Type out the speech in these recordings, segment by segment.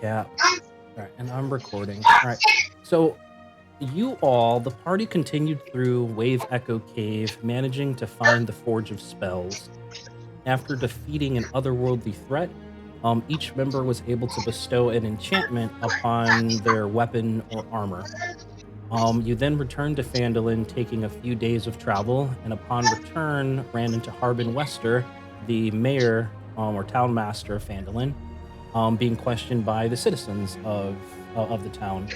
recap. All right, and I'm recording. All right, so the party continued through Wave Echo Cave, managing to find the Forge of Spells. After defeating an otherworldly threat, each member was able to bestow an enchantment upon their weapon or armor. You then returned to Phandelver, taking a few days of travel, and upon return, ran into Harbin Wester, the mayor or town master of Phandelver, being questioned by the citizens of the town.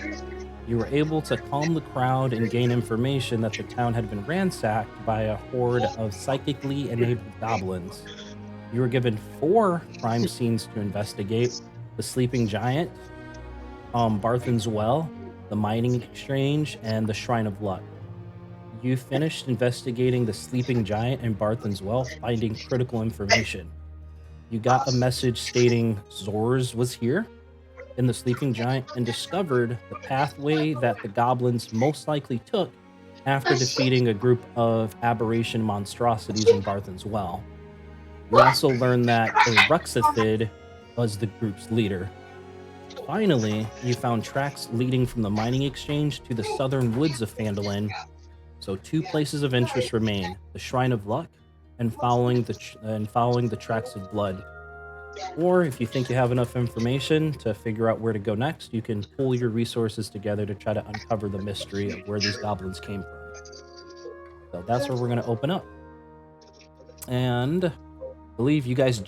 You were able to calm the crowd and gain information that the town had been ransacked by a horde of psychically enabled goblins. You were given 4 crime scenes to investigate: the Sleeping Giant, Barthen's Well, the Mining Exchange, and the Shrine of Luck. You finished investigating the Sleeping Giant and Barthen's Well, finding critical information. You got a message stating Zorz was here in the Sleeping Giant and discovered the pathway that the goblins most likely took after defeating a group of aberration monstrosities in Barthen's Well. You also learned that Ruxathid was the group's leader. Finally, you found tracks leading from the mining exchange to the southern woods of Phandelver. So 2 places of interest remain: the Shrine of Luck and following the tracks of blood. Or if you think you have enough information to figure out where to go next, you can pull your resources together to try to uncover the mystery of where these goblins came from. So that's where we're going to open up. And I believe you guys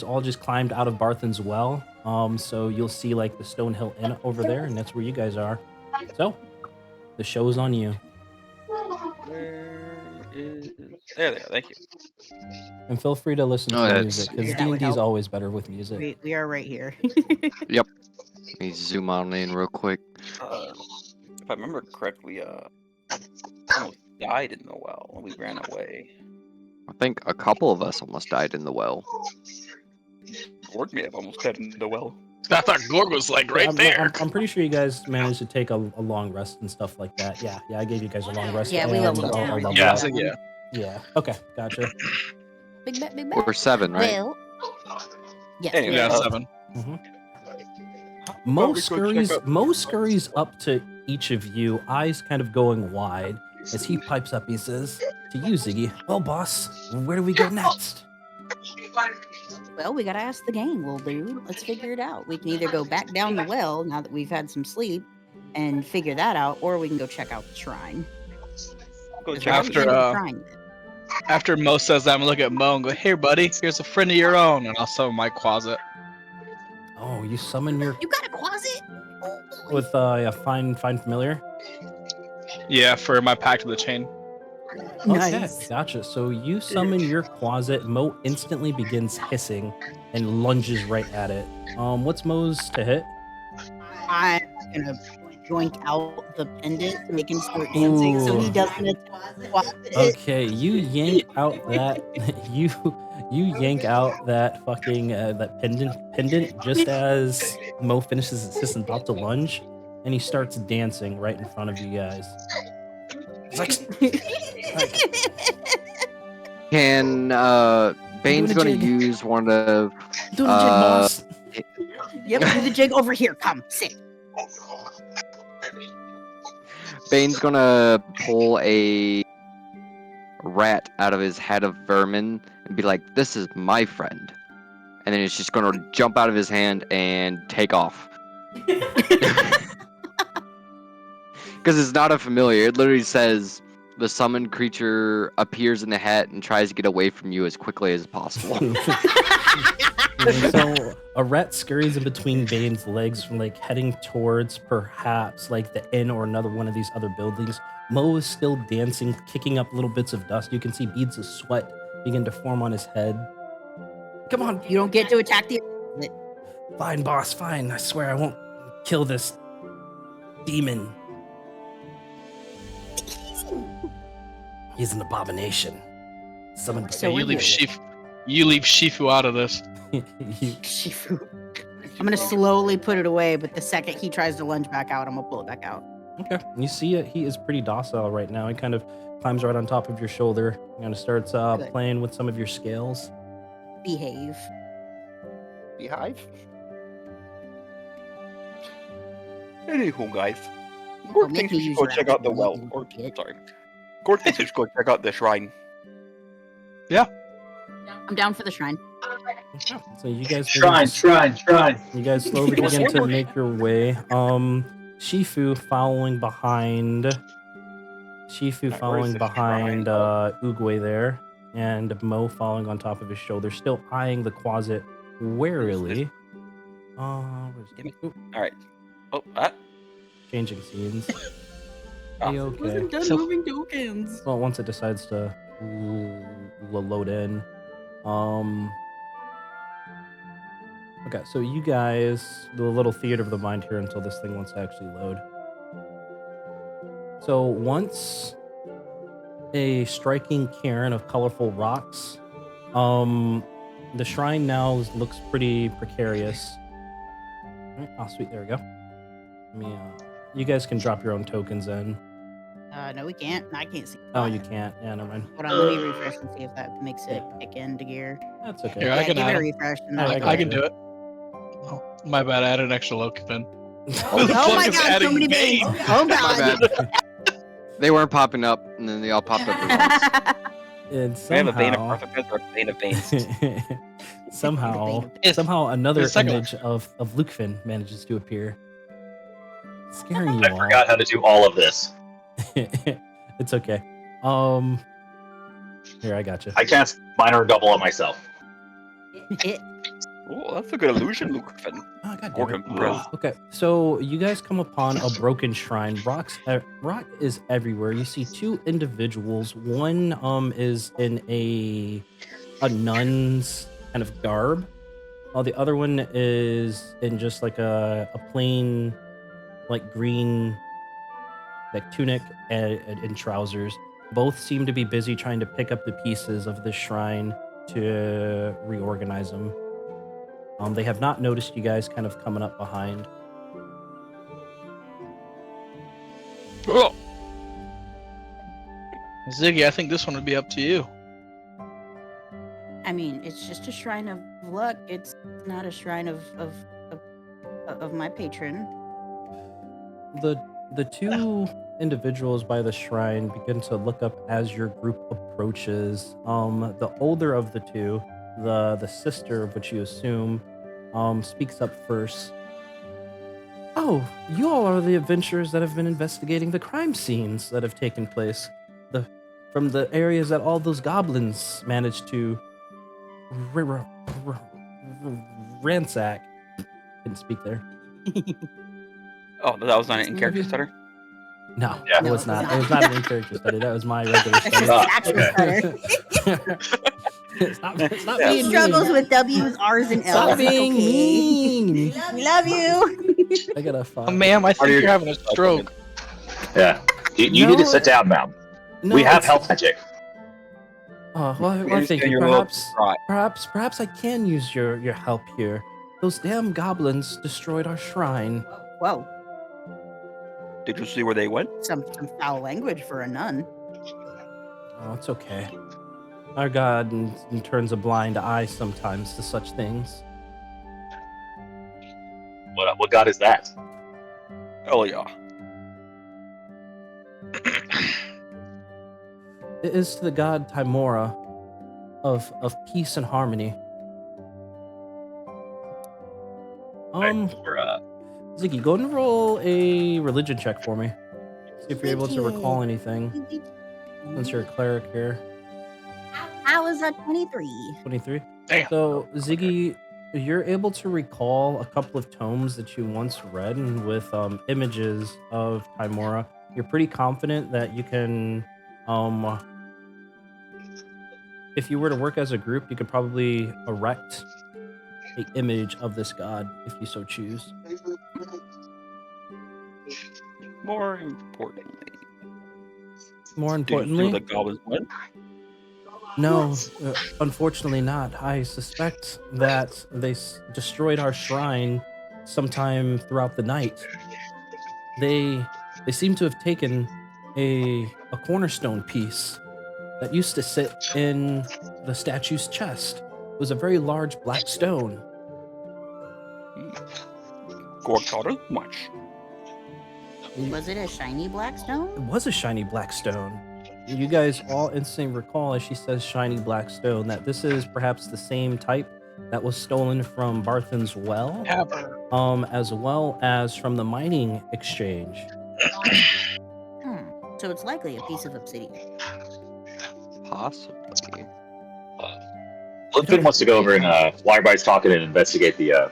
all just climbed out of Barthen's Well. So you'll see like the Stonehill Inn over there, and that's where you guys are. So the show's on you. There they are, thank you. And feel free to listen to the music, because D&D's always better with music. We are right here. Yep. Let me zoom on in real quick. If I remember correctly, almost died in the well when we ran away. I think a couple of us almost died in the well. Gord may have almost died in the well. I thought Gord was like right there. I'm pretty sure you guys managed to take a long rest and stuff like that. Yeah, I gave you guys a long rest. Yeah, we leveled down. Yeah. Okay, gotcha. Big bet. We're 7, right? Well, yes. Anyway, Yeah, 7. Mm-hmm. Mo scurries up to each of you, eyes kind of going wide, as he pipes up. He says to you, Ziggy, "Well, boss, where do we go next?" Well, we gotta ask the gang, little dude. Let's figure it out. We can either go back down the well now that we've had some sleep and figure that out, or we can go check out the shrine. After Mo says that, I'm gonna look at Mo and go, "Hey, buddy, here's a friend of your own," and I'll summon my closet. Oh, you summon your... You got a closet? With a find familiar? Yeah, for my pact of the chain. Nice. Okay, gotcha. So you summon your closet. Mo instantly begins hissing and lunges right at it. What's Mo's to hit? I'm gonna joink out the pendant to make him start dancing so he doesn't attack it. Okay, you yank out that you yank out that fucking that pendant just as Mo finishes his hiss and about to lunge, and he starts dancing right in front of you guys. He's like, Can Bane's gonna use one of do the jig, boss. Yep, do the jig over here. Come, sit. Bane's gonna pull a rat out of his head of vermin and be like, "This is my friend," and then it's just gonna jump out of his hand and take off. Because it's not a familiar. It literally says the summoned creature appears in the hat and tries to get away from you as quickly as possible. So a rat scurries in between Bane's legs, from like heading towards perhaps like the inn or another one of these other buildings. Mo is still dancing, kicking up little bits of dust. You can see beads of sweat begin to form on his head. Come on, You don't get to attack the... fine, boss, fine. I swear I won't kill this demon. He's an abomination. Summoned So you leave weird. Shifu out of this. Shifu. I'm gonna slowly put it away, but the second he tries to lunge back out, I'm gonna pull it back out. Okay, you see it. He is pretty docile right now. He kind of climbs right on top of your shoulder. Kind of starts playing with some of your scales. Behave. Beehive? Anywho, guys, Don't Gork make thinks me we should use go your check out the actual well. name, Or, idiot. sorry. Gork thinks we should go check out the shrine. I'm down for the shrine. Okay, so you guys Shrine. You guys slowly There was begin to one more- make your way. Shifu following behind. Alright, where is the shrine? Oogway there, and Mo following on top of his shoulder, still eyeing the closet warily. Where's Give me- Oop, Alright. Oh, changing scenes. Ah. Hey, okay. Wasn't done So- moving tokens. Well, once it decides to load in. Okay, so you guys do a little theater of the mind here until this thing wants to actually load. So once a striking cairn of colorful rocks, the shrine now looks pretty precarious. Alright, oh, sweet, there we go. Let me, you guys can drop your own tokens in. No, we can't. I can't see. Oh, you can't. Yeah, never mind. Hold on, let me refresh and see if that makes it kick into gear. That's okay. Here, I Yeah, can give add it a 'em. refresh. And I then got I can you. do it. Oh, my bad. I had an extra Loki-pin. Oh my Fuck is god, so adding many veins. veins? Oh My god. bad. They weren't popping up, and then they all popped up at once. And I have a vein of somehow, precipice or a vein of veins. somehow, It's- somehow another the second one. image of Lukefin manages to appear, scaring you I all. forgot how to do all of this. It's okay. Here, I got you. I cast minor double on myself. Oh, that's a good illusion, Lucafin. Oh, God damn Gork it. impressed. Okay, so you guys come upon a broken shrine. Rock is everywhere. You see two individuals. One is in a nun's kind of garb, while the other one is in just like a plain, like green, like tunic and trousers. Both seem to be busy trying to pick up the pieces of the shrine to reorganize them. They have not noticed you guys kind of coming up behind. Oh, Ziggy, I think this one would be up to you. I mean, it's just a shrine of luck. It's not a shrine of my patron. The two individuals by the shrine begin to look up as your group approaches. The older of the two, the sister of which you assume, speaks up first. Oh, you all are the adventurers that have been investigating the crime scenes that have taken place. From the areas that all those goblins managed to ransack. Didn't speak there. oh, that was not an in-character stutter? No, Yeah. it No, was it's not. not. It was not an in-character study. That was my regular That's just study. actual okay. stutter. It's not Yeah. He being struggles mean. with W's, R's, and L's. Stop being Okay. mean. We love you. I got a five. Oh, ma'am, I think you- you're having a stroke. Yeah. You need No, to sit down, ma'am. No, we have it's- health magic. Oh, well, We thank understand you. your little Perhaps, cry. perhaps I can use your help here. Those damn goblins destroyed our shrine. Whoa, Did you see where they went? some foul language for a nun. Oh, it's okay. Our God turns a blind eye sometimes to such things. What god is that? Hell yeah. It is to the god Timora of peace and harmony. Or, Ziggy, go ahead and roll a religion check for me. See if you're able to recall anything. Since you're a cleric here. I was at 23. 23. Damn. So, Ziggy, you're able to recall a couple of tomes that you once read and with images of Timora. You're pretty confident that you can, if you were to work as a group, you could probably erect an image of this god if you so choose. More importantly. More Did you see importantly, where the goblins went? no, unfortunately not. I suspect that they destroyed our shrine sometime throughout the night. They seem to have taken a cornerstone piece that used to sit in the statue's chest. It was a very large black stone. Gork taught us much. Was it a shiny black It stone? was a shiny black stone. You guys all instantly recall, as she says shiny black stone, that this is perhaps the same type that was stolen from Barthen's well, as well as from the mining exchange. So it's likely a piece of obsidian. Possibly. Lupin wants to go over and while everybody's talking and investigate the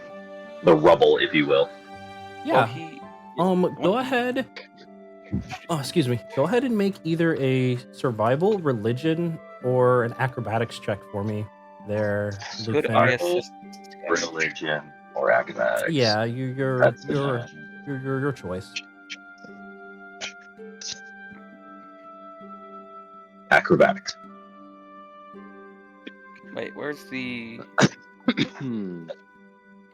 rubble, if you will. Yeah. Well, Go ahead. Oh, excuse me. Go ahead and make either a survival, religion, or an acrobatics check for me. There, Good Lupin. ISS. Religion or acrobatics. Yeah, That's the your choice. acrobatics. Wait, where's the? Hmm.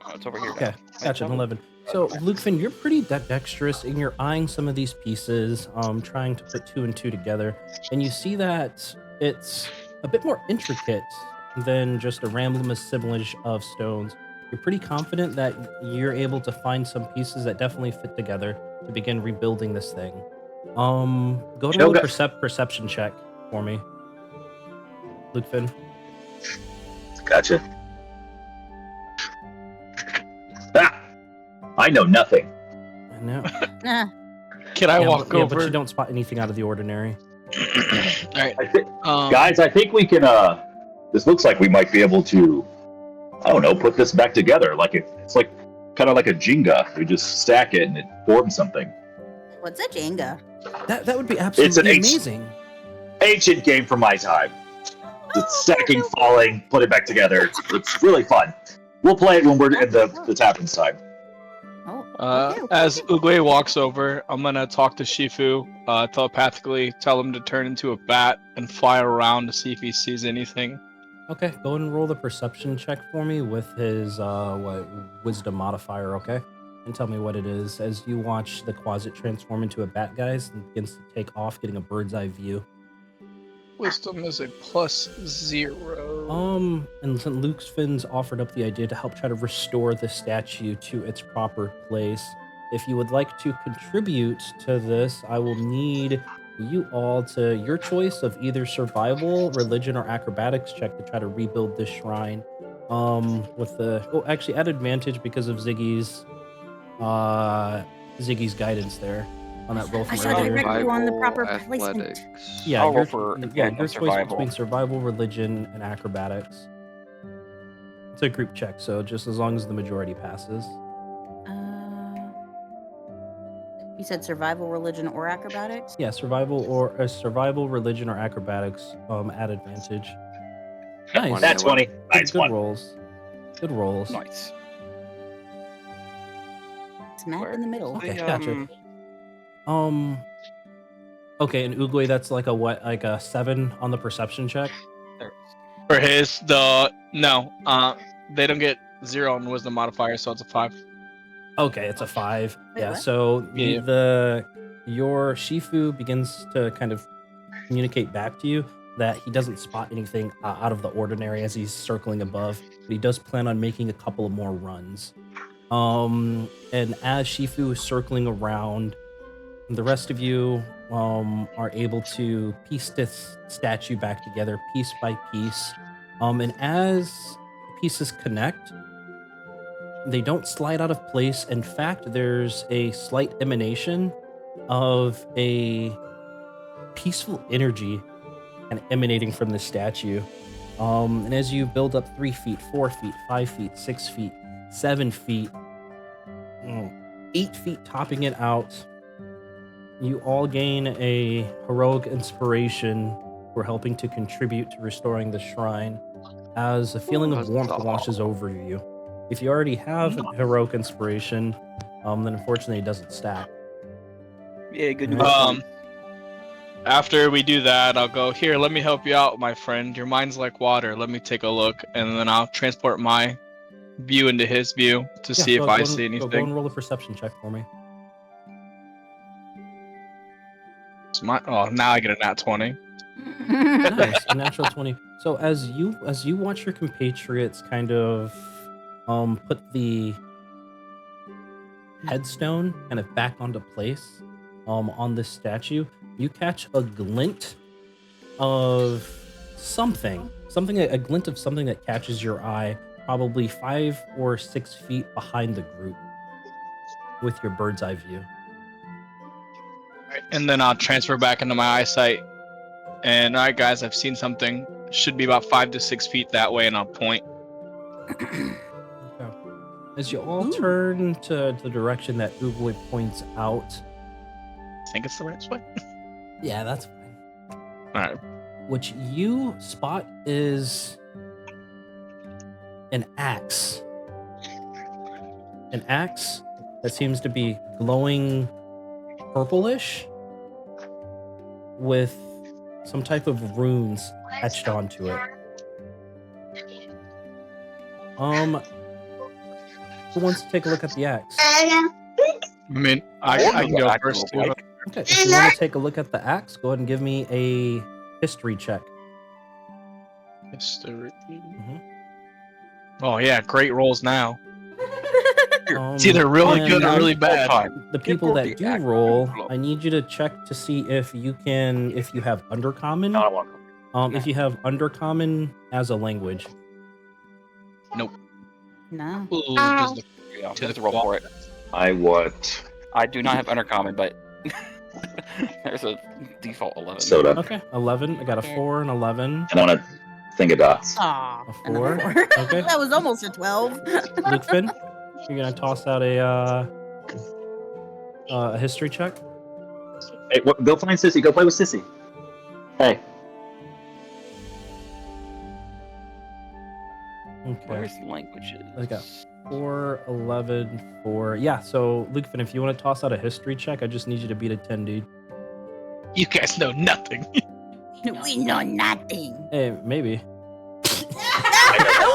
Oh, it's over here. Okay, Now. gotcha. 11. So, Lukefin, you're pretty dexterous, and you're eyeing some of these pieces, trying to put two and two together, and you see that it's a bit more intricate than just a random assemblage of stones. You're pretty confident that you're able to find some pieces that definitely fit together to begin rebuilding this thing. Go to roll a perception check for me, Lukefin. Gotcha. Ah, I know nothing. I know. Nah. Can I walk Yeah, over? but you don't spot anything out of the ordinary. All right, Guys, I think we can. This looks like we might be able to. I don't know. Put this back together. It's like kind of like a Jenga. We just stack it and it forms something. What's a Jenga? That would be absolutely H- amazing. Ancient game from my time. It's stacking, falling, put it back together. It's really fun. We'll play it when we're in the tapping time. Oh, okay. As Uguay walks over, I'm gonna talk to Shifu telepathically, tell him to turn into a bat and fly around to see if he sees anything. Okay, go ahead and roll the perception check for me with his wisdom modifier, okay? And tell me what it is as you watch the Quasit transform into a bat, guys, and begins to take off, getting a bird's eye view. Wisdom is a +0. And since Luke's Fins offered up the idea to help try to restore the statue to its proper place, if you would like to contribute to this, I will need you all to your choice of either survival, religion, or acrobatics check to try to rebuild this shrine. Actually, at advantage because of Ziggy's guidance there on that roll I from shall earlier. direct you on the proper Survival, placement. athletics. Yeah, I'll roll your, for your choice survival. between survival, religion, and acrobatics. It's a group check, so just as long as the majority passes. You said survival, religion, or acrobatics? Yeah, survival, religion, or acrobatics at advantage. Nice. That's 20. Nice Good one. rolls. Good rolls. Nice. Smack in the middle. Okay, The, gotcha. Okay, and Uguay, that's like a what? Like a 7 on the perception check? For his, they don't get 0 on wisdom modifier, so it's a 5. Okay, it's a 5. Wait, Yeah, what? so Yeah. your Shifu begins to kind of communicate back to you that he doesn't spot anything out of the ordinary as he's circling above, but he does plan on making a couple of more runs. And as Shifu is circling around, the rest of you are able to piece this statue back together piece by piece. And as pieces connect, they don't slide out of place. In fact, there's a slight emanation of a peaceful energy kind of emanating from the statue. And as you build up 3 feet, 4 feet, 5 feet, 6 feet, 7 feet, 8 feet topping it out, you all gain a heroic inspiration for helping to contribute to restoring the shrine as a feeling of warmth washes over you. If you already have a heroic inspiration, then unfortunately it doesn't stack. Yeah, good news. After we do that, I'll go, here, let me help you out, my friend. Your mind's like water. Let me take a look. And then I'll transport my view into his view to see if I see anything. Go and roll a perception check for me. Now I get a nat 20. Nice, a natural 20. So as you watch your compatriots kind of put the headstone kind of back onto place, on this statue, you catch a glint of something, a glint of something that catches your eye, probably 5 or 6 feet behind the group, with your bird's eye view. Alright, and then I'll transfer back into my eyesight. And alright, guys, I've seen something. Should be about 5 to 6 feet that way, and I'll point. Okay. As you all turn to the direction that Oogly points out. I think it's the right way. Yeah, that's fine. Alright. What you spot is an axe. An axe that seems to be glowing purplish with some type of runes etched onto it. Who wants to take a look at the axe? I mean, I can go first too. Okay, if you want to take a look at the axe, go ahead and give me a history check. History. Oh yeah, great rolls now. It's either really good or really bad. The people that do roll, I need you to check to see if you have undercommon. No, I don't want If you have undercommon as a language. Nope. No. Ooh, Yeah, let's roll for it. I what? I do not have undercommon, but there's a default 11. Soda. Okay, 11. I got a 4 and 11. I want to think of dots. Aw. A another 4? 4. Okay. That was almost a 12. Luke Finn, you're gonna toss out a history check. Hey, go find Sissy. Go play with Sissy. Hey. Okay. Where's languages? I got 4, 11, 4. Yeah, so Luke Finn, if you want to toss out a history check, I just need you to beat a 10, dude. You guys know nothing. We know nothing. Hey, maybe.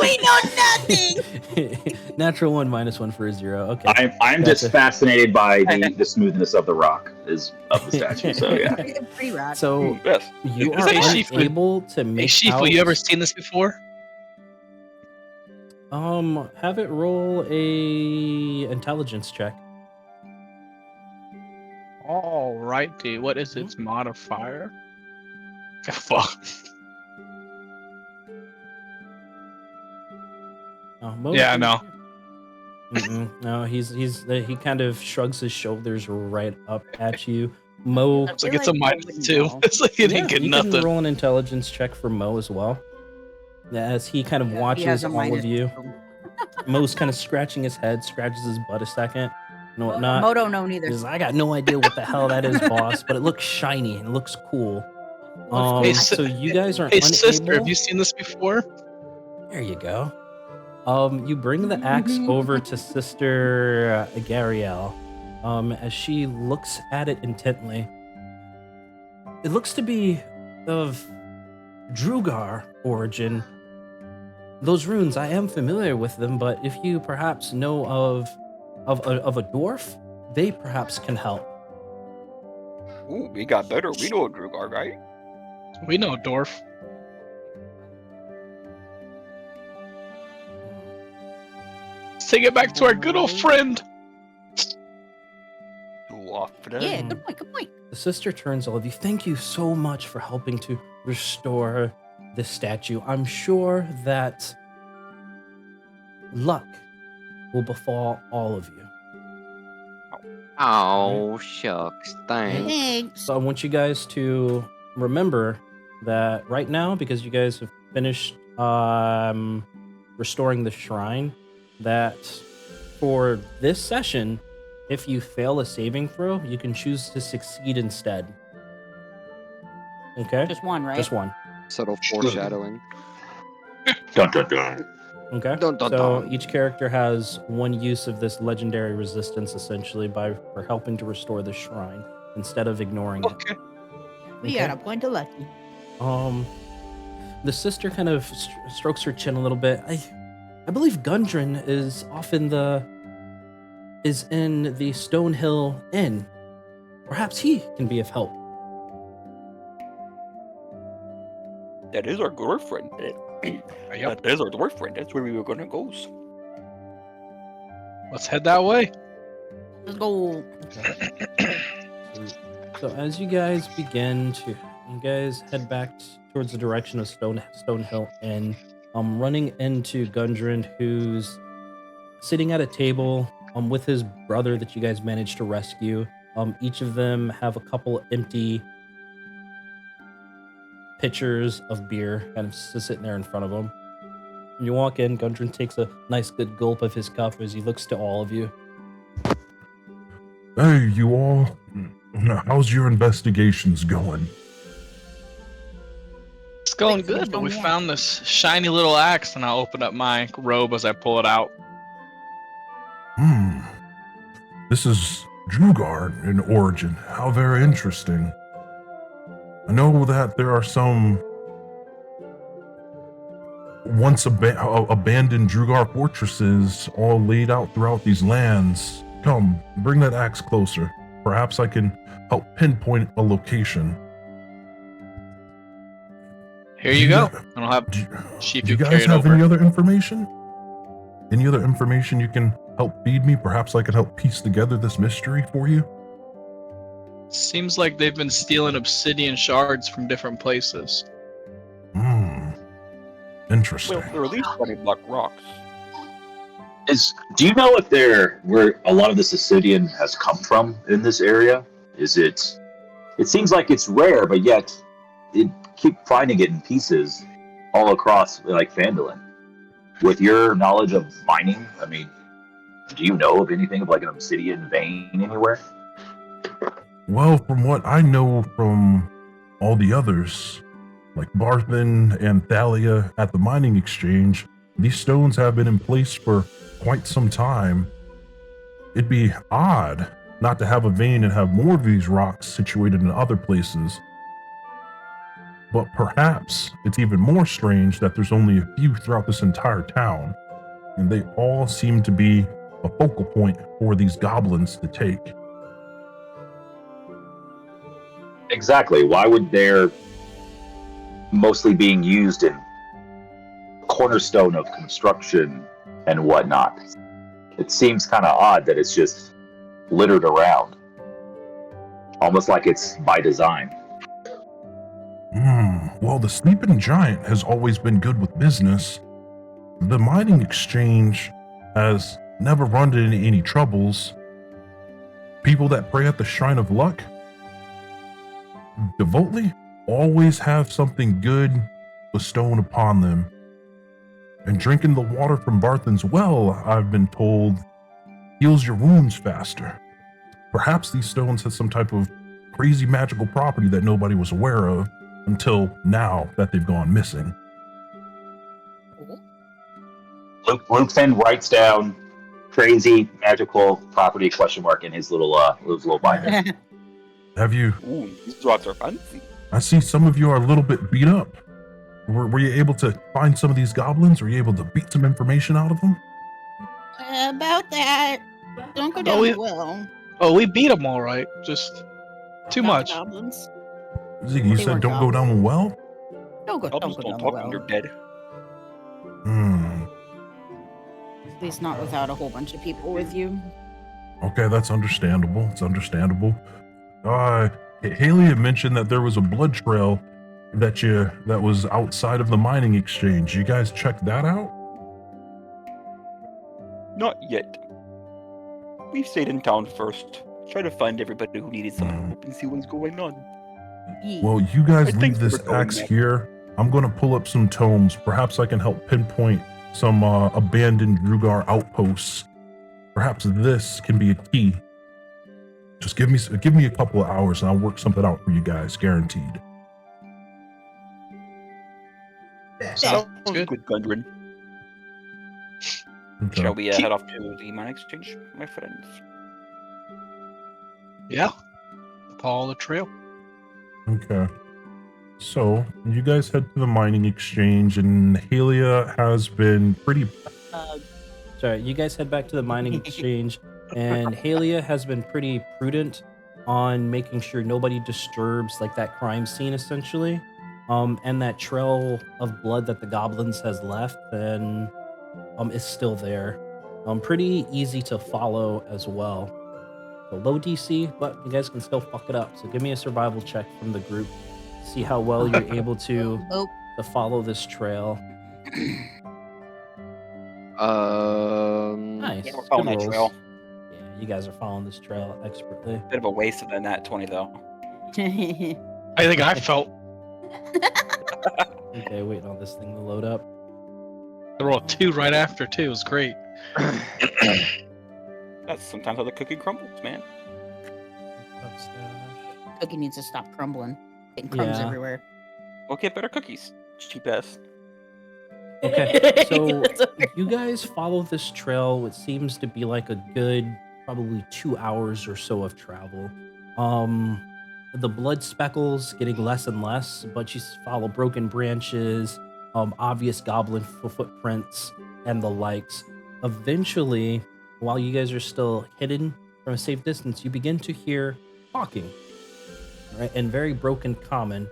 We know nothing. Natural 1 minus 1 for a 0. Okay. I'm Gotcha. just fascinated by the smoothness of the rock of the statue. So yeah. Pretty rock. So Yes. you are Hey, Sheaf, unable to Hey, make Sheaf, out. you ever seen this before? Have it roll a intelligence check. Alrighty, what is its modifier? Fuck. Oh, Mo, Yeah, I know. No, he kind of shrugs his shoulders right up at you. Mo, It's like it's a -2. It's like it ain't you good can nothing. roll an intelligence check for Mo as well. As he kind of He has watches a all of you. -2. Mo's kind of scratching his head, scratches his butt a second, and whatnot. Mo don't know neither. Because I got no idea what the hell that is, boss, but it looks shiny and it looks cool. Hey, So you guys are Hey, unable. sister, have you seen this before? There you go. You bring the axe over to Sister Gariel. As she looks at it intently, it looks to be of Drugar origin. Those runes, I am familiar with them, but if you perhaps know of a dwarf, they perhaps can help. Ooh, we got better. We know a Drugar, right? We know Dwarf. Let's take it back to our good old friend. Yeah, good point. Good point. The sister turns to all of you. Thank you so much for helping to restore this statue. I'm sure that luck will befall all of you. Oh, shucks. Thanks. Thanks. So I want you guys to remember that right now, because you guys have finished restoring the shrine, that for this session, if you fail a saving throw, you can choose to succeed instead. Okay? Just one, right? Just one. Subtle foreshadowing. Dun dun dun. Okay. Dun, dun, So dun. each character has one use of this legendary resistance, essentially, for helping to restore the shrine instead of ignoring it. Okay. We got a point of lucky. The sister kind of strokes her chin a little bit. I believe Gundren is in the Stonehill Inn. Perhaps he can be of help. That is our dwarf friend. Yep. That is our dwarf friend. That's where we were gonna go. Let's head that way. Let's go. Sweet. So as you guys head back towards the direction of Stonehill Inn, running into Gundren, who's sitting at a table with his brother that you guys managed to rescue. Each of them have a couple empty pitchers of beer kind of sitting there in front of them. When you walk in, Gundren takes a nice good gulp of his cup as he looks to all of you. Hey, you all. How's your investigations going? It's going good, but we found this shiny little axe, and I open up my robe as I pull it out. This is Drugar in origin. How very interesting. I know that there are some once abandoned Drugar fortresses all laid out throughout these lands. Come, bring that axe closer. Perhaps I can help pinpoint a location. Here you go. And I'll have Chief Do you carry guys it have over. any other information? Any other information you can help feed me? Perhaps I can help piece together this mystery for you? Seems like they've been stealing obsidian shards from different places. Interesting. Well, they're at least 20 block rocks. Do you know if where a lot of this obsidian has come from in this area? It seems like it's rare, but yet it keep finding it in pieces all across like Phandelver. With your knowledge of mining, I mean, do you know of anything of like an obsidian vein anywhere? Well, from what I know from all the others, like Barthen and Thalia at the mining exchange, these stones have been in place for quite some time. It'd be odd not to have a vein and have more of these rocks situated in other places. But perhaps it's even more strange that there's only a few throughout this entire town, and they all seem to be a focal point for these goblins to take. Exactly. Why would they're mostly being used in cornerstone of construction and whatnot? It seems kind of odd that it's just littered around, almost like it's by design. Well, the Sleeping Giant has always been good with business. The mining exchange has never run into any troubles. People that pray at the Shrine of Luck devotedly always have something good bestowed upon them. And drinking the water from Barthen's well, I've been told, heals your wounds faster. Perhaps these stones have some type of crazy magical property that nobody was aware of until now that they've gone missing. Luke then writes down crazy magical property ? In his little binder. Have you? Ooh, these rocks are fancy. I see some of you are a little bit beat up. Were you able to find some of these goblins? Were you able to beat some information out of them? About that, don't go down the well. Oh, we beat them all right. Just too Not much. the goblins. Ziggy, you They said weren't don't go down the well? Don't go Goblins down don't the talk when well. they're dead. At least not without a whole bunch of people with you. Okay, that's understandable. It's understandable. Haley had mentioned that there was a blood trail that was outside of the mining exchange. You guys checked that out? Not yet. We stayed in town first. Try to find everybody who needed some help and see what's going on. Well, you guys I leave think this we're going axe back. here. I'm going to pull up some tomes. Perhaps I can help pinpoint some abandoned Drugar outposts. Perhaps this can be a key. Just give me a couple of hours and I'll work something out for you guys, guaranteed. Sounds good. good, Gundren. Okay. Shall we head off to the mine exchange, my friends? Yeah. Follow the trail. Okay. So you guys head to the mining exchange, and Halia has been pretty. Sorry, you guys head back to the mining exchange, and Halia has been pretty prudent on making sure nobody disturbs like that crime scene, essentially, and that trail of blood that the goblins has left, then is still there. Pretty easy to follow as well. a low DC, but you guys can still fuck it up. So give me a survival check from the group. See how well you're able to follow this trail. Nice. Yeah, we're following that trail. Yeah, you guys are following this trail expertly. Bit of a waste of the nat 20 though. I think I felt. Okay, waiting on this thing to load up. I rolled 2 right after too. It was great. That's sometimes how the cookie crumbles, man. Cookie needs to stop crumbling. Getting crumbs Yeah. everywhere. We'll get better cookies. Cheap ass. Okay, so you guys follow this trail, what seems to be like a good probably 2 hours or so of travel. The blood speckles getting less and less, but you follow broken branches, obvious goblin footprints, and the likes. Eventually, while you guys are still hidden from a safe distance, you begin to hear talking, right? In very broken common,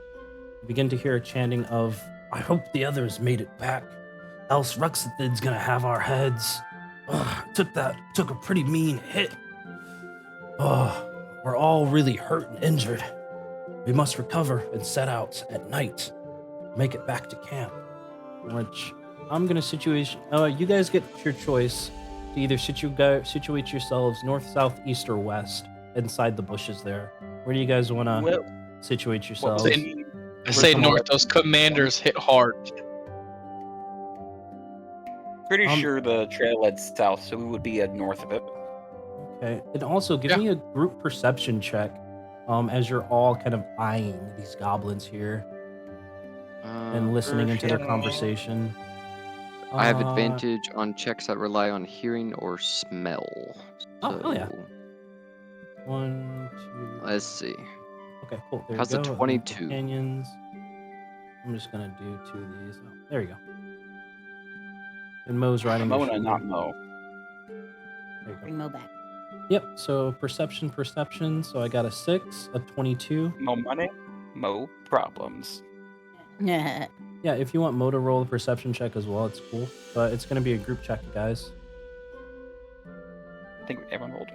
you begin to hear a chanting of, "I hope the others made it back, else Ruxathid's gonna have our heads. Took a pretty mean hit. We're all really hurt and injured. We must recover and set out at night. Make it back to camp." Which I'm gonna you guys get your choice to either situate yourselves north, south, east, or west inside the bushes there. Where do you guys want to situate yourselves? I say north. Those commanders hit hard. Pretty sure the trail led south, so we would be north of it. Okay, and also give me a group perception check, as you're all kind of eyeing these goblins here and listening into their conversation. I have advantage on checks that rely on hearing or smell. Oh yeah. 1, 2. Let's see. Okay, cool. There How's you a go. 22? Companions. I'm just gonna do 2 of these. Oh, there you go. And Mo's riding. Mona, not Mo. There you go. Bring Mo back. Yep. So perception. So I got a 6, a 22. Mo money, Mo problems. Yeah. Yeah. If you want Mo to roll a perception check as well, it's cool. But it's gonna be a group check, guys. I think everyone rolled.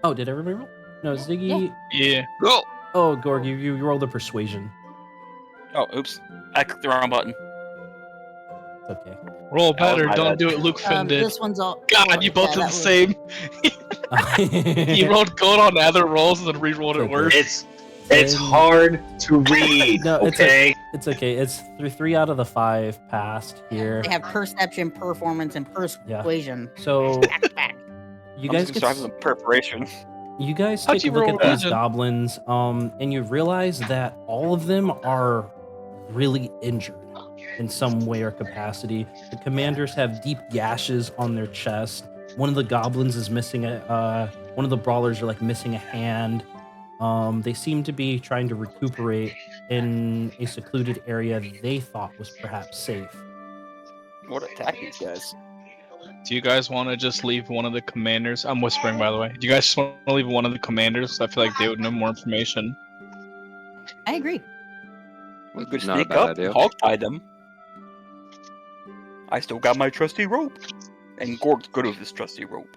Oh, did everybody roll? No, Ziggy. Yeah. Go. Oh, Gorg, you rolled a persuasion. Oh, oops. I clicked the wrong button. It's okay. Roll better. my Don't bad. do it Luke Finn did. This one's all. God, you both did the that was- same. He rolled good on the other rolls and then re-rolled it Okay. worse. It's hard to read. No, it's okay. It's okay. It's 3 out of the 5 passed here. They have perception, performance, and persuasion. So Back to back. you I'm guys just get gonna start with some preparation. You guys How'd take a you look roll at these that? goblins, and you realize that all of them are really injured in some way or capacity. The commanders have deep gashes on their chest. One of the goblins is missing one of the brawlers are like missing a hand. They seem to be trying to recuperate in a secluded area they thought was perhaps safe. What attack these guys? Do you guys want to just leave one of the commanders? I'm whispering, by the way. Do you guys just want to leave one of the commanders? I feel like they would know more information. I agree. We could Not a sneak bad up, idea. hog tie them. I still got my trusty rope. And Gorg's good with his trusty rope.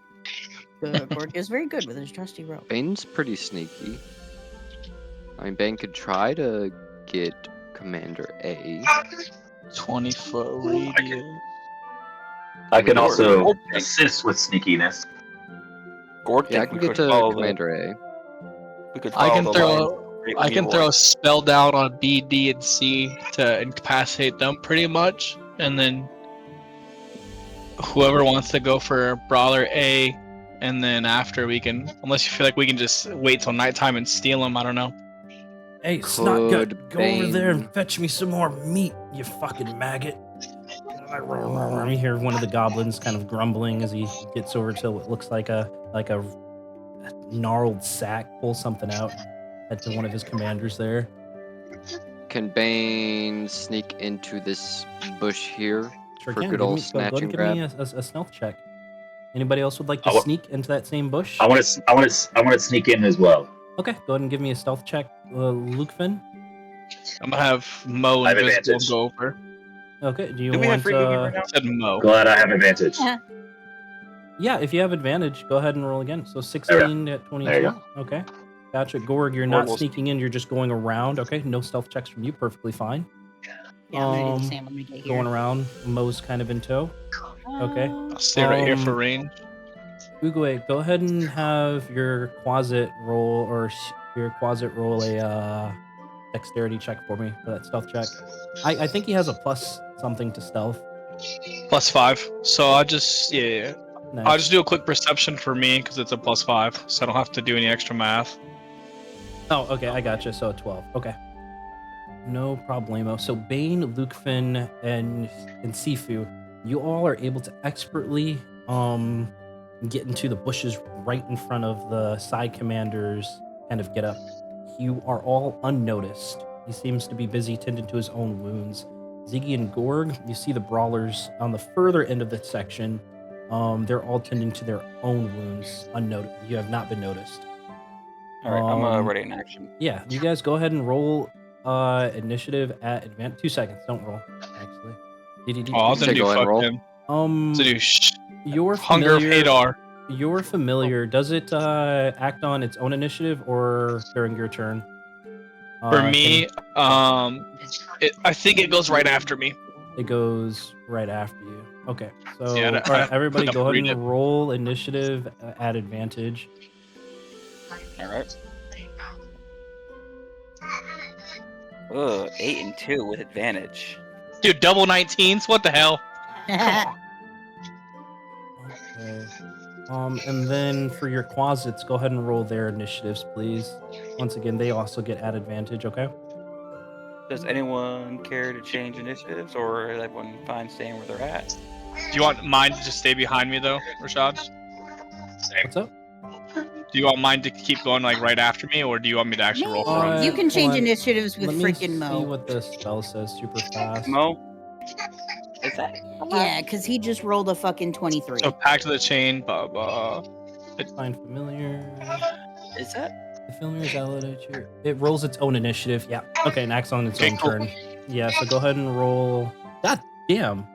Gorg is very good with his trusty rope. Bane's pretty sneaky. I mean, Bane could try to get Commander A. 20-foot radius. I can Or- also or- assist with sneakiness. Gorg Yeah, I think can we get could to follow Commander A. we could I follow can the throw. line. I can throw a spell down on B, D, and C to incapacitate them, pretty much, and then whoever wants to go for Brawler A, and then after we can, unless you feel like we can just wait till nighttime and steal them. I don't know. Hey, Snotgut, Could go over there and Bane- fetch me some more meat, you fucking maggot. You hear one of the goblins kind of grumbling as he gets over to what looks like a gnarled sack, pull something out, head to one of his commanders there. Can Bane sneak into this bush here? Sure For can. good Go old ahead snatch and and give me grab. a stealth check. Anybody else would like to I wa- sneak into that same bush? I want to sneak in as well. Okay, go ahead and give me a stealth check, Luke Finn. I'm gonna have Mo I have invisible advantage. go over. Okay, do you Do we have want? free movement right now? I said Mo. Glad I have advantage. Yeah. Yeah, if you have advantage, go ahead and roll again. So 16 at 22. There you go. Okay. Gotcha. Gorg, you're not sneaking in. You're just going around. Okay. No stealth checks from you. Perfectly fine. Yeah, I'm gonna do the same. I'm gonna get here. Going around. Mo's kind of in tow. Okay. I'll stay right here for range. Uguay, go ahead and have your Quasit roll a dexterity check for me for that stealth check. I think he has a plus something to stealth. +5. So I'll just Nice. I'll just do a quick perception for me because it's a +5, so I don't have to do any extra math. Oh, okay, I gotcha. So a 12. Okay. No problemo. So Bane, Lukefin, and Sifu, you all are able to expertly get into the bushes right in front of the side commander's kind of get up. You are all unnoticed. He seems to be busy tending to his own wounds. Ziggy and Gorg, you see the brawlers on the further end of the section. They're all tending to their own wounds, unnoticed. You have not been noticed. All right, I'm ready in action. Yeah, you guys go ahead and roll initiative at advance. 2 seconds. Don't roll. Actually. I'll then do go ahead and roll. fucking. To do Your Hunger of familiar, Hadar. Your familiar, does it act on its own initiative or during your turn? For me, I think it goes right after me. It goes right after you. Okay, so Yeah, all right, everybody, go ahead read and it. roll initiative at advantage. All right. 8 and 2 with advantage. Dude, double 19s? What the hell? Okay. And then for your Quasits, go ahead and roll their initiatives, please. Once again, they also get at advantage. Okay. Does anyone care to change initiatives, or is everyone fine staying where they're at? Do you want mine to just stay behind me though, Rashad? What's up? Do you want mine to keep going like right after me, or do you want me to actually roll for him? You can Hold change on. initiatives with Let me freaking see Mo. what the spell says super fast. Mo? Is that? Yeah, because he just rolled a fucking 23. So Pact of the Chain, Find familiar. Is that? The familiar is allied to your... It rolls its own initiative. Yeah. Okay, and acts on its Okay, own cool. turn. Yeah, so go ahead and roll. God damn.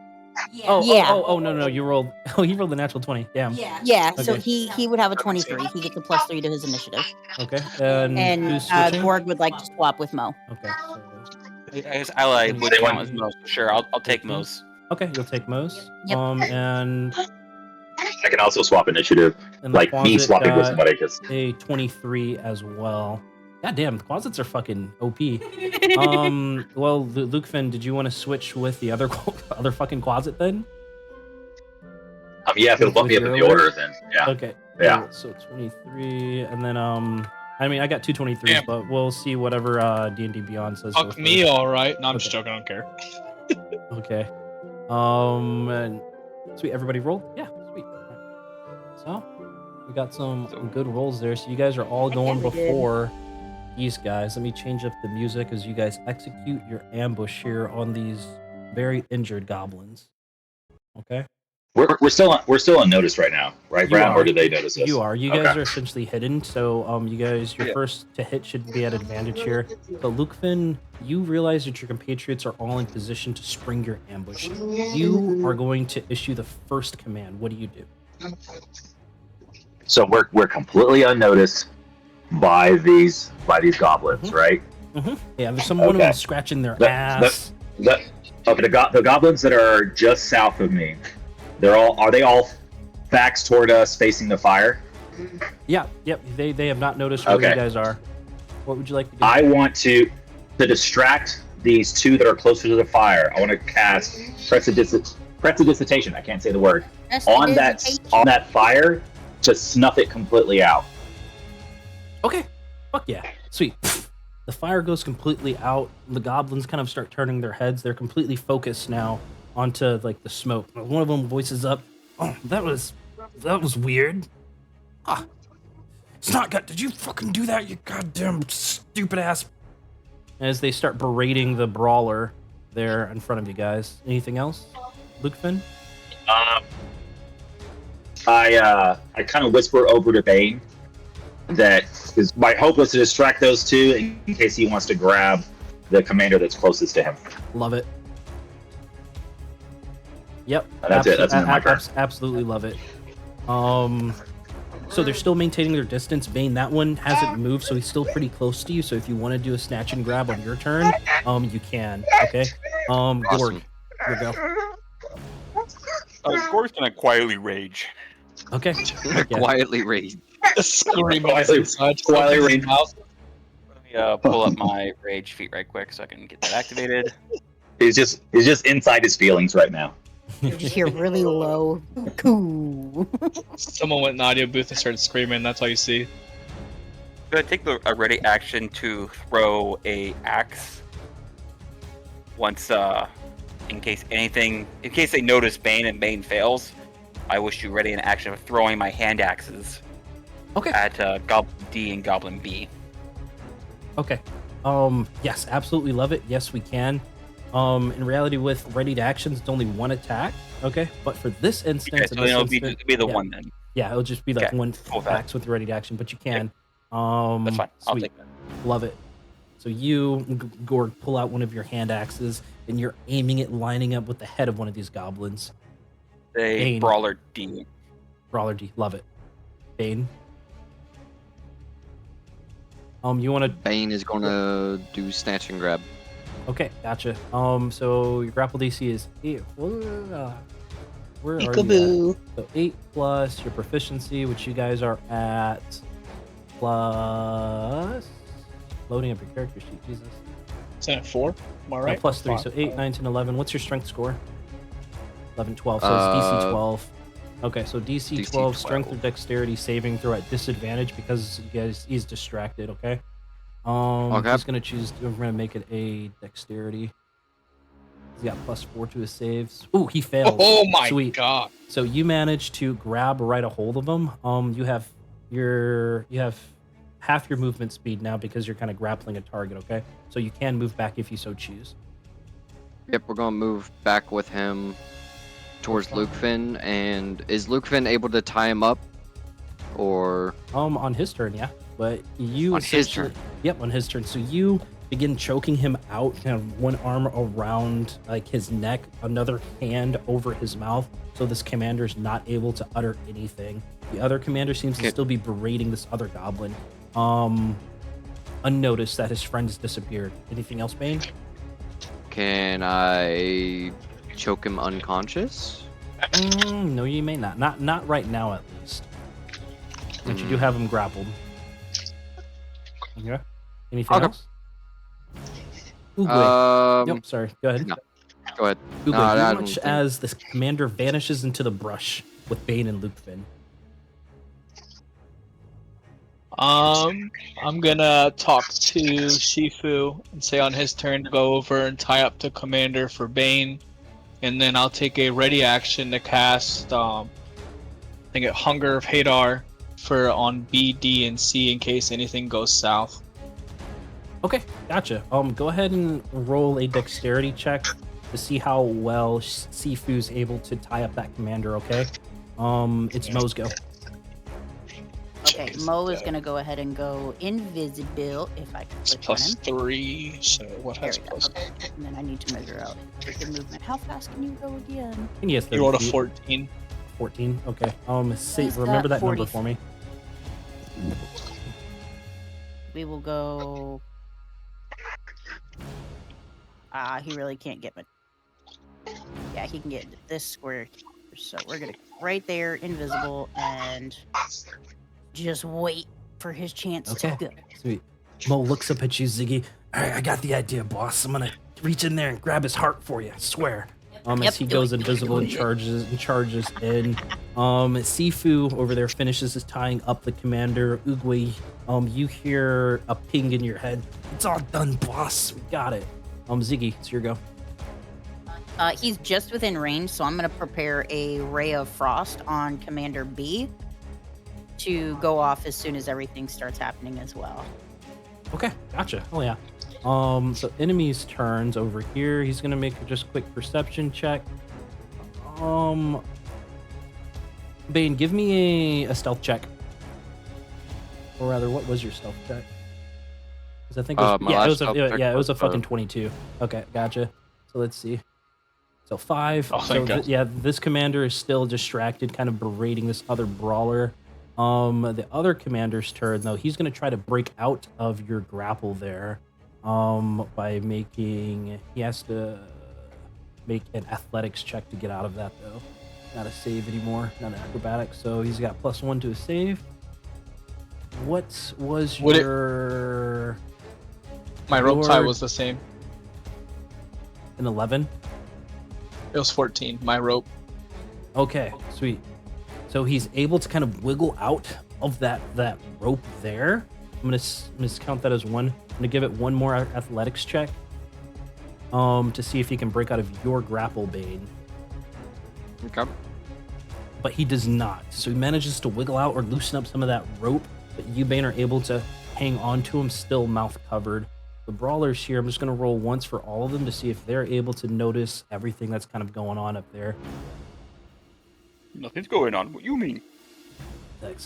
Yeah. Oh, no, you rolled. Oh, he rolled a natural 20. Damn. Yeah, so Okay. he would have a 23. He gets a +3 to his initiative. Okay. And And who's switching? Gorg would like to swap with Mo. Okay. So, I guess I would count as Mo. Sure, I'll take Mo's. okay, you'll take Mo's. Yep. And I can also swap initiative, and the like me Quasit swapping with got somebody. Because a 23 as well. God damn, Quasits are fucking OP. Well, Lukefin, did you want to switch with the other fucking Quasit then? yeah, if it'll bump me up in the order, then yeah. Okay. Yeah. Cool. So 23, and then I mean, I got two 23s, Damn. but we'll see whatever D&D Beyond says. Fuck go me, first. alright. No, I'm just Okay. joking, I don't care. Okay. And sweet. Everybody rolled? Yeah. Sweet. Alright. So we got some good rolls there. So you guys are all going we did. before these guys. Let me change up the music as you guys execute your ambush here on these very injured goblins. Okay. We're still unnoticed right now, right, You Brown? are. Or do they notice us? You are. You guys Okay. are essentially hidden. So you guys, your Yeah. first to hit should be at advantage here. So Lukefin, you realize that your compatriots are all in position to spring your ambush. You are going to issue the first command. What do you do? So we're completely unnoticed by these goblins, right? Yeah, there's one of Okay. them scratching their ass. The goblins that are just south of me, are they all backs toward us facing the fire? Yeah, yep. They have not noticed where Okay. you guys are. What would you like to do? I want to distract these two that are closer to the fire. I want to cast prestidigitation. I can't say the word on that fire to snuff it completely out. Okay. Fuck yeah. Sweet. The fire goes completely out. The goblins kind of start turning their heads. They're completely focused now onto like the smoke. One of them voices up, "Oh, that was weird. It's not good. Did you fucking do that, you goddamn stupid ass?" As they start berating the brawler there in front of you guys. Anything else? Lukefin? I kind of whisper over to Bane that is my hope was to distract those two in case he wants to grab the commander that's closest to him. Love it. Yep. That's it. That's my turn. Absolutely love it. So they're still maintaining their distance. Bane, that one hasn't moved, so he's still pretty close to you. So if you want to do a snatch and grab on your turn, you can. Okay. Gorg, Awesome. here we go. Gorg's gonna quietly rage. Okay. Yeah. Quietly rage. Screaming Quietly- inside. quietly His rage. mouth. Let me pull up my rage feat right quick so I can get that activated. He's just inside his feelings right now. You just hear really low. Cool. Someone went in the audio booth and started screaming. That's all you see. Should I take a ready action to throw a axe once, in case they notice Bane and Bane fails? I wish you ready an action of throwing my hand axes. Okay. At Goblin D and Goblin B. Okay. Yes, absolutely love it. Yes, we can. In reality, with ready to actions, it's only one attack. Okay, but for this instance, Okay, so it'll be the one then. Yeah, it'll just be like Okay, one cool with that. axe with ready to action, but you can. That's fine. I'll Sweet. take that. Love it. So you, Gorg, pull out one of your hand axes, and you're aiming it, lining up with the head of one of these goblins. A Bane. Brawler D. Brawler D, love it. Bane. You want to? Bane is gonna do snatch and grab. Okay, gotcha. So your grapple DC is 8. Where are you at? So 8 plus your proficiency, which you guys are at, plus loading up your character sheet. Jesus. Is that 4? Am I right? Plus 3, so 8, 9, 10, 11. What's your strength score? 11, 12. So it's DC 12. Okay, so DC 12, strength or dexterity saving throw at disadvantage because he's distracted. Okay. Okay. He's gonna choose. We're gonna make it a dexterity. He's got +4 to his saves. Ooh, he failed. Oh my Sweet. god. So you managed to grab right a hold of him. You have half your movement speed now because you're kind of grappling a target. Okay, so you can move back if you so choose. Yep, we're gonna move back with him towards Lukefin. And is Lukefin able to tie him up, or On his turn, yeah. But you On his essentially- turn? Yep, on his turn. So you begin choking him out, kind of one arm around like his neck, another hand over his mouth. So this commander's not able to utter anything. The other commander seems to Okay. still be berating this other goblin. Unnoticed that his friend has disappeared. Anything else, Bane? can I choke him unconscious? No, you may not. Not right now, at least. But you do have him grappled. Okay. Anything Okay. else? Oogway. Yep, sorry. Go ahead. no. Go ahead. Oogway, No, I you don't watch think- as this commander vanishes into the brush with Bane and Lukefin. I'm gonna talk to Shifu and say on his turn to go over and tie up the commander for Bane, and then I'll take a ready action to cast I think Hunger of Hadar for on B, D, and C in case anything goes south. Okay, gotcha. Go ahead and roll a dexterity check to see how well Sifu's able to tie up that commander. Okay. It's Mo's go. Okay, Mo is gonna go ahead and go invisible if I can It's click on plus him. 3, so what There has we go. plus? Okay. And then I need to measure out the movement. How fast can you go again? And yes, You rolled a 14. 14. Okay. Is Remember that number 40? for me. We will go. He really can't get me. Yeah, he can get this square. So we're gonna right there, invisible, and just wait for his chance Okay. to go. Sweet. Mo looks up at you, Ziggy. All right, I got the idea, boss. I'm gonna reach in there and grab his heart for you. I swear. Yep, As he do goes it. invisible and charges in. Sifu over there finishes his tying up the commander. Oogway, you hear a ping in your head. It's all done, boss. We got it. Ziggy, it's your go. He's just within range, so I'm gonna prepare a ray of frost on Commander B to go off as soon as everything starts happening as well. Okay, gotcha. Oh yeah. So enemy's turns over here. He's gonna make just a quick perception check. Bane, give me a stealth check. Or rather, what was your stealth check? Because I think it was, My last stealth check it was a was, fucking 22. Okay, gotcha. So let's see. So 5. Oh, thank God. Yeah, this commander is still distracted, kind of berating this other brawler. The other commander's turn, though, he's going to try to break out of your grapple there by making... He has to make an athletics check to get out of that, though. Not a save anymore, not an acrobatics. So he's got +1 to a save. What was your... My rope tie was the same. An 11? It was 14, my rope. Okay, sweet. So he's able to kind of wiggle out of that rope there. I'm gonna count that as 1. I'm gonna give it 1 more athletics check to see if he can break out of your grapple, Bane. Okay. But he does not. So he manages to wiggle out or loosen up some of that rope, but you, Bane, are able to hang on to him, still mouth covered. The brawlers here, I'm just going to roll once for all of them to see if they're able to notice everything that's kind of going on up there. Nothing's going on. What you mean?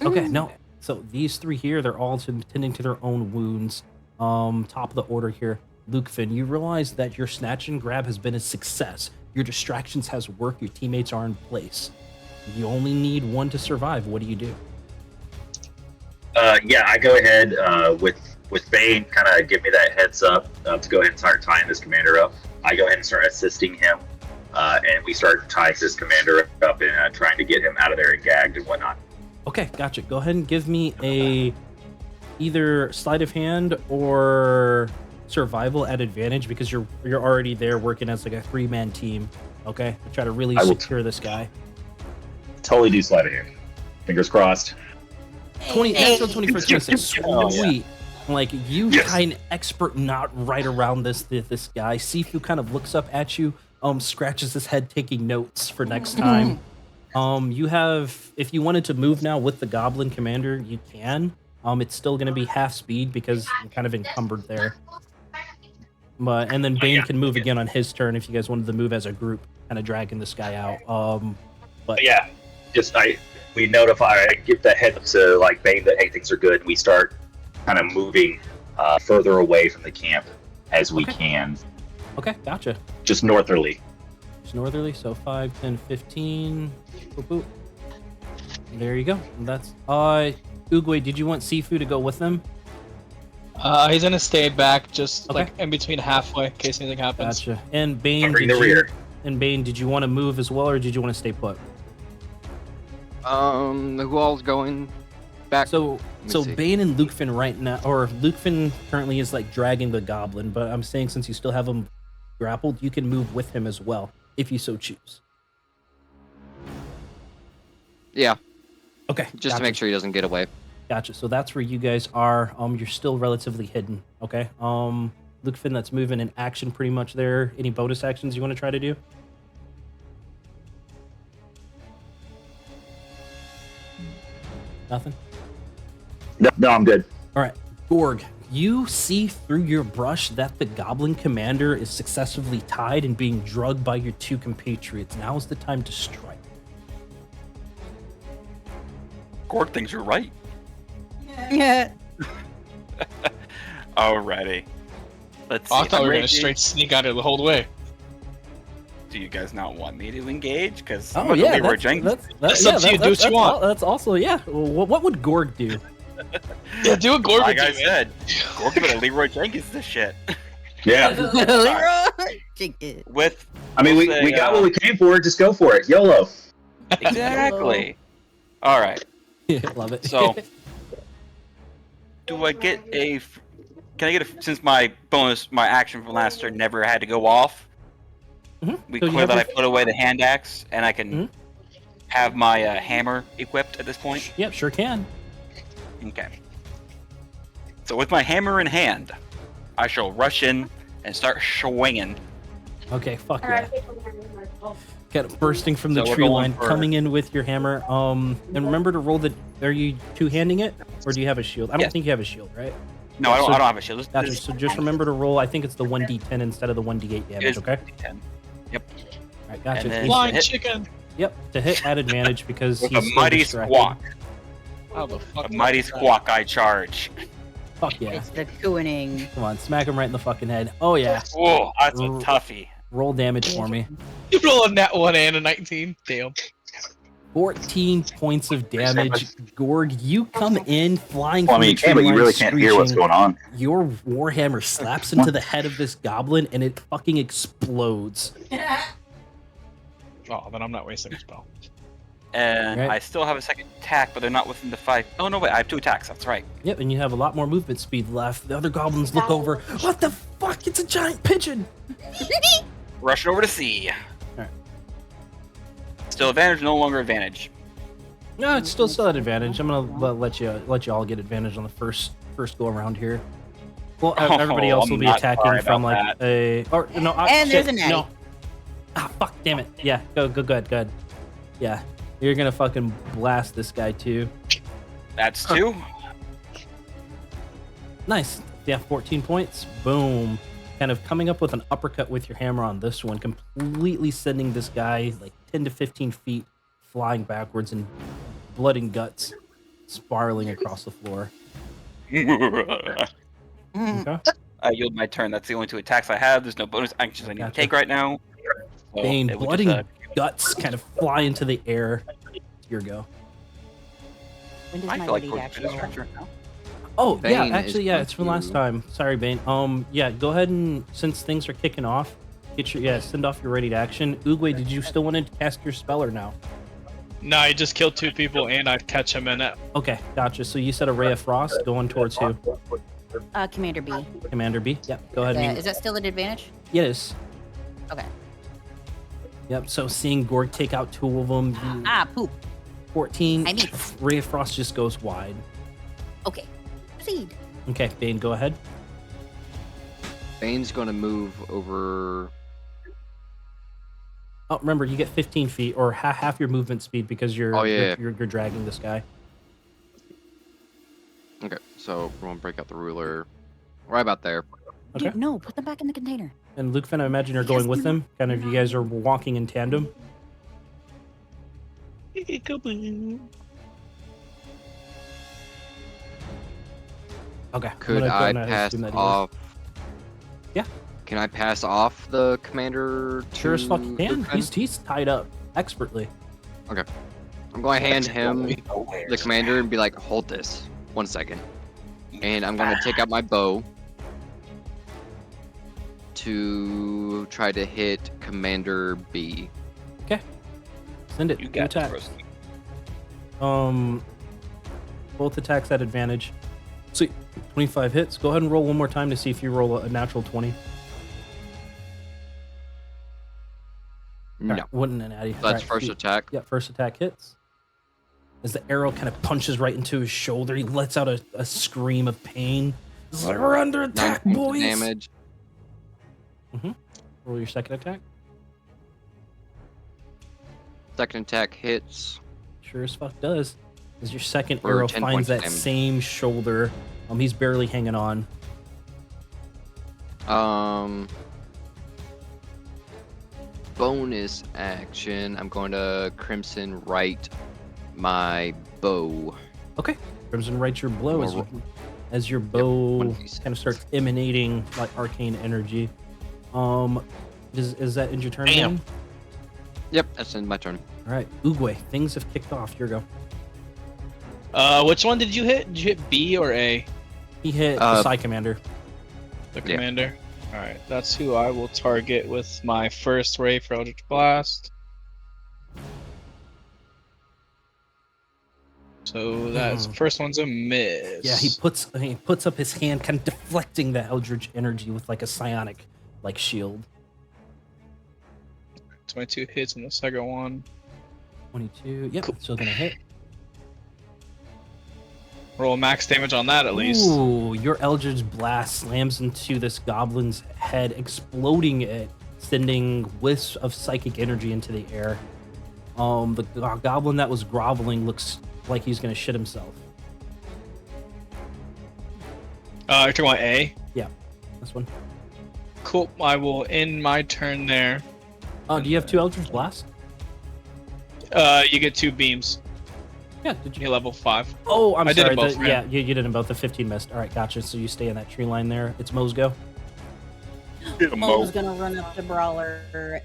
Okay, no. So these 3 here, they're all tending to their own wounds. Top of the order here. Lukefin, you realize that your snatch and grab has been a success. Your distractions has worked. Your teammates are in place. You only need 1 to survive. What do you do? Yeah, I go ahead with Bane, kind of give me that heads up to go ahead and start tying this commander up. I go ahead and start assisting him, and we start tying this commander up and trying to get him out of there and gagged and whatnot. Okay, gotcha. Go ahead and give me a either sleight of hand or survival at advantage because you're already there working as like a 3-man team. Okay, try to really secure this guy. Totally do sleight of hand. Fingers crossed. 20 natural 20 for 26. Sweet. Like you kind of expert not right around this guy. Sifu kind of looks up at you, scratches his head taking notes for next time. You have, if you wanted to move now with the goblin commander, you can. It's still going to be half speed because you're kind of encumbered there. And then Bane can move again on his turn if you guys wanted to move as a group, kind of dragging this guy out. But yeah, we notify, I give the head up to like Bane that hey, things are good. And we start kind of moving further away from the camp as we can. Okay, gotcha. Just northerly. Just northerly, so 5, 10, 15. Boop, boop. There you go. That's Oogway, did you want Sifu to go with them? He's gonna stay back, just like in between halfway, in case anything happens. Gotcha. And Bane, did you want to move as well, or did you want to stay put? Who all's going back? So Bane and Lukefin right now, or Lukefin currently is like dragging the goblin, but I'm saying since you still have him grappled, you can move with him as well, if you so choose. Yeah. Okay. Just to make sure he doesn't get away. Gotcha. So that's where you guys are. You're still relatively hidden. Okay. Lukefin, that's moving in action pretty much there. Any bonus actions you want to try to do? Nothing? No, I'm good. All right. Gorg, you see through your brush that the goblin commander is successfully tied and being drugged by your 2 compatriots. Now is the time to strike. Gorg thinks you're right. Yeah. Alrighty. Let's see. I thought we were gonna straight sneak out of the whole way. Do you guys not want me to engage? Because that's up to you. Do what you want. That's also, what would Gorg do? Yeah, do what Gorg would do. Like I said, Gorg would have Leroy Jenkins this shit. Yeah. Leroy Jenkins. We got what we came for. Just go for it. YOLO. Exactly. All right. Love it. So, do I get can I get since my action from last turn never had to go off? Mm-hmm. We clear that I put away the hand axe and I can have my hammer equipped at this point? Yep, sure can. Okay. So with my hammer in hand, I shall rush in and start swinging. Okay, fuck yeah. Got it bursting from the So we're tree going line, for- coming in with your hammer. And remember to roll the. Are you two-handing it, or do you have a shield? I don't Yes. think you have a shield, right? No, I don't have a shield. Gotcha. So just remember to roll. I think it's the 1d10 instead of the 1d8 damage. Okay. 10. Yep. All right, gotcha. And then- Flying hit- chicken. Yep, to hit at advantage because With he's a so mighty distracted. squawk. How the fuck? A mighty squawk I charge. Fuck yeah! It's the cooning. Come on, smack him right in the fucking head. Oh yeah. Oh, that's a toughie. Roll damage for me. You roll a nat 1 and a 19. Damn. 14 points of damage. Gorg, you come in flying Well, I from mean, the you tree can, but you line, really can't hear what's screeching. going on. Your warhammer slaps into the head of this goblin, and it fucking explodes. Oh, then I'm not wasting a spell. And Right. I still have a second attack, but they're not within the 5. Oh, no, wait. I have 2 attacks. That's right. Yep, and you have a lot more movement speed left. The other goblins look over. What the fuck? It's a giant pigeon! Rush it over to C. Alright. Still advantage, no longer advantage. No, it's still at advantage. I'm gonna let you all get advantage on the first go around here. Well, everybody else I'm will be not attacking sorry from about like a or no. And shit, there's an A. no. Ah, fuck! Damn it! Yeah, go good. Yeah, you're gonna fucking blast this guy too. That's 2. Nice. Yeah, 14 points. Boom. Kind of coming up with an uppercut with your hammer on this one, completely sending this guy like 10 to 15 feet flying backwards and blood and guts spiraling across the floor. Okay. I yield my turn. That's the only 2 attacks I have. There's no bonus actions I need Gotcha. to take right now. So Bane, it would blood just, and guts kind of fly into the air. Your go. When does I my feel like ready we're action just go? structure now. Oh, yeah, Bane actually, is yeah, going it's from last to- time. Sorry, Bane. Yeah, go ahead and, since things are kicking off, send off your ready to action. Oogway, did you still want to cast your spell or no? No, I just killed 2 people and I'd catch him in it. Okay, gotcha. So you said a ray of frost going towards who? Commander B. Commander B? Yep, go ahead and... Is that still an advantage? Yes. Okay. Yep, so seeing Gorg take out 2 of them, Poop. 14, I mean- ray of frost just goes wide. Okay. Proceed. Okay, Bane, go ahead. Bane's gonna move over. Oh, remember, you get 15 feet or half your movement speed because you're you're dragging this guy. Okay, so we're gonna break out the ruler. Right about there. Okay. Dude, no, put them back in the container. And Luke Finn, I imagine you're going with him. Kind of, you guys are walking in tandem. Okay. I'm Could gonna I go ahead and pass assume that he is. off? Yeah. Can I pass off the commander? Sure as fuck you to can. Luke Finn? He's tied up expertly. I'm going to hand him the commander and be like, hold this 1 second. And I'm going to take out my bow to try to hit Commander B. Send it. You Two got attacks. this. Both attacks at advantage. Sweet. 25 hits. Go ahead and roll one more time to see if you roll a natural 20. No. Alright, wouldn't an Addy. That's Alright, first sweet. attack. Yeah, first attack hits. As the arrow kind of punches right into his shoulder, he lets out a scream of pain. He's like, we're under 9 attack, points of boys! damage. Roll your second attack. Second attack hits. Sure as fuck does. As your second For arrow 10 finds points of that damage. same shoulder. He's barely hanging on. Bonus action. I'm going to Crimson Right my bow. Okay. Crimson right your blow Well, as your bow 1d6. kind of starts emanating like arcane energy. Is that end your turn? Bam. Bane? Yep, that's in my turn. All right, Oogway, things have kicked off. Here we go. Which one did you hit? Did you hit B or A? He hit the Psy Commander. The Yeah. commander? Alright, that's who I will target with my first ray for Eldritch Blast. So that's first one's a miss. Yeah, he puts up his hand, kind of deflecting the Eldritch energy with like a psionic like shield. 22 hits on the second one. 22. Yep, still gonna hit. Roll max damage on that at least. Ooh, your Eldritch Blast slams into this goblin's head, exploding it, sending wisps of psychic energy into the air. The goblin that was groveling looks like he's gonna shit himself. You're talking about A? Yeah, this one. Cool, I will end my turn there. Do you have 2 Eldritch Blasts? You get 2 beams. Yeah, did you? You level 5. Oh, I'm I did sorry. it both, yeah, you did them both. The 15 missed. All right, gotcha. So you stay in that tree line there. It's Mo's go. Mo's gonna run up to Brawler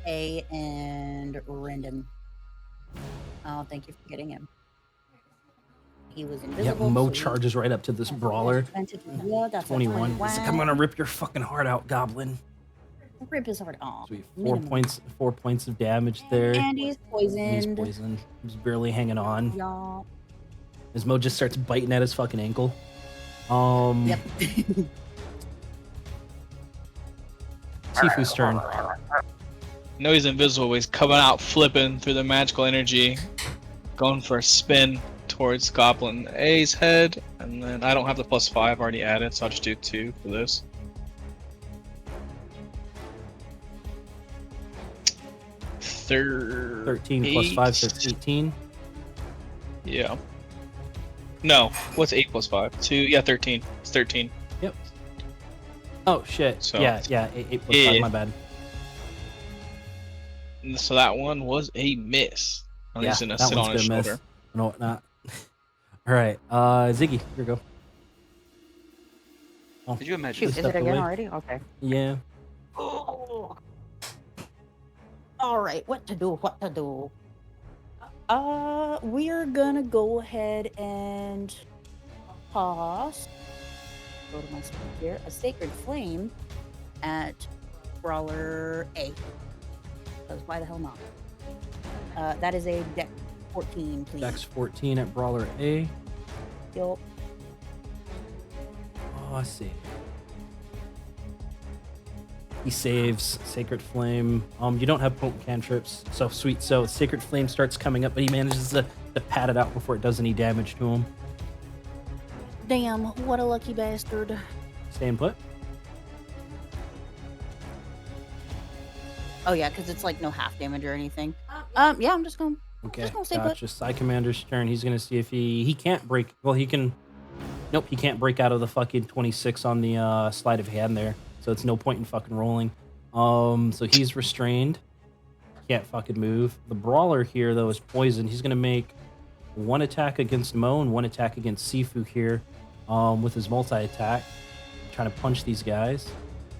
A and rend him. Oh, thank you for getting him. He was invisible. Yeah, Mo so charges right up to this Brawler. Yeah, that's 21. He's like, I'm gonna rip your fucking heart out, Goblin. Rip his heart off. Sweet. 4 points of damage there. And he's poisoned. He's poisoned. He's barely hanging on. Yeah. As Mo just starts biting at his fucking ankle. Yep. Sifu's turn. No, he's invisible. He's coming out, flipping through the magical energy, going for a spin towards Goblin A's head, and then I don't have the +5 already added, so I'll just do 2 for this. Third 13 plus 5, so it's 18. Yeah. No, what's 8 plus 5? 2. Yeah, 13. It's 13. Yep. Oh shit. So, yeah, 8 plus 5. My bad. So that one was a miss. He's gonna sit on his shoulder. Miss. No, not. All right, Ziggy, here we go. Oh, Did you imagine? Shoot, is it again already? Okay. Yeah. Oh. All right, what to do? We're gonna go ahead and toss. Go to my spot here. A Sacred Flame at Brawler A. Because why the hell not? That is a Dex 14, please. Dex 14 at Brawler A. Yup. Oh, I see. He saves Sacred Flame. You don't have potent cantrips, so sweet. So Sacred Flame starts coming up, but he manages to pat it out before it does any damage to him. Damn, what a lucky bastard. Staying put. Oh yeah, because it's like no half damage or anything. Yeah, I'm just gonna. Okay, just gonna stay gotcha. Side Commander's turn. He's gonna see if he can't break. Well, he can. Nope, he can't break out of the fucking 26 on the sleight of hand there. So it's no point in fucking rolling. So he's restrained. Can't fucking move. The Brawler here though is poisoned. He's gonna make 1 attack against Mo and 1 attack against Sifu here, with his multi-attack. Trying to punch these guys.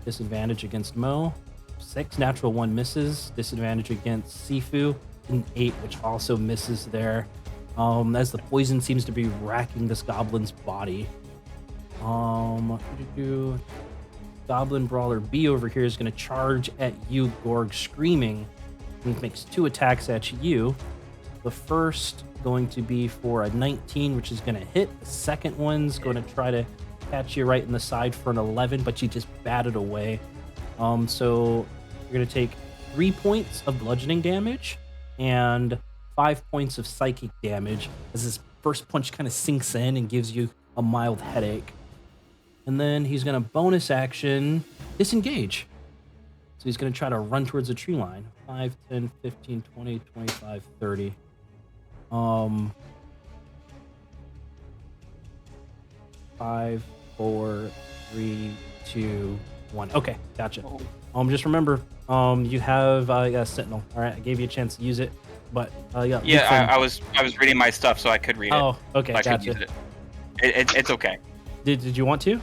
Disadvantage against Mo. 6 natural 1 misses. Disadvantage against Sifu. An 8, which also misses there. As the poison seems to be racking this goblin's body. Goblin Brawler B over here is going to charge at you, Gorg, screaming. He makes 2 attacks at you. The first going to be for a 19, which is going to hit. The second one's going to try to catch you right in the side for an 11, but you just batted away. So you're going to take 3 points of bludgeoning damage and 5 points of psychic damage as this first punch kind of sinks in and gives you a mild headache. And then he's going to bonus action disengage. So he's going to try to run towards the tree line. 5, 10, 15, 20, 25, 30. 5, 4, 3, 2, 1. Okay, gotcha. Just remember, you have a Sentinel. All right, I gave you a chance to use it, but yeah, I was reading my stuff so I could read it. Oh, okay, so I gotcha. could use it. It's okay. Did you want to?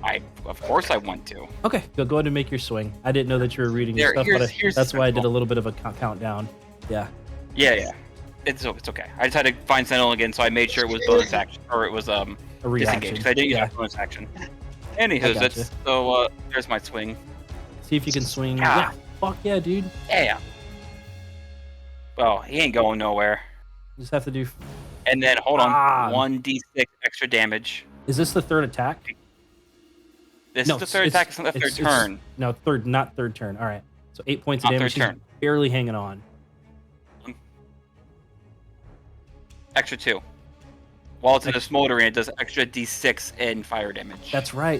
I of course I want to. Okay, go ahead and make your swing. I didn't know that you were reading your stuff, but that's why I did a little bit of a countdown. Yeah. Yeah. It's okay. I just had to find Sentinel again, so I made sure it was bonus action, or it was a reaction. Disengage, because I didn't use a bonus action. Anywho, so there's my swing. See if you can swing. Yeah. Fuck yeah, dude. Yeah. Well, he ain't going nowhere. You just have to do. And then hold on, 1d6 extra damage. Is this the third attack? This is the third attack. It's not the third turn. No, not third turn. All right. So 8 points of Not damage. third turn. Barely hanging on. Extra 2. While it's in a smoldering, it does extra d6 in fire damage. That's right.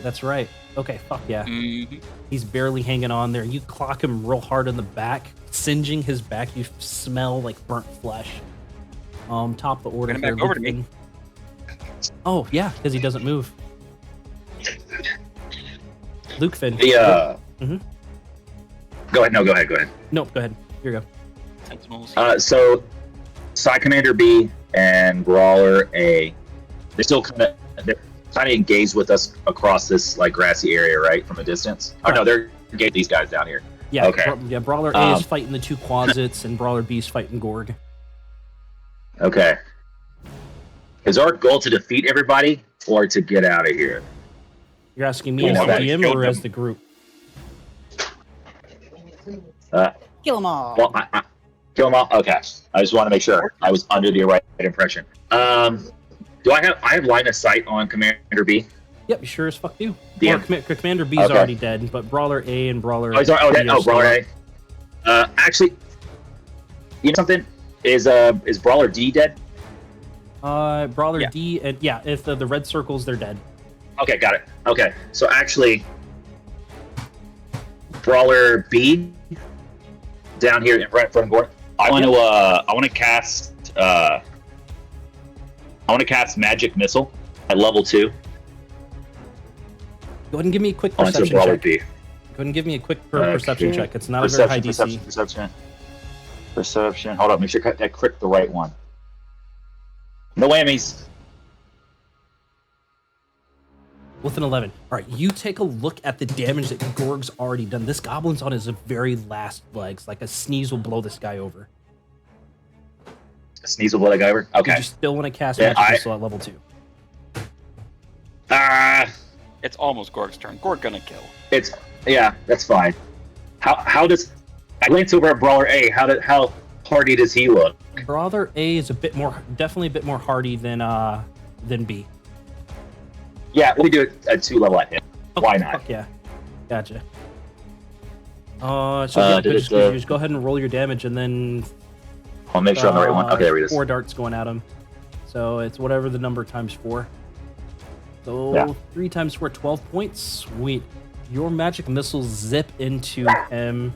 Okay, fuck yeah. Mm-hmm. He's barely hanging on there. You clock him real hard in the back, singeing his back. You smell like burnt flesh. Top of the order. Back over to me. Oh yeah, because he doesn't move. Luke Finn. Go ahead. No, go ahead. No, go ahead. Here you go. Sentinels. So, Side Commander B and Brawler A, they're still kind of engaged with us across this like grassy area, right, from a distance. Oh no, they're get these guys down here. Yeah, Okay. Brawler A is fighting the two Quasits, and Brawler B is fighting Gorg. Okay. Is our goal to defeat everybody or to get out of here? You're asking me as the DM or as the group? Kill them all. Well, kill them all. Okay. I just want to make sure I was under the right impression. Do I have line of sight on Commander B? Yep, you sure as fuck do. DM. Well, Commander B's already dead, but Brawler A and Brawler dead. Brawler A. Actually, you know something? Is Brawler D dead? Brawler D, and if the red circles, they're dead. Okay, got it. Okay, so actually, Brawler B down here in front of Gordon. I want to cast Magic Missile at level 2. Go ahead and give me a quick perception check. Go ahead and give me a quick perception check. It's not a very high DC. Perception. Hold up, make sure I click the right one. No whammies. With an 11. All right, you take a look at the damage that Gorg's already done. This goblin's on his very last legs. Like a sneeze will blow this guy over. A sneeze will blow that guy over? Okay. You still want to cast Magic Missile at level 2. It's almost Gorg's turn. Gorg gonna kill. That's fine. How does I glanced over at Brawler A? How hardy does he look? Brawler A is definitely a bit more hardy than B. Yeah, we do it at 2 level at him. Okay, Why not? Fuck yeah, gotcha. Just go ahead and roll your damage, and then I'll make sure I'm the right one. Okay, there it is. 4 darts going at him. So it's whatever the number times 4. So 3 times 4, 12 points. Sweet. Your magic missiles zip into him.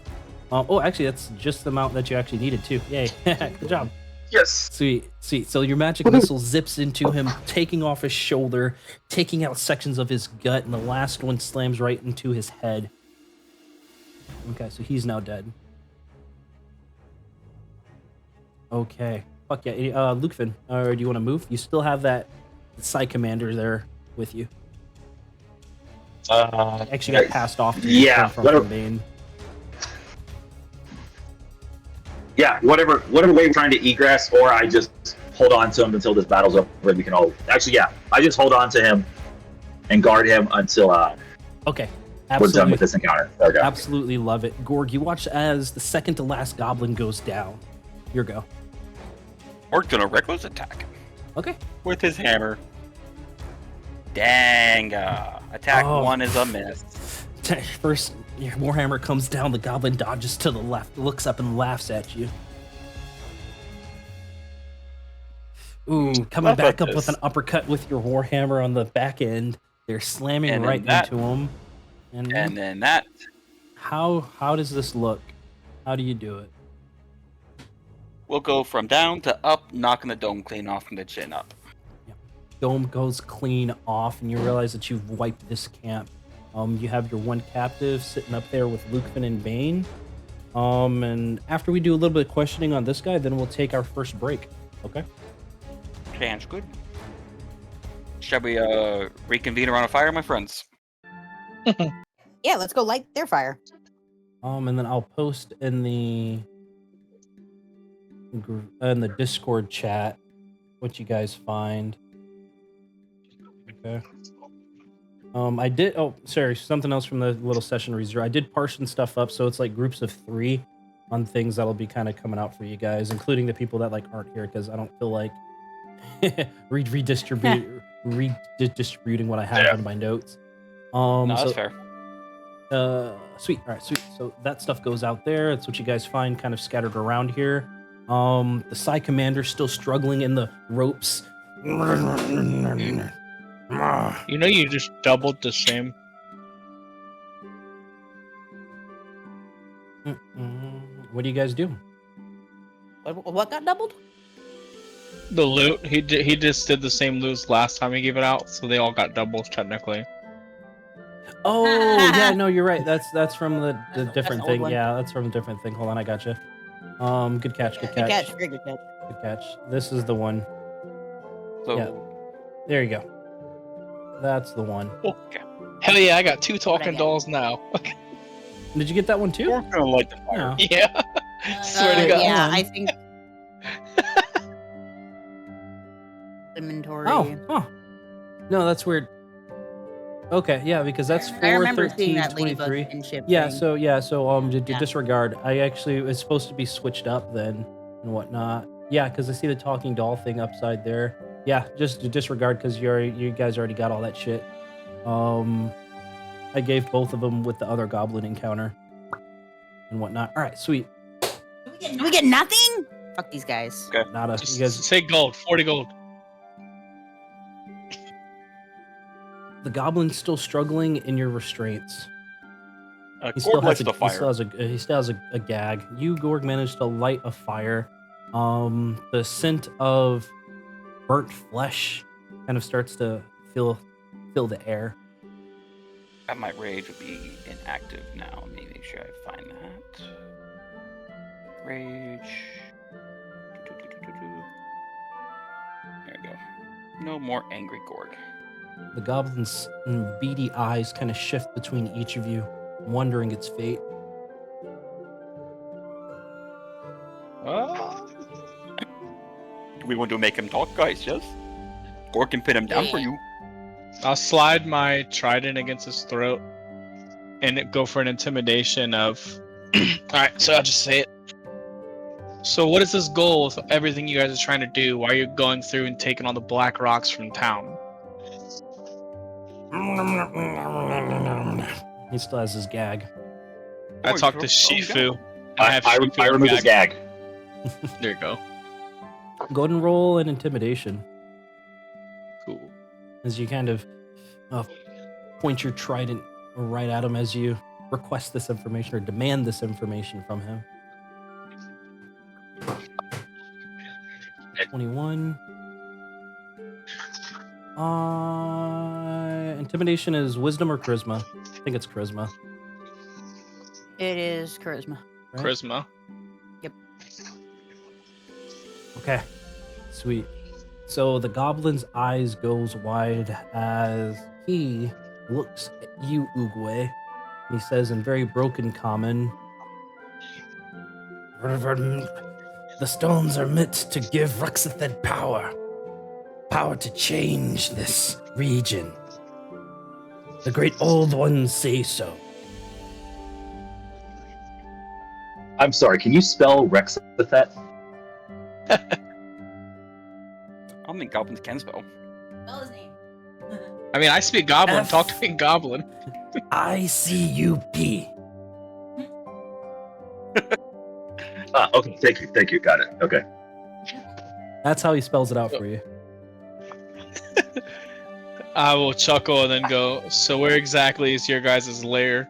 Actually, that's just the amount that you actually needed too. Yay! Good job. Yes. Sweet. So your magic missile zips into him, taking off his shoulder, taking out sections of his gut, and the last one slams right into his head. Okay, so he's now dead. Okay. Fuck yeah. Lukefin, do you want to move? You still have that side commander there with you. Actually got passed off to from Bane. Yeah, whatever way we're trying to egress, or I just hold on to him until this battle's over. We can all I just hold on to him and guard him until okay. We're done with this encounter. Okay. Absolutely love it. Gorg, you watch as the second to last goblin goes down. Your go. Gorg's gonna reckless attack. Okay. With his hammer. Dang. Attack 1 is a miss. First, your warhammer comes down, the goblin dodges to the left, looks up and laughs at you. Ooh, coming back up with an uppercut with your warhammer on the back end. They're slamming into him. And then that. How does this look? How do you do it? We'll go from down to up, knocking the dome clean off from the chin up. Dome goes clean off, and you realize that you've wiped this camp. You have your one captive sitting up there with Lukefin and Bane. And after we do a little bit of questioning on this guy, then we'll take our first break. Okay? Sounds good. Shall we reconvene around a fire, my friends? Yeah, let's go light their fire. And then I'll post in the Discord chat what you guys find. Okay. I did. Oh, sorry. Something else from the little session reserve. I did partition stuff up, so it's like groups of 3 on things that'll be kind of coming out for you guys, including the people that aren't here because I don't feel like redistributing what I have in my notes. No, that's fair. Sweet. All right, sweet. So that stuff goes out there. That's what you guys find kind of scattered around here. The Psy Commander's still struggling in the ropes. You know, you just doubled the same. What do you guys do? What got doubled? The loot. He just did the same loot last time he gave it out, so they all got doubles technically. Oh yeah, no, you're right. That's from the different thing. Yeah, that's from a different thing. Hold on, I gotcha. Good catch. Good catch. Very good catch. Good catch. This is the one. So, yeah. There you go. That's the one. Okay. Hell yeah, I got 2 talking dolls now. Okay. Did you get that one too? We're gonna light the fire. Yeah. Swear to God. Yeah, on. I think. Inventory. Oh, huh. No, that's weird. Okay, yeah, because that's I 4, remember seeing 13, that ladybug 23. kinship Yeah, thing. so Yeah. disregard. I actually it's supposed to be switched up then and whatnot. Yeah, because I see the talking doll thing upside there. Yeah, just disregard because you guys already got all that shit. I gave both of them with the other goblin encounter and whatnot. All right, sweet. Do we get nothing? Fuck these guys. Okay. Nada. Just You guys, say gold. 40 gold. the goblin's still struggling in your restraints. He Gorg lights the he fire. still has a gag. You, Gorg, managed to light a fire. The scent of burnt flesh kind of starts to fill the air. My rage would be inactive now. Let me make sure I find that. Rage. There we go. No more angry Gorg. The goblin's beady eyes kind of shift between each of you, wondering its fate. We want to make him talk, guys, yes? Gorg can pin him down for you. I'll slide my trident against his throat and go for an intimidation of. Alright, so I'll just say it. So, what is this goal with everything you guys are trying to do? Why are you going through and taking all the black rocks from town? He still has his gag. I Oh, talked to you- Shifu. I remove his gag. There you go. Go ahead and roll an intimidation Cool. as you kind of point your trident right at him as you request this information or demand this information from him. 21. Intimidation is wisdom or charisma? I think it's charisma. It is charisma. Right? Charisma. Okay, sweet. So the goblin's eyes goes wide as he looks at you, Oogway. He says in very broken common, "The stones are meant to give Ruxathed power. Power to change this region. The great old ones say so." I'm sorry, can you spell Rexathet? I don't think goblins can spell. Spell his name. I mean, I speak Goblin. F- Talk to me in Goblin. ICUP. Okay, thank you, got it. Okay. That's how he spells it out for you. I will chuckle and then go, so where exactly is your guys' lair?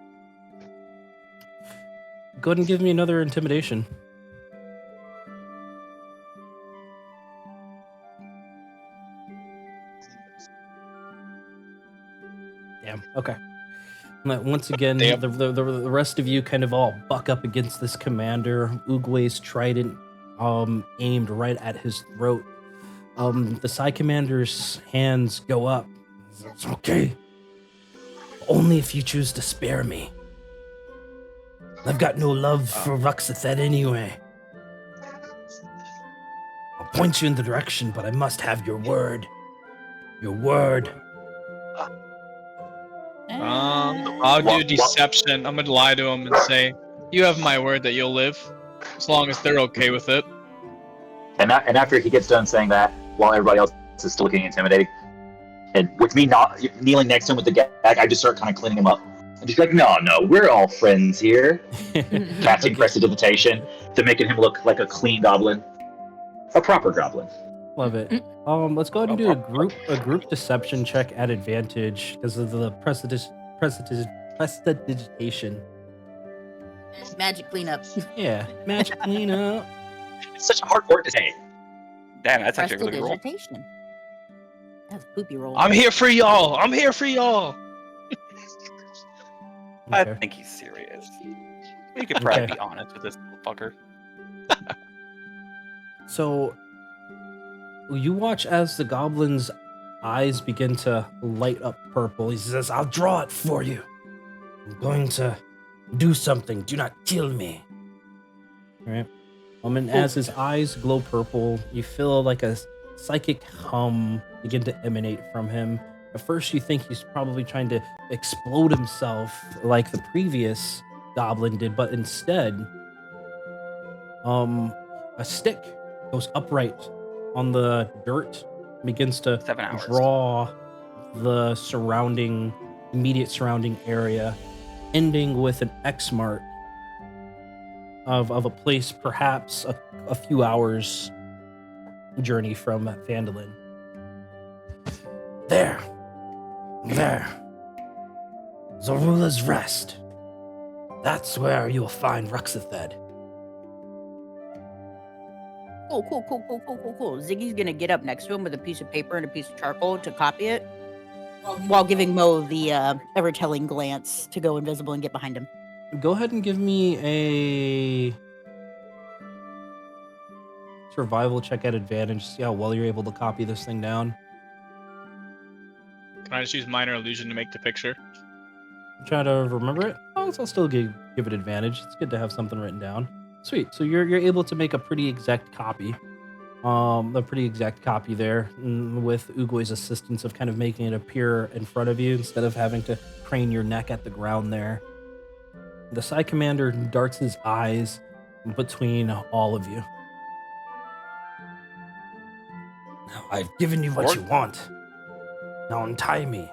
Go ahead and give me another intimidation. Damn. Okay. Once again, Damn. the rest of you kind of all buck up against this commander. Oogway's trident aimed right at his throat. The Psy Commander's hands go up. It's okay. Only if you choose to spare me. I've got no love for Ruxathed anyway. I'll point you in the direction, but I must have your word. Your word. I'll do deception. I'm gonna lie to him and say, you have my word that you'll live. As long as they're okay with it. And after he gets done saying that, while everybody else is still looking intimidating, and with me not kneeling next to him with the gag, I just start kind of cleaning him up. I'm just like, no, we're all friends here. Casting prestidigitation to making him look like a clean goblin. A proper goblin. Love it. Let's go ahead and do a group deception check at advantage because of the prestidigitation. Magic cleanup. Yeah, magic cleanup. It's such a hard word to say. Damn, that's actually a really good roll. Prestidigitation. That's a poopy roll. I'm here for y'all. I'm here for y'all. I Okay. think he's serious. You could probably be honest with this little fucker. So you watch as the goblin's eyes begin to light up purple. He says, "I'll draw it for you. I'm going to Do something. Do not kill me. All right. And as his eyes glow purple, you feel like a psychic hum begin to emanate from him. At first, you think he's probably trying to explode himself like the previous goblin did, but instead, a stick goes upright on the dirt, begins to 7 hours. draw the immediate surrounding area, ending with an X mark of a place perhaps a few hours journey from Phandelver. There. Zorzula's Rest. That's where you'll find Ruxathed. Cool. Ziggy's gonna get up next to him with a piece of paper and a piece of charcoal to copy it, while giving Mo the ever-telling glance to go invisible and get behind him. Go ahead and give me a survival check at advantage. See how well you're able to copy this thing down. Can I just use minor illusion to make the picture? Try to remember it. I'll still give it advantage. It's good to have something written down. Sweet. So you're able to make a pretty exact copy. There, with Ugoy's assistance of kind of making it appear in front of you instead of having to crane your neck at the ground there. The Psi Commander darts his eyes between all of you. Now, I've given you what you want. Now untie me.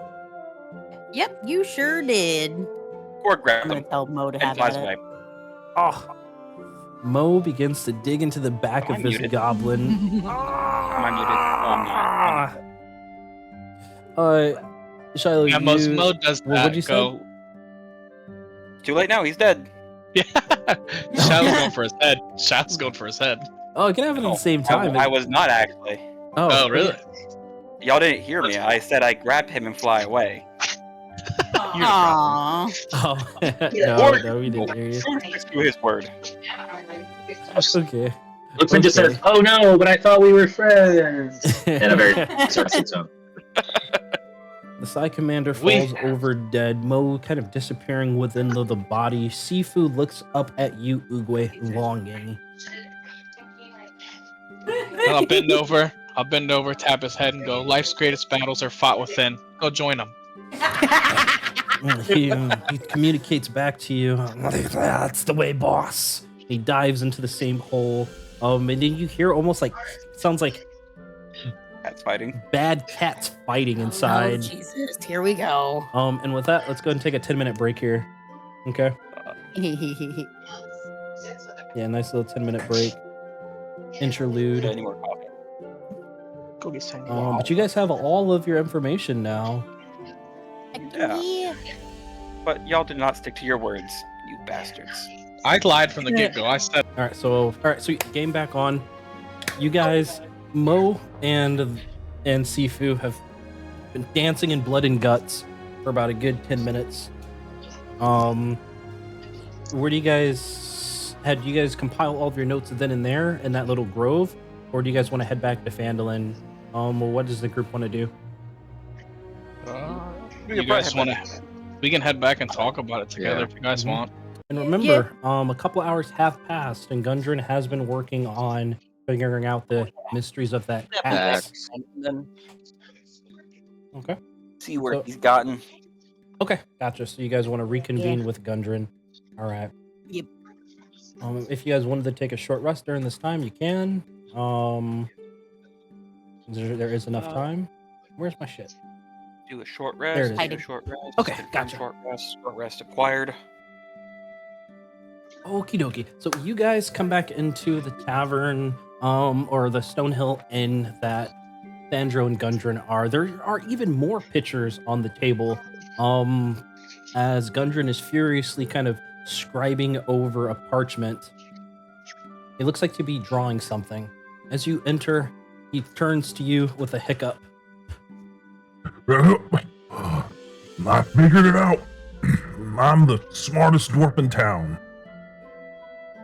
Yep, you sure did. Or I'm grab gonna him tell Mo to and have flies at it. away. Oh. Mo begins to dig into the back of I'm this muted. goblin. Am I muted? Oh, I'm not. Shiloh, Yeah, Mo does that. What'd you say? Too late now. He's dead. Yeah. Shadow's going for his head. Oh, you can have it at the same time. I was not actually. Oh, really? Y'all didn't hear me. I said I grabbed him and fly away. Aww. Oh, no, we didn't hear you. Sticks to his word. Okay. Looks just says, "Oh no, but I thought we were friends." In a very sarcastic tone. The Psi Commander falls over dead, Mo kind of disappearing within the body. Sifu looks up at you, Uguay, longing. I'll bend over, tap his head, and go, life's greatest battles are fought within. Go join them. He communicates back to you. That's the way, boss. He dives into the same hole. And then you hear almost like, sounds like Cats fighting. bad cats fighting inside. Oh, Jesus. Here we go. And with that, let's go ahead and take a 10-minute break here. Okay. Yeah, nice little 10-minute break. Interlude. Any more coffee? Go get some. But you guys have all of your information now. Yeah. But y'all did not stick to your words, you bastards. I lied from the get-go. I said. All right, so game back on. You guys, Mo and Sifu have been dancing in blood and guts for about a good 10 minutes. Where do you guys had you guys compile all of your notes then and there in that little grove, or do you guys want to head back to Phandelver? What does the group want to do? You guys want to? We can head back and talk about it together if you guys want. And remember, a couple hours have passed, and Gundren has been working on figuring out the mysteries of that axe. Then Okay. see where he's gotten. Okay, gotcha. So you guys want to reconvene with Gundren. All right. Yep. If you guys wanted to take a short rest during this time, you can. There is enough time. Where's my shit? Do a short There it rest. is. Do a short rest. Okay, confirm gotcha. Short rest acquired. Okie dokie. So you guys come back into the tavern, or the Stonehill Inn that Thandro and Gundren are. There are even more pitchers on the table, as Gundren is furiously kind of scribing over a parchment. It looks like to be drawing something. As you enter, he turns to you with a hiccup. I figured it out. I'm the smartest dwarf in town.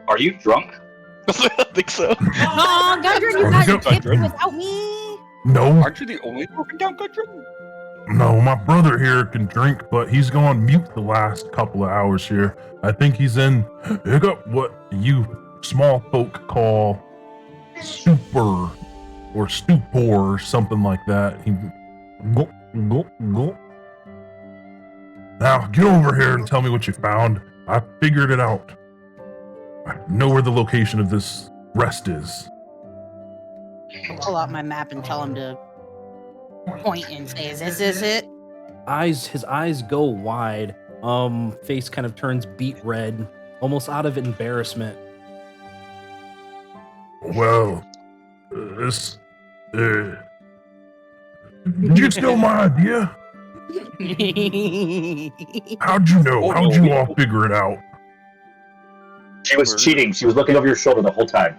Are you drunk? I don't think so. Oh, Gundren, you got your tips without me. No, Aren't you the only broken down country? No, my brother here can drink, but he's gone mute the last couple of hours here. I think he's in what you small folk call stupor or stupor or something like that. He gulp, gulp, gulp. Now get over here and tell me what you found. I figured it out. I know where the location of this rest is. I'll pull out my map and tell him to point and say, "Is this it?" His eyes go wide. Face kind of turns beet red, almost out of embarrassment. Well, this. Did you steal my idea? How'd you know? How'd you all figure it out? She was cheating. She was looking over your shoulder the whole time.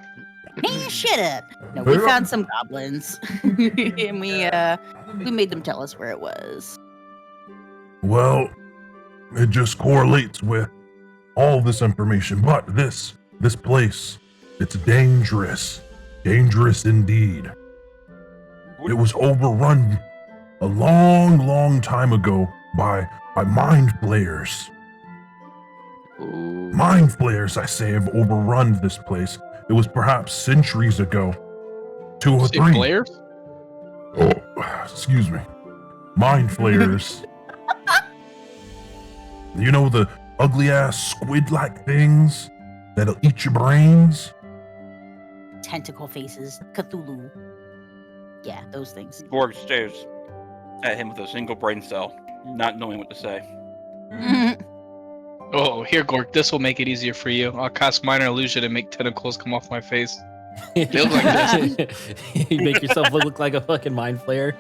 Man, shut up. No, we found some goblins. And we made them tell us where it was. Well, it just correlates with all this information. But this place, it's dangerous. Dangerous indeed. It was overrun a long, long time ago by mind flayers. Ooh. Mind flayers, I say, have overrun this place. It was perhaps centuries ago. 2 or 3. Flares? Oh, excuse me. Mind flayers. You know the ugly-ass squid-like things that'll eat your brains? Tentacle faces, Cthulhu. Yeah, those things. Gorg stares at him with a single brain cell, not knowing what to say. Oh, here, Gork, this will make it easier for you. I'll cast Minor Illusion and make tentacles come off my face. Feels like this. You make yourself look like a fucking mind flayer.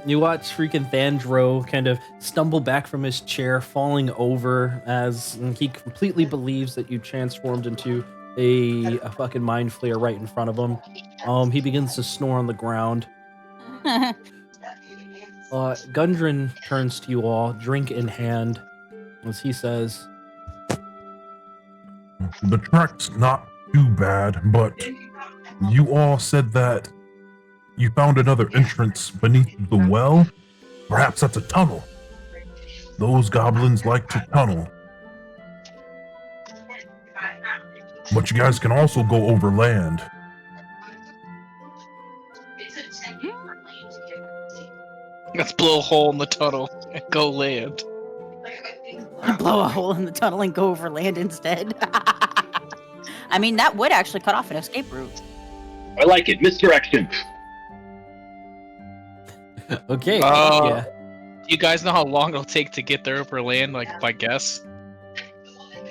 You watch freaking Thandro kind of stumble back from his chair, falling over as he completely believes that you transformed into a fucking mind flayer right in front of him. He begins to snore on the ground. Gundren turns to you all, drink in hand, as he says, The track's not too bad, but you all said that you found another entrance beneath the well. Perhaps that's a tunnel. Those goblins like to tunnel. But you guys can also go over land. Let's blow a hole in the tunnel and go land. Blow a hole in the tunnel and go over land instead. I mean, that would actually cut off an escape route. I like it. Misdirection. okay, Do you guys know how long it'll take to get there over land, like by guess?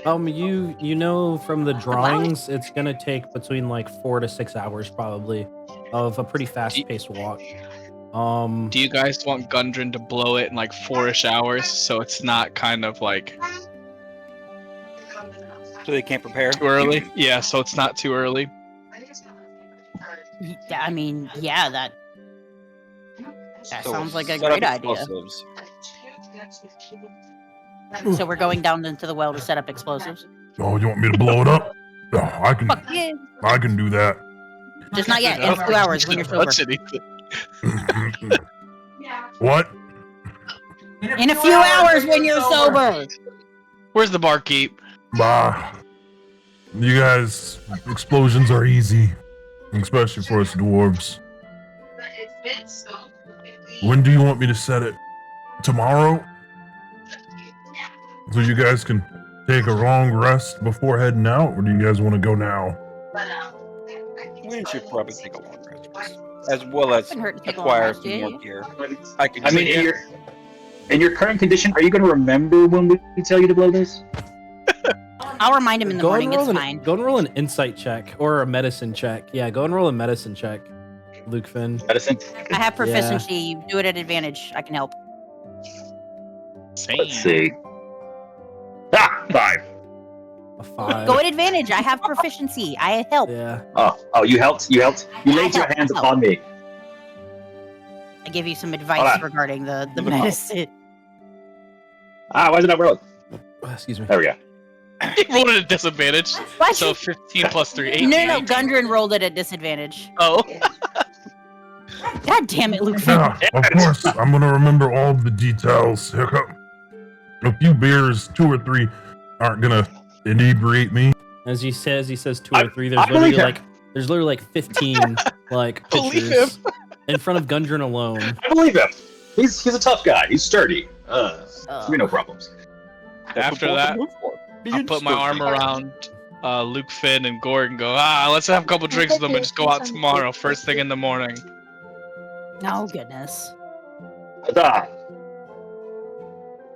You know from the drawings, it's gonna take between like 4 to 6 hours probably of a pretty fast-paced walk. Do you guys want Gundren to blow it in like 4-ish hours so it's not kind of like So they can't prepare? too early? Yeah, so it's not too early. I mean, yeah, that So sounds like a set up great idea. explosives. So we're going down into the well to set up explosives. Oh, you want me to blow it up? Oh, I can do that. Just not yet. In 2 hours when you're sober. What? In a few hours when you're sober. Where's the barkeep? Bah. You guys, explosions are easy. Especially for us dwarves. When do you want me to set it? Tomorrow? So you guys can take a long rest before heading out, or do you guys want to go now? We should probably take a long rest, as well as Couldn't hurt to take a long acquire rest, some yeah, more gear. I mean, in your current condition, are you going to remember when we tell you to blow this? I'll remind him in the morning. It's fine. Go and roll an insight check or a medicine check. Yeah, go and roll a medicine check, Luke Finn. Medicine? I have proficiency. You do it at advantage. I can help. Same. Let's see. 5. A 5. Go at advantage. I have proficiency. I help. Yeah. Oh, you helped? You helped? You laid your hands upon me. I give you some advice regarding the medicine. Why did I roll? Excuse me. There we go. He rolled it at disadvantage. What? So 15 plus 3, 18. No, Gundren rolled it at disadvantage. Oh. God damn it, Luke. Yeah, of course. I'm gonna remember all the details. A few beers, 2 or 3, aren't gonna inebriate me. As he says 2 or 3. I believe him. There's literally like 15 like Believe pictures in front of Gundren alone. I believe him. He's a tough guy. He's sturdy. No problems. After that, I'll put my arm around Luke, Finn, and Gorg and go, let's have a couple drinks with them and just go out tomorrow, first thing in the morning. Oh, goodness. Ah,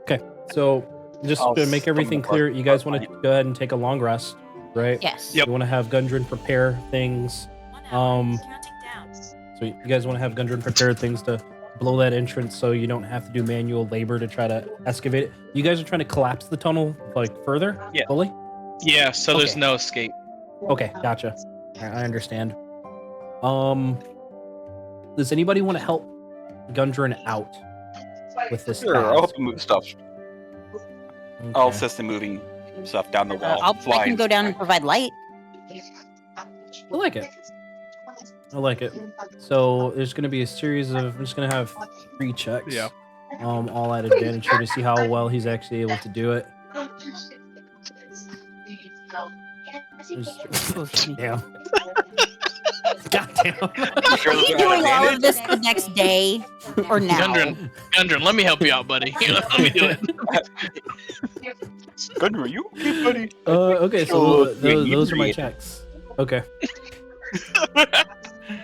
Okay, so just to make everything clear, you guys want to go ahead and take a long rest, right? Yes. Yep. You want to have Gundren prepare things. So you guys want to have Gundren prepare things to blow that entrance so you don't have to do manual labor to try to excavate it. You guys are trying to collapse the tunnel like further? Yeah. Fully? Yeah, so there's Okay. no escape. Okay, gotcha. I understand. Does anybody want to help Gundren out with this Sure, I'll task? help him move stuff. I'll Okay. assist in moving stuff down the wall. I flying can go down and provide light. I like it. I like it. So there's going to be a series of. I'm just going to have 3 checks. Yeah. All at advantage here to see how well he's actually able to do it. Damn. God damn. Are you doing all of this the next day or now? Gundren, let me help you out, buddy. Let me do it. Good, are you okay, buddy? Okay, so Oh, those are my inebriate. checks. Okay.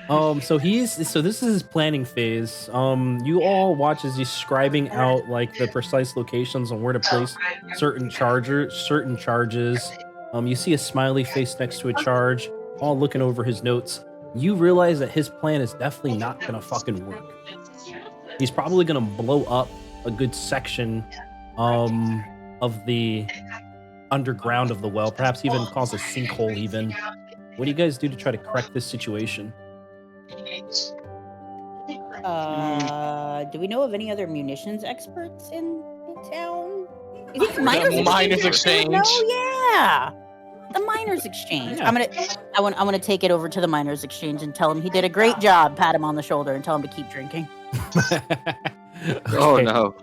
So this is his planning phase. You all watch as he's scribing out like the precise locations on where to place certain charges. You see a smiley face next to a charge, all looking over his notes. You realize that his plan is definitely not gonna fucking work. He's probably gonna blow up a good section of the underground of the well, perhaps even cause a sinkhole even. What do you guys do to try to correct this situation? Do we know of any other munitions experts in town? You think The miners Miners exchange? Exchange. No, yeah. The miners exchange. Yeah. I want to take it over to the miners exchange and tell him he did a great job. Pat him on the shoulder and tell him to keep drinking. Oh Okay. no.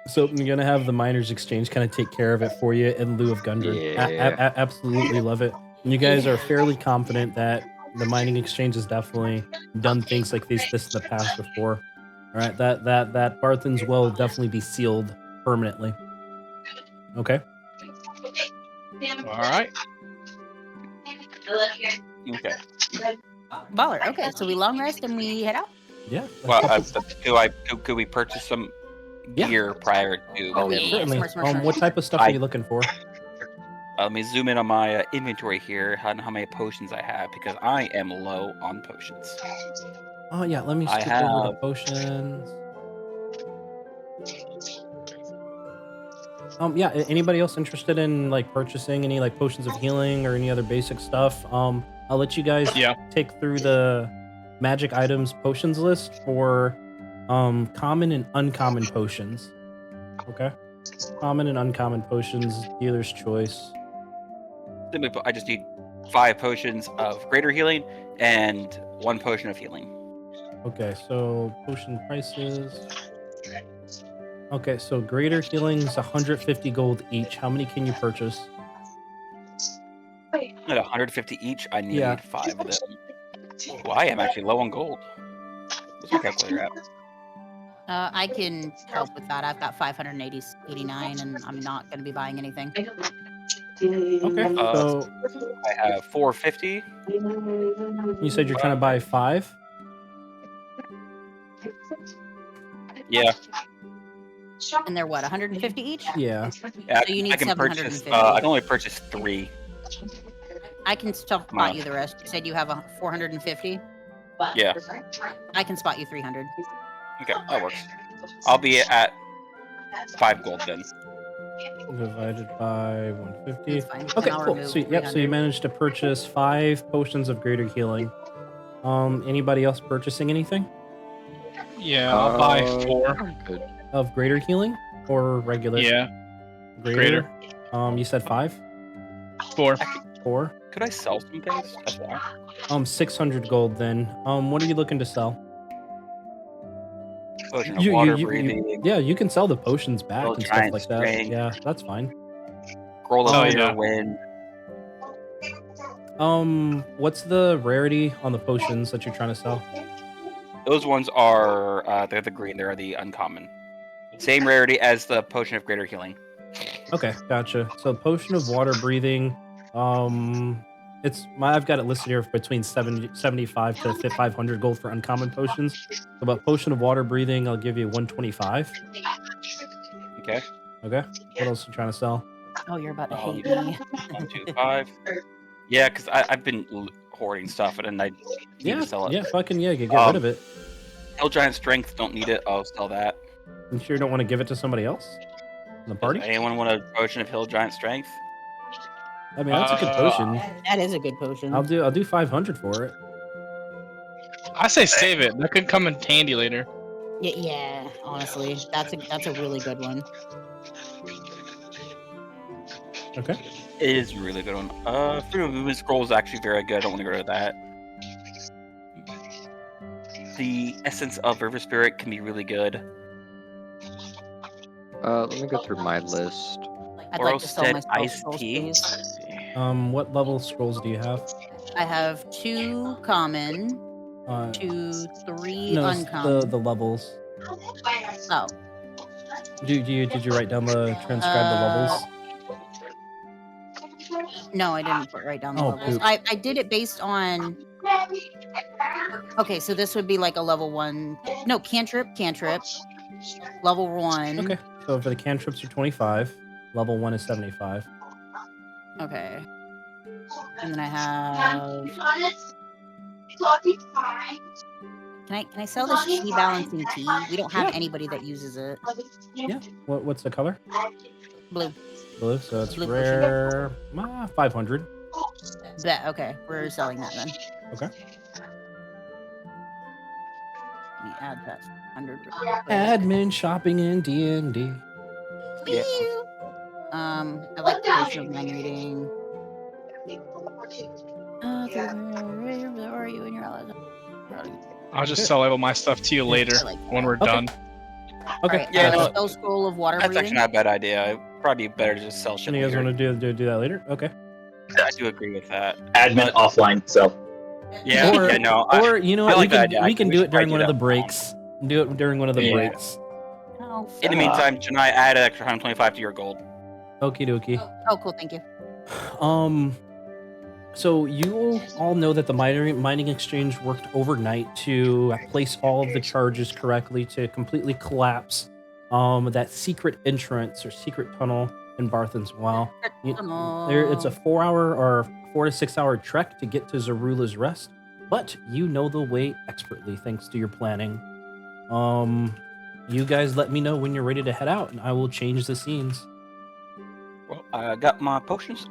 So I'm gonna have the miners exchange kind of take care of it for you in lieu of Gundren. Yeah. Absolutely love it. And you guys are fairly confident that the mining exchange has definitely done things like this in the past before. All right, that Barthen's well will definitely be sealed permanently. Okay. All right. Okay. Baller. Okay, so we long rest and we head out. Yeah. Well, could we purchase some Yeah. gear prior to? Oh, yeah. Certainly. Smart. What type of stuff are you looking for? Let me zoom in on my inventory here on how many potions I have because I am low on potions. Oh yeah, let me I skip over to have- potions. Yeah. Anybody else interested in like purchasing any like potions of healing or any other basic stuff? I'll let you guys take through the magic items potions list for common and uncommon potions. Okay. Common and uncommon potions, dealer's choice. Simply put, I just need 5 potions of greater healing and 1 potion of healing. Okay, so potion prices. Okay, so greater healing is 150 gold each. How many can you purchase? At 150 each, I need Yeah. 5 of them. Well, I am actually low on gold. What's my calculator at? I can help with that. I've got 589 and I'm not going to be buying anything. Okay, so I have 450. you said you're trying to buy 5? Yeah, And they're what, 150 each? Yeah. yeah So you need I can purchase. 750. I can only purchase 3. I can spot on. you the rest. You said you have a 450? Yeah. I can spot you 300. Okay, that works. I'll be at 5 gold then. Divided by 150. That's fine. Okay, And I'll cool. remove Sweet. Yep, so you 300. managed to purchase 5 potions of greater healing. Anybody else purchasing anything Yeah, I'll buy 4. I'm good. of greater healing or regular? Yeah, Greater. You said 5? 4. 4. Could I sell some things as well? 600 gold then. What are you looking to sell? Potion of water breathing. Yeah, you can sell the potions back Little and stuff giant like that. strength. Yeah, that's fine. Scroll of Oh, clear yeah. wind. What's the rarity on the potions that you're trying to sell? Those ones are they're the green. They're the uncommon. Same rarity as the potion of greater healing. Okay, gotcha. So potion of water breathing, I've got it listed here between 75 to 500 gold for uncommon potions. So about potion of water breathing, I'll give you 125. Okay. Okay. What else are you trying to sell? Oh, you're about to Oh, hate yeah. me. 125. Yeah, because I've been hoarding stuff and I need to sell it. Yeah, fucking yeah, get rid of it. Hill Giant Strength, don't need it. I'll sell that. You sure you don't want to give it to somebody else in the party? Does anyone want a potion of Hill Giant Strength? I mean, that's a good potion. That is a good potion. I'll do 500 for it. I say save it. That could come in handy later. Yeah, honestly, that's a really good one. Okay. It is a really good one. Freedom of Movement Scroll is actually very good. I don't want to go to that. The Essence of River Spirit can be really good. Let me go through my list. I'd like to sell Orsted myself Iced scrolls, Tea. please. What level scrolls do you have? I have 2 common, 2, 3 No, uncommon. the levels. Oh, Did you write down transcribe the levels? no, I didn't write down the Oh, levels. poop. I did it based on. Okay, so this would be like a level 1. No, cantrip. Level 1. Okay. So for the cantrips are 25. Level 1 is 75. Okay. And then I have. Can I sell this chi balancing tea? We don't have anybody that uses it. Yeah. What's the color? Blue. Blue. So it's Blue rare. 500. Bet. Okay, we're selling that then. Okay. Let me add that 100. Admin shopping in D&D. Yeah. I like the potion of mind reading. Where are you in your allies? I'll just sell all my stuff to you later when we're Okay. done. Okay. Alright, Yeah, yeah, no, scroll of water That's breathing. actually not a bad idea. It'd probably be better to just sell shit. And you guys later. want to do that later? Okay. Yeah, I do agree with that. Admin offline, so. Yeah, Or- yeah, no. Or you know I what? like that idea. We can We do should it during probably one of do the that. breaks. Do it during one of the Yeah. breaks. Oh, In the meantime, Janai, add an extra 125 to your gold. Okie dokie. oh, cool, thank you. So you all know that the mining exchange worked overnight to place all of the charges correctly to completely collapse that secret entrance or secret tunnel in Barthen's Well. It's a 4 to 6 hour trek to get to Zorzula's Rest, but you know the way expertly thanks to your planning. You guys let me know when you're ready to head out, and I will change the scenes. Well, I got my potions.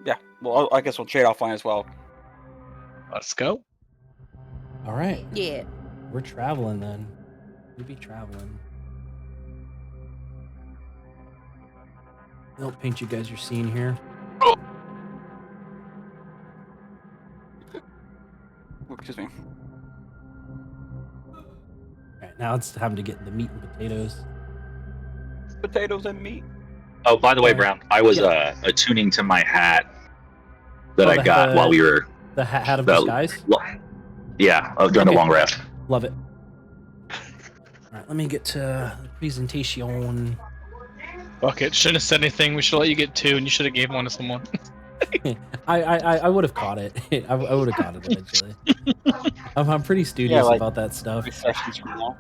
Yeah. Well, I guess we'll trade offline as well. Let's go. All right, Yeah. we're traveling then. We'll be traveling. I'll paint you guys your scene here. Oh, excuse me. All right, now it's time to get the meat and potatoes. Potatoes and meat. Oh, by the way, Brown, I was Yeah. attuning to my hat that Oh, I got while we were. The hat of the- disguise. Yeah, during the Okay. long rest. Love it. All right, let me get to the presentation. Fuck it. Shouldn't have said anything. We should let you get 2, and you should have gave one to someone. I would have caught it. I would have caught it eventually. I'm pretty studious like- about that stuff. 3 sessions from now.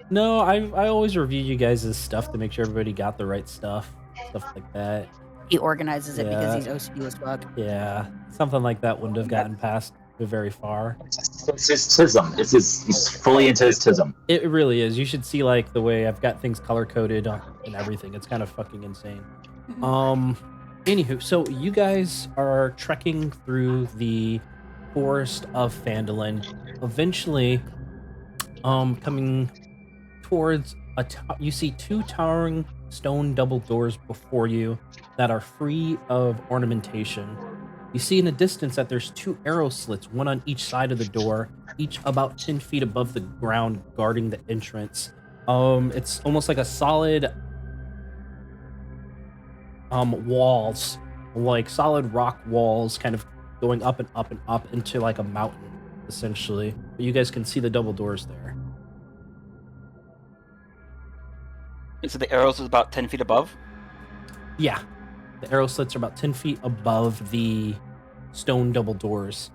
No, I always review you guys' stuff to make sure everybody got the right stuff like that. He organizes it Yeah. because he's OCD as fuck. Yeah, something like that wouldn't have gotten past very far. It's his tism. He's fully into his tism. It really is. You should see like the way I've got things color coded and everything. It's kind of fucking insane. Anywho, so you guys are trekking through the forest of Phandelver, eventually coming towards you see 2 towering stone double doors before you that are free of ornamentation. You see in the distance that there's 2 arrow slits, one on each side of the door, each about 10 feet above the ground, guarding the entrance. It's almost like a solid walls, like solid rock walls, kind of going up and up and up into like a mountain, essentially. But you guys can see the double doors there. And so the arrows is about 10 feet above? Yeah. The arrow slits are about 10 feet above the stone double doors.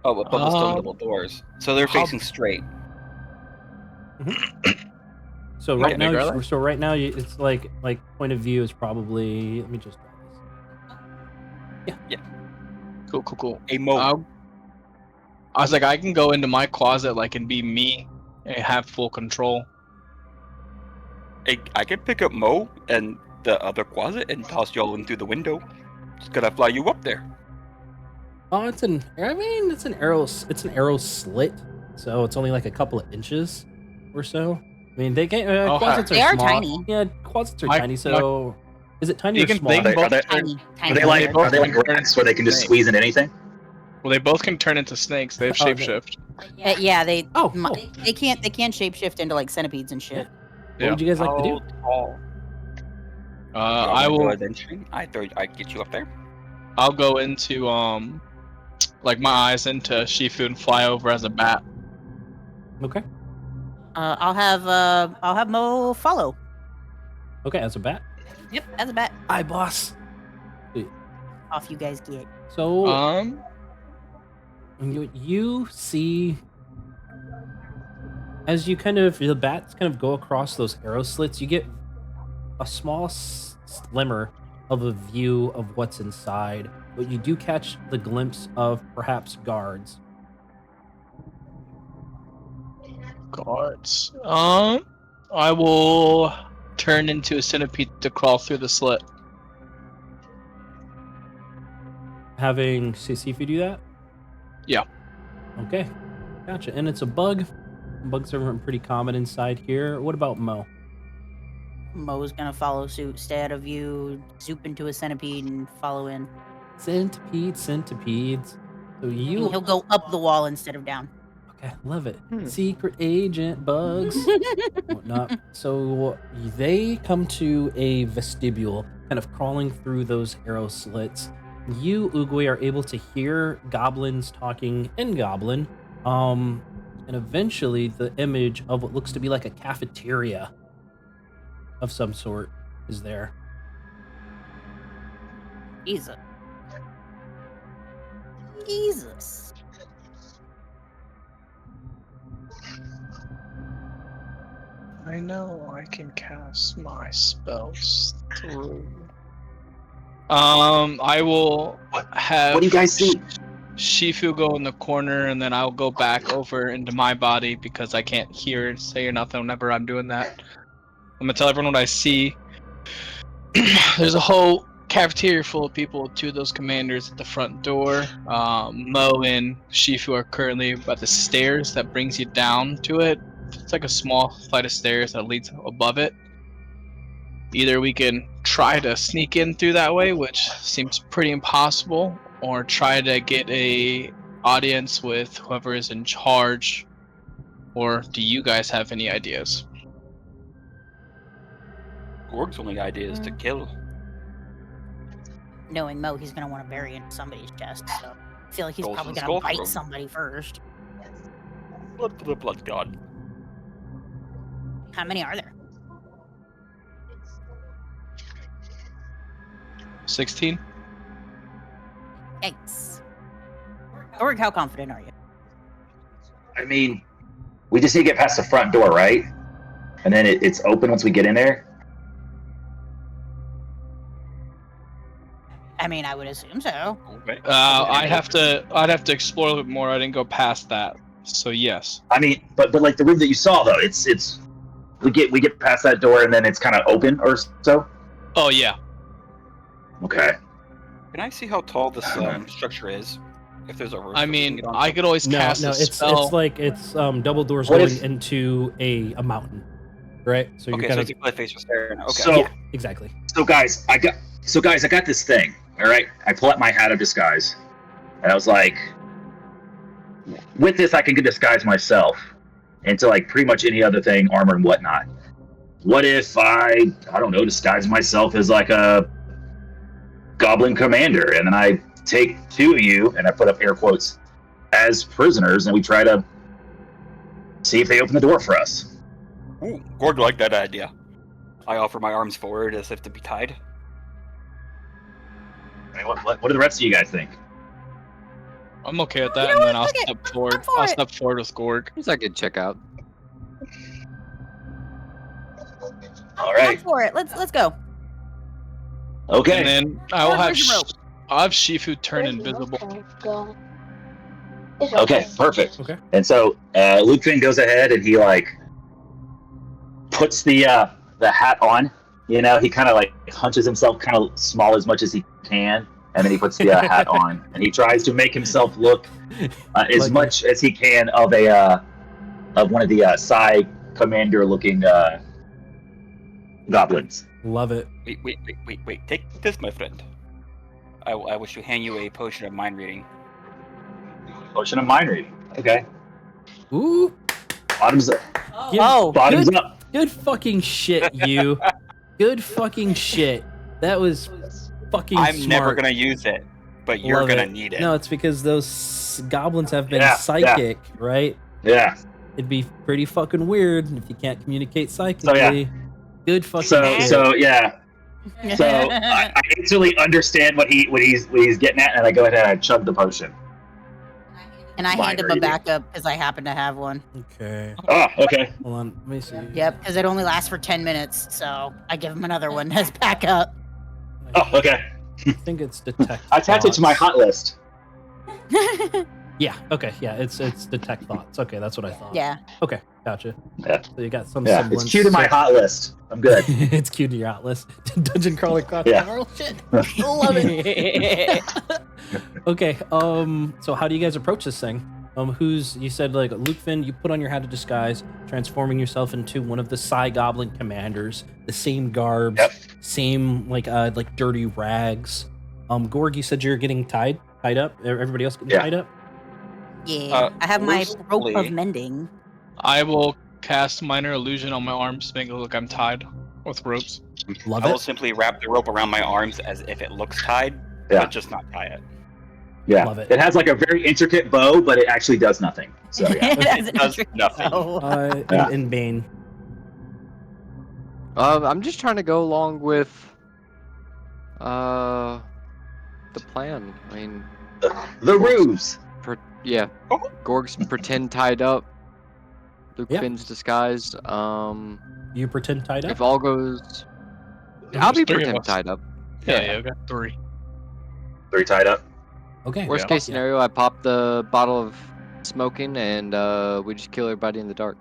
Oh, above the stone double doors. So they're facing straight. So right now, it's like point of view is probably. Let me just draw this. Yeah. Cool. A moat. I was like, I can go into my closet and be me and have full control. I can pick up Mo and the other closet and toss y'all in through the window. Just gotta fly you up there. Oh, it's an arrow slit, so it's only like a couple of inches or so. I mean, they get closets they are are small. tiny. Yeah, closets are tiny. So, is it tiny or small? They can both Tiny. Are they like rats where they can just squeeze into anything? Well, they both can turn into snakes. They have shapeshift. Yeah, they. Oh, they can't. They can't shapeshift into like centipedes and shit. What would you guys like to do? I will. I'd get you up there. I'll go into my eyes into Shifu and fly over as a bat. Okay. I'll have Mo follow. Okay, as a bat. Yep, as a bat. Aye, boss. Off you guys get. So you see as you the bats kind of go across those arrow slits, you get a small slimmer of a view of what's inside, but you do catch the glimpse of perhaps guards. Guards. I will turn into a centipede to crawl through the slit. Having Sifu do that? Yeah. Okay, gotcha. And it's a bug. Bugs are pretty common inside here. What about Mo? Mo's gonna follow suit instead of you zoop into a centipede and follow in. Centipedes. So He'll go up the wall instead of down. Okay, love it. Secret agent bugs. Whatnot. So they come to a vestibule, kind of crawling through those arrow slits. You, Oogway, are able to hear goblins talking in Goblin. And eventually the image of what looks to be like a cafeteria of some sort is there. Jesus. I know I can cast my spells through. I will have. What do you guys see? Shifu go in the corner, and then I'll go back over into my body because I can't hear and say or nothing whenever I'm doing that. I'm gonna tell everyone what I see. There's a whole cafeteria full of people, 2 of those commanders at the front door. Mo and Shifu are currently by the stairs that brings you down to it. It's like a small flight of stairs that leads above it. Either we can try to sneak in through that way, which seems pretty impossible, or try to get a audience with whoever is in charge. Or do you guys have any ideas? Gorg's only idea is to kill. Knowing Mo, he's gonna want to bury in somebody's chest. So I feel like he's Goes probably in the gonna skull bite throat. somebody first. Blood for the blood god. How many are there? 16? Yikes. Org, how confident are you? I mean, we just need to get past the front door, right? And then it's open once we get in there. I mean, I would assume so. Okay. I'd have to explore a little bit more. I didn't go past that, so yes. I mean, but like the room that you saw though, it's we get past that door and then it's kind of open or so. Oh yeah. Okay. Can I see how tall this structure is? If there's a roof. I mean, I could always cast a it's spell. it's double doors What going if- into a mountain. right? So you're Okay, kind so of it's a face for staring. Okay. So, yeah, exactly. so guys, I got this thing. All right, I pull out my hat of disguise, and I was like, with this, I can disguise myself into like pretty much any other thing, armor and whatnot. What if I don't know, disguise myself as like a goblin commander, and then I take two of you, and I put up air quotes, as prisoners, and we try to see if they open the door for us. Ooh, Gorg liked that idea. I offer my arms forward as if to be tied. I mean, what do the rest of you guys think? I'm okay with that, You know and then what? I'll Fuck it. step forward. I'm for I'll it. step forward with Gorg. It's like a checkout. All I'm right. for it. Let's go. Okay. And then I will have Where's the rope? I'll have Shifu turn invisible. Okay, perfect. Okay. And so Luke Finn goes ahead and he like puts the hat on. You know, he kind of like hunches himself kind of small as much as he can, and then he puts the hat on, and he tries to make himself look as Like much as he can of a of one of the Psy commander looking goblins. Love it. Wait. Take this, my friend. I wish to hand you a potion of mind reading. Potion of mind reading. Okay. Ooh, Bottoms up. Oh, Bottoms good. up. Good fucking shit, you. Good fucking shit. That was fucking I'm smart. never gonna use it, but you're Love gonna it. need it. No, it's because those goblins have been Yeah, psychic, right? Yeah. It'd be pretty fucking weird if you can't communicate psychically. Good fucking shit. So yeah. So I instantly understand what he's getting at, and I go ahead and I chug the potion. and I Mind hand him a reading. backup because I happen to have one. Okay. Oh, okay. Hold on. Let me see. Yep, because it only lasts for 10 minutes, so I give him another one as backup. Oh, okay. I think it's detect. I attached it to my hot list. Yeah. Okay. Yeah. It's detect thoughts. Okay, that's what I thought. Yeah. Okay. Gotcha. Yeah. So you got some Yeah, semblance. it's queued in my hot list. I'm good. It's queued to your hot list. Dungeon crawler craft. Yeah. Oh shit. Love it. Okay. So how do you guys approach this thing? You said like Luke Finn, you put on your hat of disguise, transforming yourself into one of the Psy Goblin commanders, the same garbs, Yep. same like dirty rags. Gorg, you said you're getting tied up. Everybody else getting Yeah. tied up. Yeah. I have my rope loosely. of mending. I will cast minor illusion on my arms, make it look I'm tied with ropes. Love I will it. simply wrap the rope around my arms as if it looks tied, Yeah. but just not tie it. Yeah. Love it. It has like a very intricate bow, but it actually does nothing. So yeah. It has It an does intricate nothing. bow. Yeah. In Bane. I'm just trying to go along with the plan. I mean, The ruse. yeah, Oh. Gorg's pretend tied up. Luke Yeah. Finn's disguise. You pretend tied up. If all goes, There's I'll be three of pretend us. tied up. Yeah, I got 3. 3 tied up. Okay. Worst case scenario, I pop the bottle of smoking and we just kill everybody in the dark.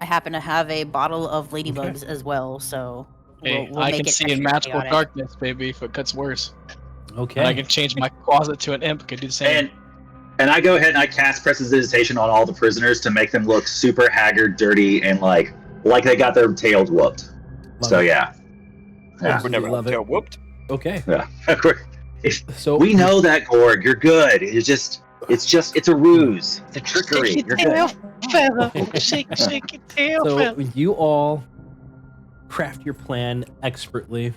I happen to have a bottle of ladybugs as well, so Hey, we'll I make can it see in extra magical chaotic. darkness, baby, if it cuts worse. Okay. And I can change my closet to an imp. I can do the same. And I go ahead and I cast prestidigitation on all the prisoners to make them look super haggard, dirty, and like they got their tails whooped. Love So it. yeah. Yeah. We're never Love tail it. whooped. Okay. Yeah. So We know that, Gorg. You're good. It's a ruse. It's a trickery. You're good. feather. Shake your tail, So you all craft your plan expertly,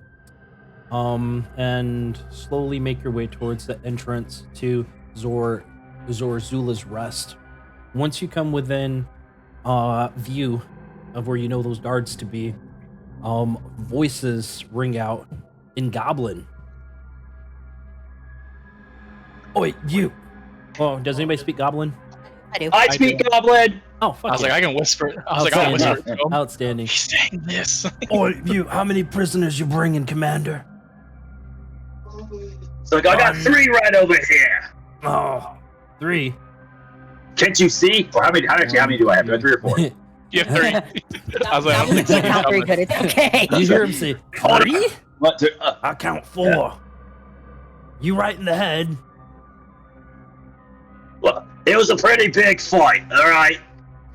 and slowly make your way towards the entrance to Zorzula's Rest. Once you come within view of where you know those guards to be, voices ring out in Goblin. Oh wait, you. Oh, does anybody speak Goblin? I do. I speak Goblin. Oh, fuck I was yeah. like, I can whisper. I was like, I'll whisper to him. Outstanding. He's saying this. Oh, you. How many prisoners you bringing, Commander? So I got 3 right over here. Oh, 3. Can't you see? Or how many do I have? Do I have 3 or 4? You have 3. I was like, I don't think It's not very so. good. It's okay. You hear him say, Hold 3? on. 1, 2, I count 4. You right in the head. Well, it was a pretty big fight, all right?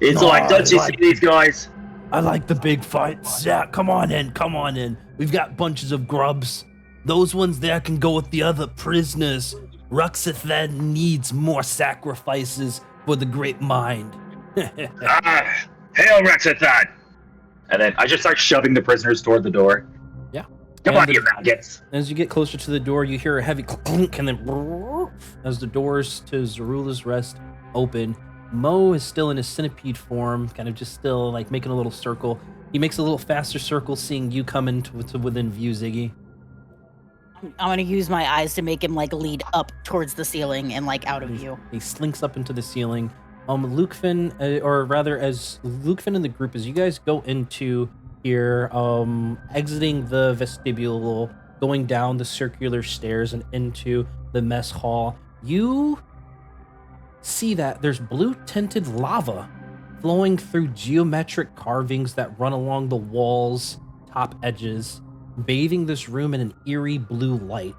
It's Oh, like, don't you like- see these guys? I like the big fights. Yeah, come on in. We've got bunches of grubs. Those ones there can go with the other prisoners. Ruxathan needs more sacrifices for the great mind. Hail Ruxathan! And then I just start shoving the prisoners toward the door. Yeah. Come on, you maggots. As you get closer to the door, you hear a heavy clunk, and then as the doors to Zorzula's Rest open, Mo is still in his centipede form, kind of just still like making a little circle. He makes a little faster circle, seeing you coming to within view, Ziggy. I'm gonna use my eyes to make him like lead up towards the ceiling and like out of view. He slinks up into the ceiling. Lukefin, or rather, as Lukefin and the group, as you guys go into here, exiting the vestibule, going down the circular stairs and into the mess hall, you see that there's blue tinted lava flowing through geometric carvings that run along the walls, top edges, bathing this room in an eerie blue light.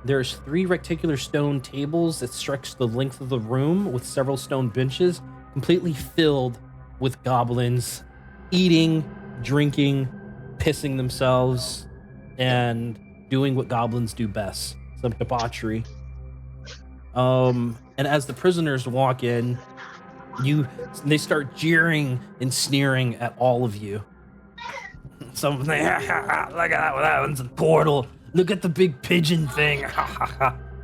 There's 3 rectangular stone tables that stretch the length of the room with several stone benches completely filled with goblins eating, drinking, pissing themselves, and doing what goblins do best, some debauchery. And as the prisoners walk in, they start jeering and sneering at all of you. Something, look at that, that one's a portal. Look at the big pigeon thing.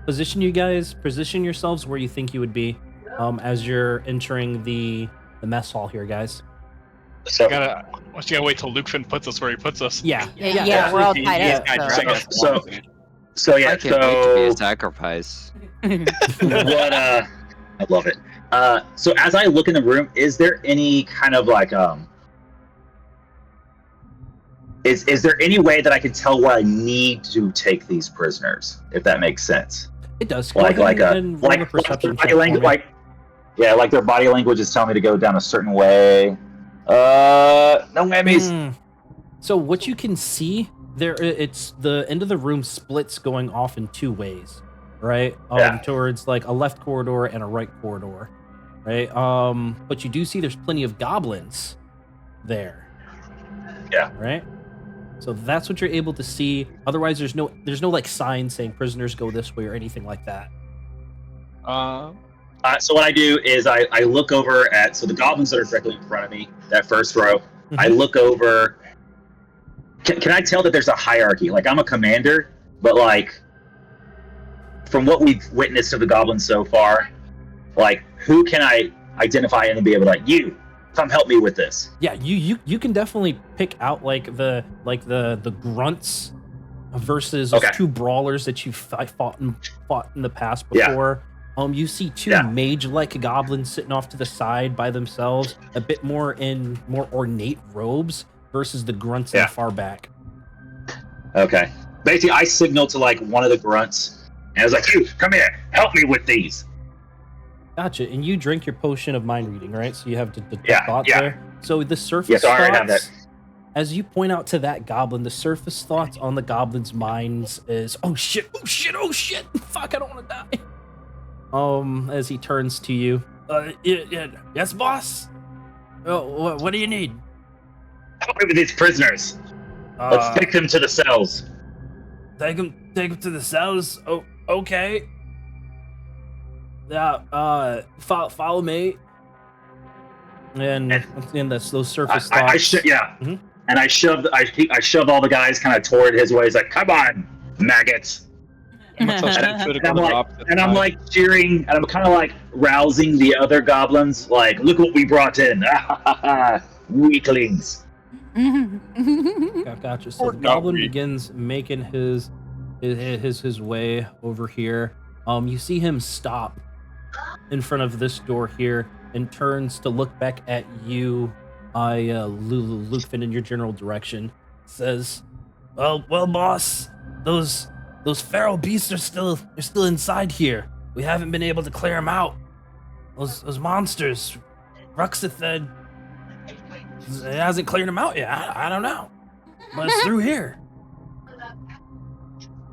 Position yourselves where you think you would be as you're entering the mess hall here, guys. So you gotta wait till Lukefin puts us where he puts us. Yeah, we're all tied up. So I can't wait to be a sacrifice. What I love it. So as I look in the room, is there any kind of like Is there any way that I can tell where I need to take these prisoners, if that makes sense? It does. Like perception body language, like their body language is telling me to go down a certain way. No whammies. So what you can see there, it's the end of the room splits going off in 2 ways, right? Towards like a left corridor and a right corridor, right? But you do see there's plenty of goblins there. Yeah. Right. So that's what you're able to see. Otherwise, there's no like sign saying prisoners go this way or anything like that. So what I do is I look over at the goblins that are directly in front of me, that first row. Mm-hmm. I look over. Can I tell that there's a hierarchy? Like I'm a commander, but like from what we've witnessed of the goblins so far, like who can I identify and be able to you? Come help me with this. Yeah, you can definitely pick out like the grunts versus those 2 brawlers that you fought in the past before. Yeah. You see 2 mage-like goblins sitting off to the side by themselves, a bit more in more ornate robes versus the grunts in the far back. Okay. Basically, I signal to one of the grunts, and I was like, "You, come here, help me with these." Gotcha. And you drink your potion of mind reading, right? So you have the thoughts there. So the surface I already thoughts, have that. As you point out to that goblin, the surface thoughts on the goblin's minds is, oh shit, fuck, I don't want to die. As he turns to you, yes, boss? Oh, what do you need? Help me with these prisoners. Let's take them to the cells. Take them to the cells? Oh, okay. Yeah, follow me. And those surface thoughts. And I shove all the guys kind of toward his way. He's like, "Come on, maggots!" I'm like cheering, and I'm kind of like rousing the other goblins. Like, look what we brought in, weaklings. Gotcha. So the goblin begins making his way over here. You see him stop in front of this door here and turns to look back at you, Lukefin, in your general direction. Says, well, boss, those feral beasts are still inside here. We haven't been able to clear them out. Those monsters, Ruxathan hasn't cleared them out yet. I don't know, but it's through here.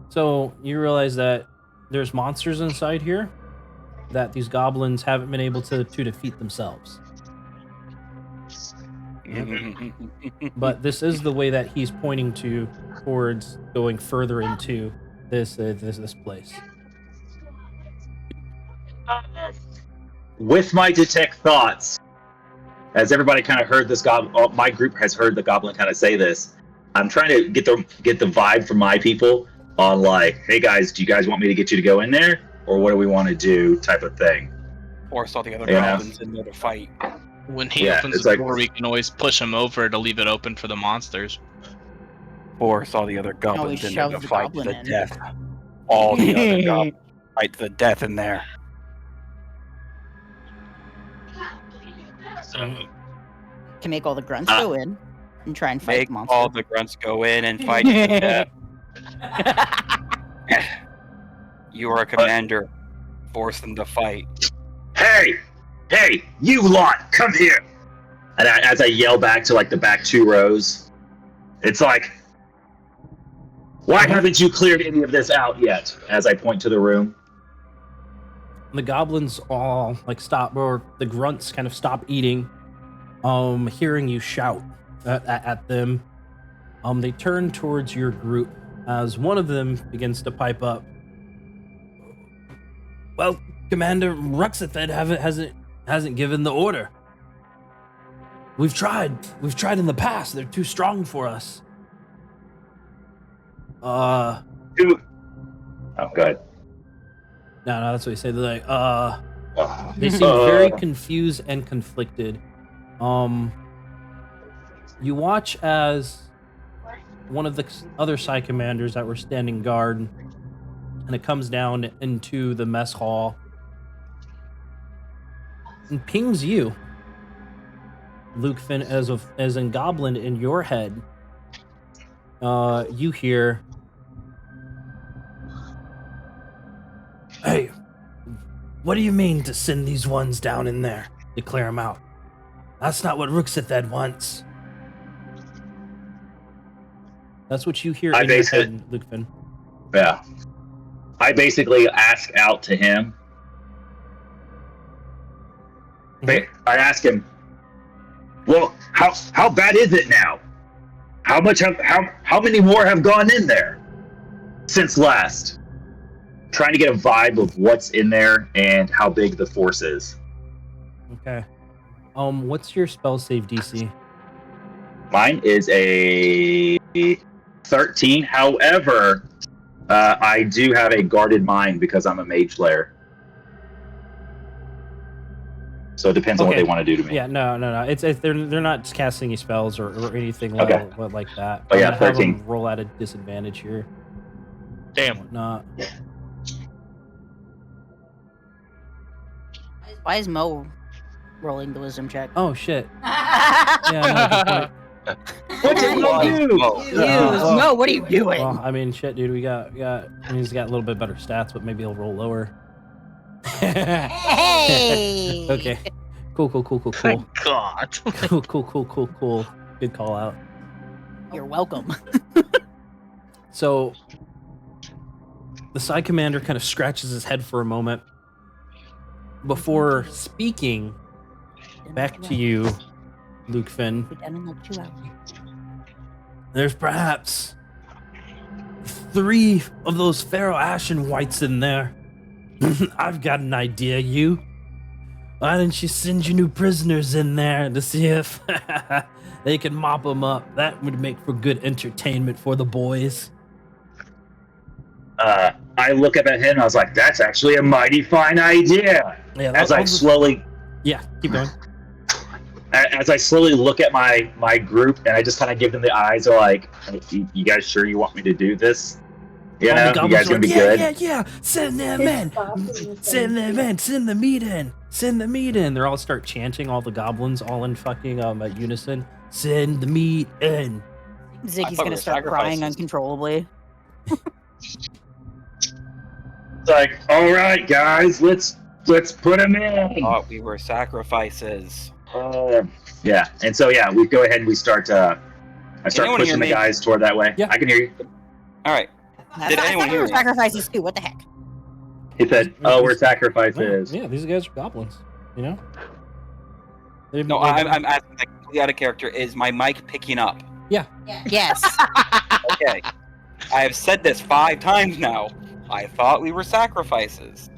So you realize that there's monsters inside here that these goblins haven't been able to defeat themselves. But this is the way that he's pointing towards going further into this place. With my detect thoughts, as everybody kind of heard this goblin, my group has heard the goblin kind of say this. I'm trying to get the vibe from my people on like, hey guys, do you guys want me to get you to go in there, or what do we want to do, type of thing. Or saw the other goblins in there to fight. When he opens the door, we can always push him over to leave it open for the monsters. Or saw the other goblins in there to fight to the in. death. All the other goblins fight to the death in there. Can make all the grunts go in and try and fight Make the monster. all the grunts go in and fight to the death. You are a commander. Force them to fight. Hey, you lot, come here! And as I yell back to like the back 2 rows, it's like, why haven't you cleared any of this out yet? As I point to the room. The goblins all like stop, or the grunts kind of stop eating, hearing you shout at them. They turn towards your group as one of them begins to pipe up. Well, Commander Ruxathed hasn't given the order. We've tried in the past. They're too strong for us. Oh, good. No, that's what you say. They're like, they seem very confused and conflicted. You watch as one of the other side commanders that were standing guard, and it comes down into the mess hall and pings you, Luke Finn, as in Goblin in your head. You hear, "Hey, what do you mean to send these ones down in there? Declare them out. That's not what Ruxathed wants." That's what you hear in your head, Luke Finn. Yeah. I basically ask out to him. I ask him, well, how bad is it now? How many more have gone in there since last? Trying to get a vibe of what's in there and how big the force is. Okay. What's your spell save DC? Mine is a 13. However, I do have a guarded mind because I'm a mage layer. So it depends on what they want to do to me. Yeah, no. They're not casting any spells or anything like that. But yeah, I'm gonna have 13. them roll at a disadvantage here. Damn. Whatnot. Why is Mo rolling the wisdom check? Oh shit. Yeah, no, What did you do? Mo, what are you doing? well, I mean, shit, dude. He's got a little bit better stats, but maybe he'll roll lower. Hey! Okay. Cool. Thank God. Cool. Good call out. You're welcome. So the side commander kind of scratches his head for a moment before speaking back to you, Luke Finn. We're done in like 2 hours. There's perhaps 3 of those Pharaoh Ashen Whites in there. I've got an idea, you. Why didn't you send your new prisoners in there to see if they can mop them up? That would make for good entertainment for the boys. I look up at him and I was like, that's actually a mighty fine idea. Yeah, keep going. As I slowly look at my group and I just kind of give them the eyes, are like, you guys sure you want me to do this? You know, you guys gonna be good? Yeah. Send them in. Send the meat in. Send the meat in. They all start chanting, all the goblins, all in fucking unison. Send the meat in. Ziggy's gonna start crying uncontrollably. It's like, all right, guys, let's put them in. Thought we were sacrifices. Yeah, and so we go ahead and we start. I start pushing the guys toward that way. Yeah, I can hear you. All right. Did anyone hear me? Sacrifices too. What the heck? He said, "Oh, we're sacrifices." Yeah, these guys are goblins. You know. No, I'm asking. Like, completely out of character. Is my mic picking up? Yes. Okay. I have said this 5 times now. I thought we were sacrifices.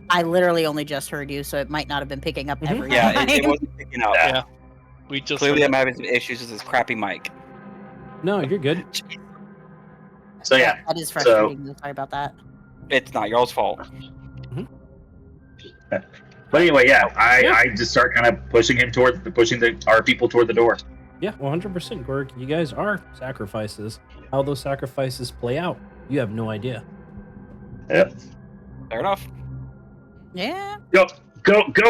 I literally only just heard you, so it might not have been picking up every Yeah, time. it wasn't picking up. Yeah. We just Clearly, heard I'm it. having some issues with this crappy mic. No, you're good. So yeah, That is frustrating. Sorry about that. It's not y'all's fault. but anyway, yeah, I just start kind of pushing our people toward the door. Yeah, 100%, Gorg. You guys are sacrifices. How those sacrifices play out, you have no idea. Yep. Fair enough. Yeah. Go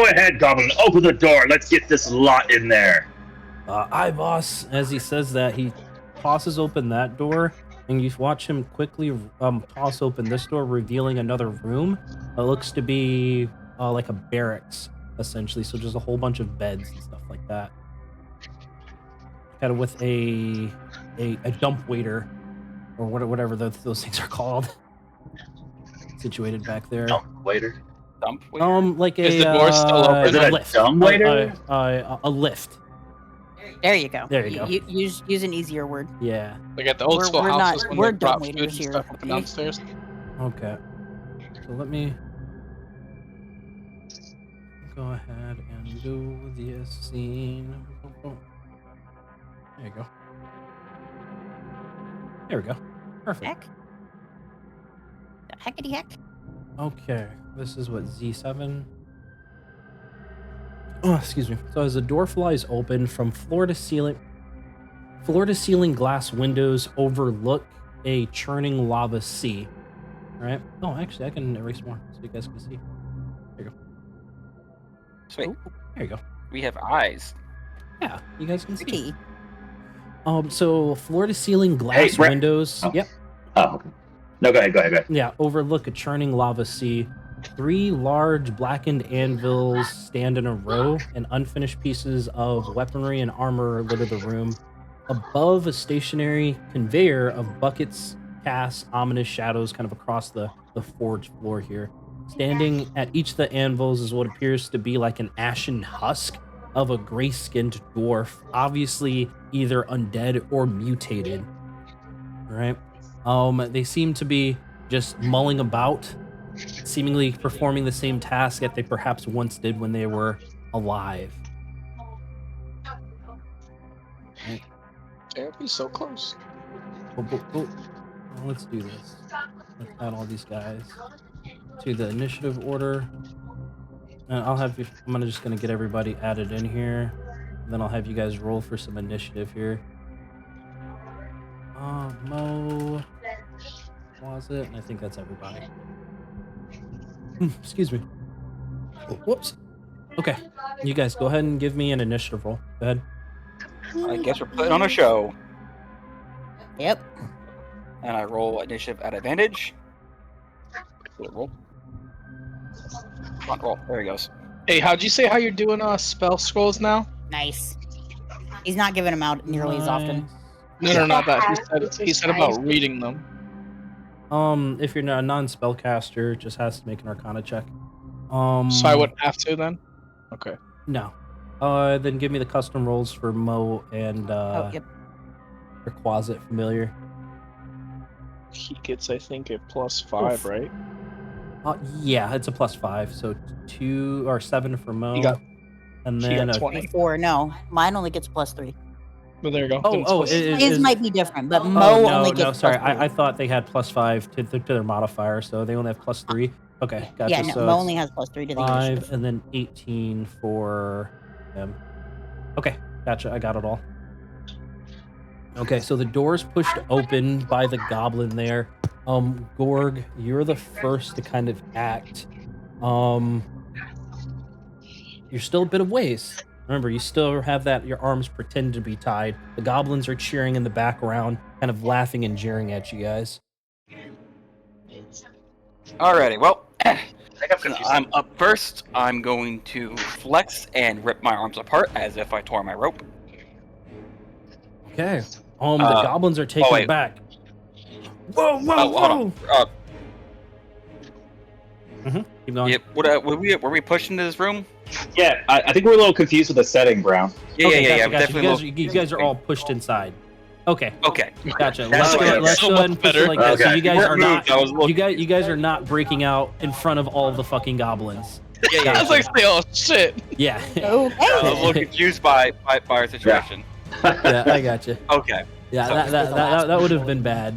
ahead, Goblin. Open the door. Let's get this lot in there. Aye, boss. As he says that, he tosses open that door, and you watch him quickly toss open this door, revealing another room. It looks to be like a barracks, essentially. So just a whole bunch of beds and stuff like that. Kind of with a dump waiter, or whatever those things are called, situated back there. Dump waiter. Dump waiter? Like Is a the door still open? Is it a lift. dumb waiter? A lift. There you go. There you go. Use an easier word. Yeah. Like at the old school We're houses not- when we're they brought dumb food waiters and here, stuff up and okay? downstairs. Okay. So let me go ahead and do this scene. There you go. There we go. Perfect. Heck. The heckity heck. Okay. This is what, Z7? Oh, excuse me. So as the door flies open from floor to ceiling glass windows overlook a churning lava sea. Right? Oh, actually, I can erase more so you guys can see. There you go. Sweet. There you go. We have eyes. Yeah, you guys can see. Pretty. So floor to ceiling glass Brett. windows. Oh. Yep. Oh, okay. No, go ahead. Yeah, overlook a churning lava sea. 3 large blackened anvils stand in a row, and unfinished pieces of weaponry and armor litter the room. Above, a stationary conveyor of buckets casts ominous shadows kind of across the forge floor here. Standing at each of the anvils is what appears to be like an ashen husk of a gray-skinned dwarf, obviously either undead or mutated. Right? They seem to be just mulling about, seemingly performing the same task that they perhaps once did when they were alive. Right. Can't be so close. Well, let's do this. Let's add all these guys to the initiative order. And I'm just gonna get everybody added in here. Then I'll have you guys roll for some initiative here. Mo, Closet, and I think that's everybody. Excuse me. Oh, whoops. Okay, you guys go ahead and give me an initiative roll. Go ahead. I guess we're putting on a show. Yep. And I roll initiative at advantage. Good roll. Come on, roll. There he goes. Hey, how'd you say how you're doing spell scrolls now? Nice. He's not giving them out nearly as often. No, not that. He said about reading them. If you're not a non-spellcaster, just has to make an Arcana check. So I wouldn't have to then? Okay. No. Then give me the custom rolls for Mo and Yep. for Closet Familiar. He gets, I think, a +5, right? Yeah, it's a +5, so 2 or 7 for Mo. He got- and he then got a 20. 4. No, mine only gets +3. Well, there you go. Oh, Then it's oh, plus- His might be different, but Mo Oh, only no, gets sorry. +3. I thought they had +5 to their modifier, so they only have +3. Okay, gotcha. Yeah, no, so Mo it's only has +3 to the 5 initiative. and then 18 for them. Okay, gotcha. I got it all. Okay, so the door's pushed open by the goblin there. Gorg, you're the first to kind of act. You're still a bit of ways. Remember, you still have your arms pretend to be tied. The goblins are cheering in the background, kind of laughing and jeering at you guys. Alrighty, well, I'm up first. I'm going to flex and rip my arms apart as if I tore my rope. Okay. The goblins are taken wait. back. Whoa, whoa, Oh, whoa! hold on. Keep going. Yep. Were we pushed into this room? Yeah, I think we're a little confused with the setting, Brown. Yeah. Definitely. You guys are all pushed inside. Okay. Okay. Gotcha. That's Let's so go ahead and much push it better. like that. So Okay. you guys are not. I was looking. You guys are not breaking out in front of all of the fucking goblins. I was like, oh shit. Yeah. I was a Okay. little confused by our situation. Yeah, I gotcha. Okay. Yeah, So- that would have been bad.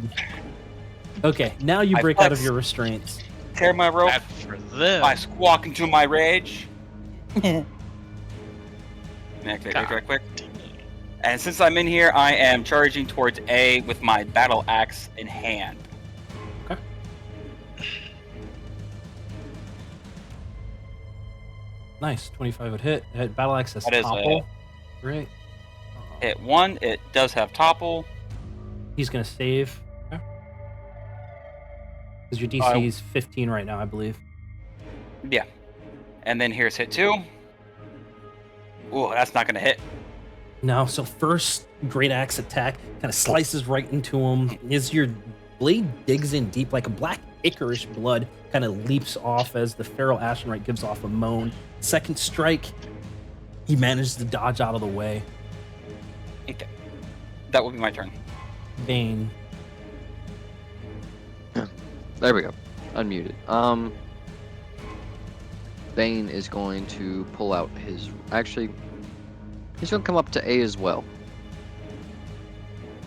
Okay, now you I break out of flex. your restraints. Tear my rope. Bad for them. I squawk into my rage. Quick. And since I'm in here, I am charging towards A with my battle axe in hand. Okay. Nice, 25 would hit. Battle axe has That is topple. Great. Hit 1. It does have topple. He's gonna save. Because your DC is 15 right now, I believe. Yeah. And then here's hit 2. Ooh, that's not gonna hit. No, so first great axe attack kind of slices right into him. As your blade digs in deep, like a black ichorish blood kind of leaps off as the feral Ashenwright gives off a moan. Second strike, he manages to dodge out of the way. Okay. That will be my turn. Bane. There we go. Unmuted. Bane is going to pull out his... Actually, he's going to come up to A as well.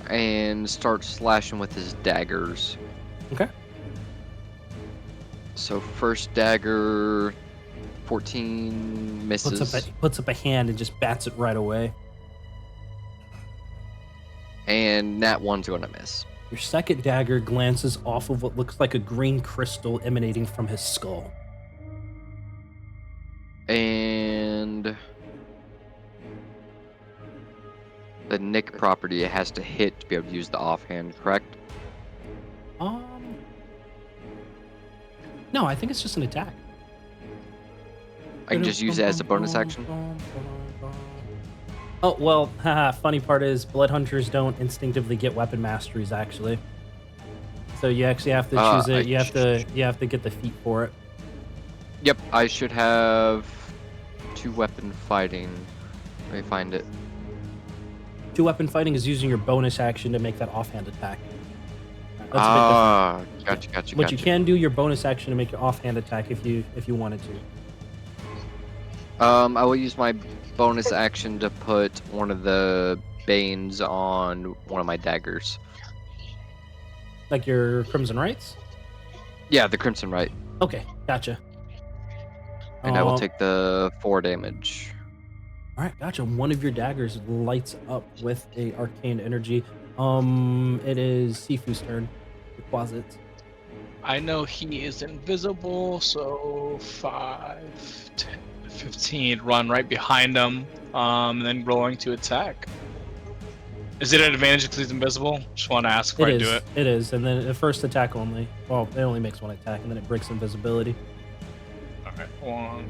And start slashing with his daggers. Okay. So first dagger, 14 misses. Puts up a hand and just bats it right away. And Nat 1's going to miss. Your second dagger glances off of what looks like a green crystal emanating from his skull. And the Nick property has to hit to be able to use the offhand, correct? No, I think it's just an attack. I can just use it as a bonus action? Oh, well, haha, funny part is blood hunters don't instinctively get weapon masteries, actually. So you actually have to choose it. You have to get the feat for it. Yep, I should have 2 weapon fighting. Let me find it. 2 weapon fighting is using your bonus action to make that offhand attack. That's a bit different. Gotcha. But you can do your bonus action to make your offhand attack if you wanted to. I will use my bonus action to put one of the banes on one of my daggers. Like your Crimson Rights? Yeah, the Crimson Right. Okay, gotcha. And I will take the 4 damage. All right, gotcha. One of your daggers lights up with a arcane energy. It is Sifu's turn. Your closet. I know he is invisible, so 5, 10, 15. Run right behind him, and then rolling to attack. Is it an advantage because he's invisible? Just want to ask before I do it. It is, and then the first attack only. Well, it only makes 1 attack, and then it breaks invisibility. Alright, 1.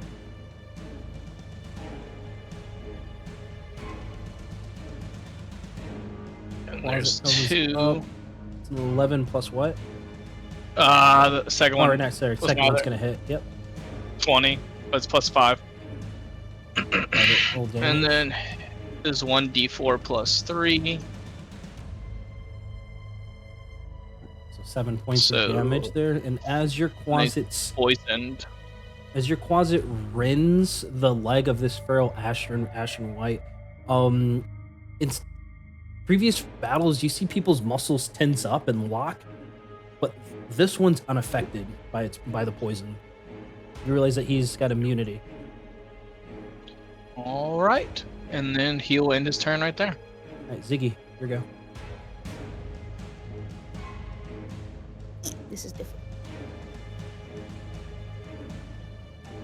And there's Closet comes 2. up. It's an 11 plus what? The second one. Oh, no, sorry. plus Second one's another. going to hit. Yep. 20, but it's plus 5. Roll damage. And then is 1d4 plus 3. So 7 points So- of damage there. And as your closet Poisoned. rends the leg of this feral Ashen White, in previous battles, you see people's muscles tense up and lock, but this one's unaffected by the poison. You realize that he's got immunity. All right, and then he'll end his turn right there. All right, Ziggy, here we go. This is different.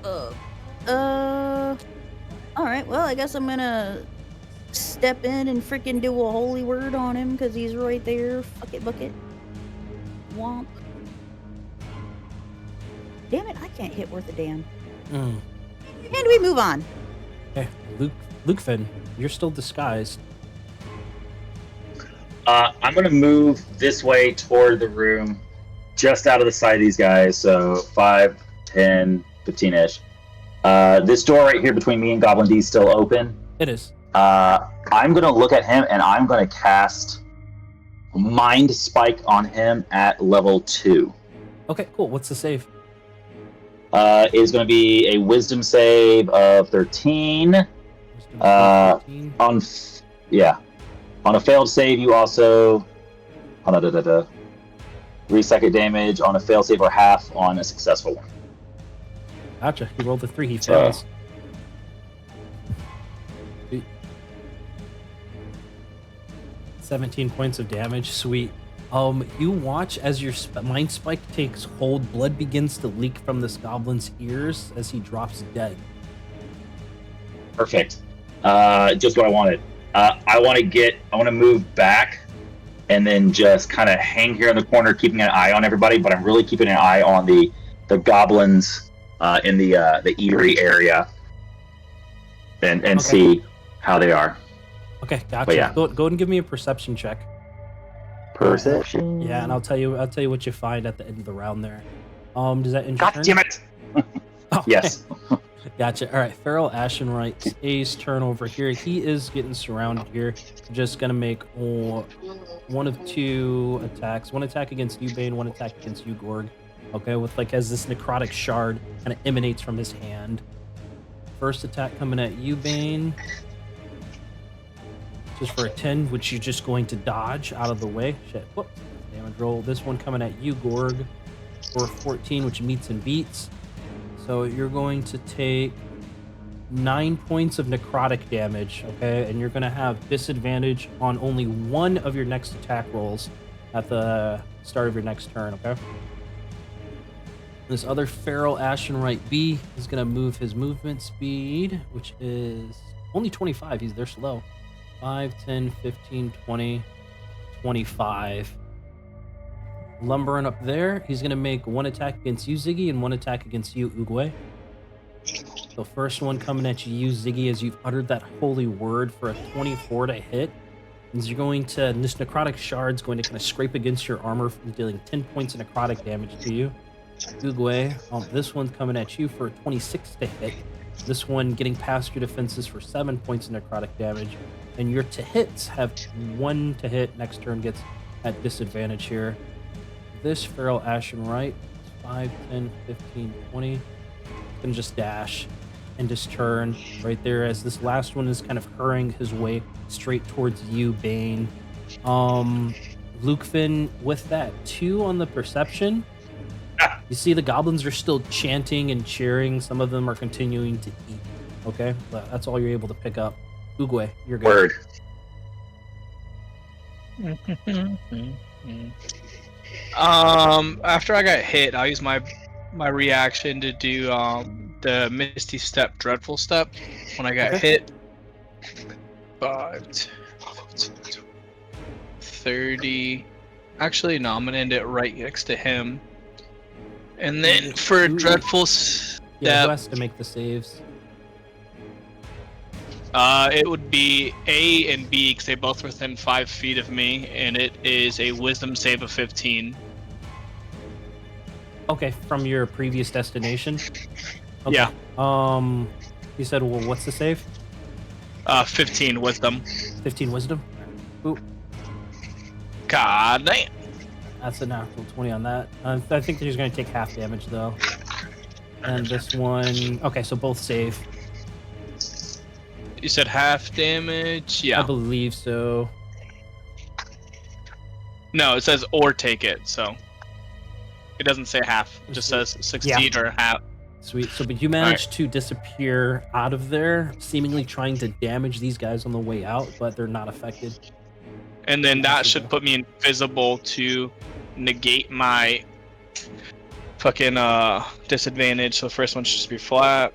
All right. Well, I guess I'm gonna step in and freaking do a holy word on him because he's right there. Fuck it, bucket. Womp. Damn it! I can't hit worth a damn. And we move on. Okay, Luke Finn, you're still disguised. I'm gonna move this way toward the room, just out of the sight of these guys. So 5, 10, 15-ish. This door right here between me and Goblin D is still open. It is. I'm going to look at him, and I'm going to cast Mind Spike on him at level 2. Okay, cool. What's the save? It is going to be a Wisdom save of 13. Wisdom save 13. On a failed save, you also... 3 second damage on a failed save or half on a successful one. Gotcha. He rolled a 3. He fails. 17 points of damage. Sweet. You watch as your Mind Spike takes hold. Blood begins to leak from this goblin's ears as he drops dead. Perfect. Just what I wanted. I want to move back and then just kind of hang here in the corner, keeping an eye on everybody, but I'm really keeping an eye on the goblins in the Erie area and Okay. see how they are. Okay, gotcha. But yeah. Go ahead and give me a perception check. Perception. Yeah, and I'll tell you what you find at the end of the round there. Does that end your God turn? damn it! Oh, Yes. Gotcha. All right, Feral Ashenwright's A's turn over here. He is getting surrounded here. Just gonna make one of 2 attacks. One attack against you, Bane. One attack against you, Gorg. Okay, with as this necrotic shard kind of emanates from his hand. First attack coming at you, Bane. Just for a 10, which you're just going to dodge out of the way. Shit. Whoops. Damage roll. This one coming at you, Gorg, for 14, which meets and beats. So you're going to take 9 points of necrotic damage, okay? And you're going to have disadvantage on only one of your next attack rolls at the start of your next turn, okay? This other Feral Ashenwright B is going to move his movement speed, which is only 25. They're slow. 5, 10, 15, 20, 25. Lumbering up there, he's going to make one attack against you, Ziggy, and one attack against you, Oogway. So first one coming at you, Ziggy, as you've uttered that holy word for a 24 to hit. And you're going to, this necrotic shard's going to kind of scrape against your armor, dealing 10 points of necrotic damage to you. Oogway, this one's coming at you for a 26 to hit. This one getting past your defenses for 7 points of necrotic damage. And your to hits have 1 to hit. Next turn gets at disadvantage here. This Feral Ashenwright, 5, 10, 15, 20. Can just dash and just turn right there as this last one is kind of hurrying his way straight towards you, Bane. Lukefin, with that 2 on the perception, you see the goblins are still chanting and cheering. Some of them are continuing to eat. Okay, but that's all you're able to pick up. Oogway, you're good. Word. After I got hit, I'll use my reaction to do the Misty Step, Dreadful Step. When I got hit, 5, 10, 15, 30. Actually, no, I'm gonna end it right next to him. And then for Dreadful Step, yeah, who has to make the saves? It would be A and B because they both within 5 feet of me, and it is a Wisdom save of 15. Okay, from your previous destination. Okay. Yeah. You said, well, what's the save? 15 Wisdom. 15 Wisdom. Ooh, God damn. that's a natural 20 on that. I think that he's going to take half damage though. And this one, okay, so both save. You said half damage? Yeah. I believe so. No, it says or take it, so it doesn't say half. It just says succeed or half. Sweet. So, but you managed to disappear out of there, seemingly trying to damage these guys on the way out, but they're not affected. And then that should put me invisible to negate my fucking disadvantage. So the first one should just be flat.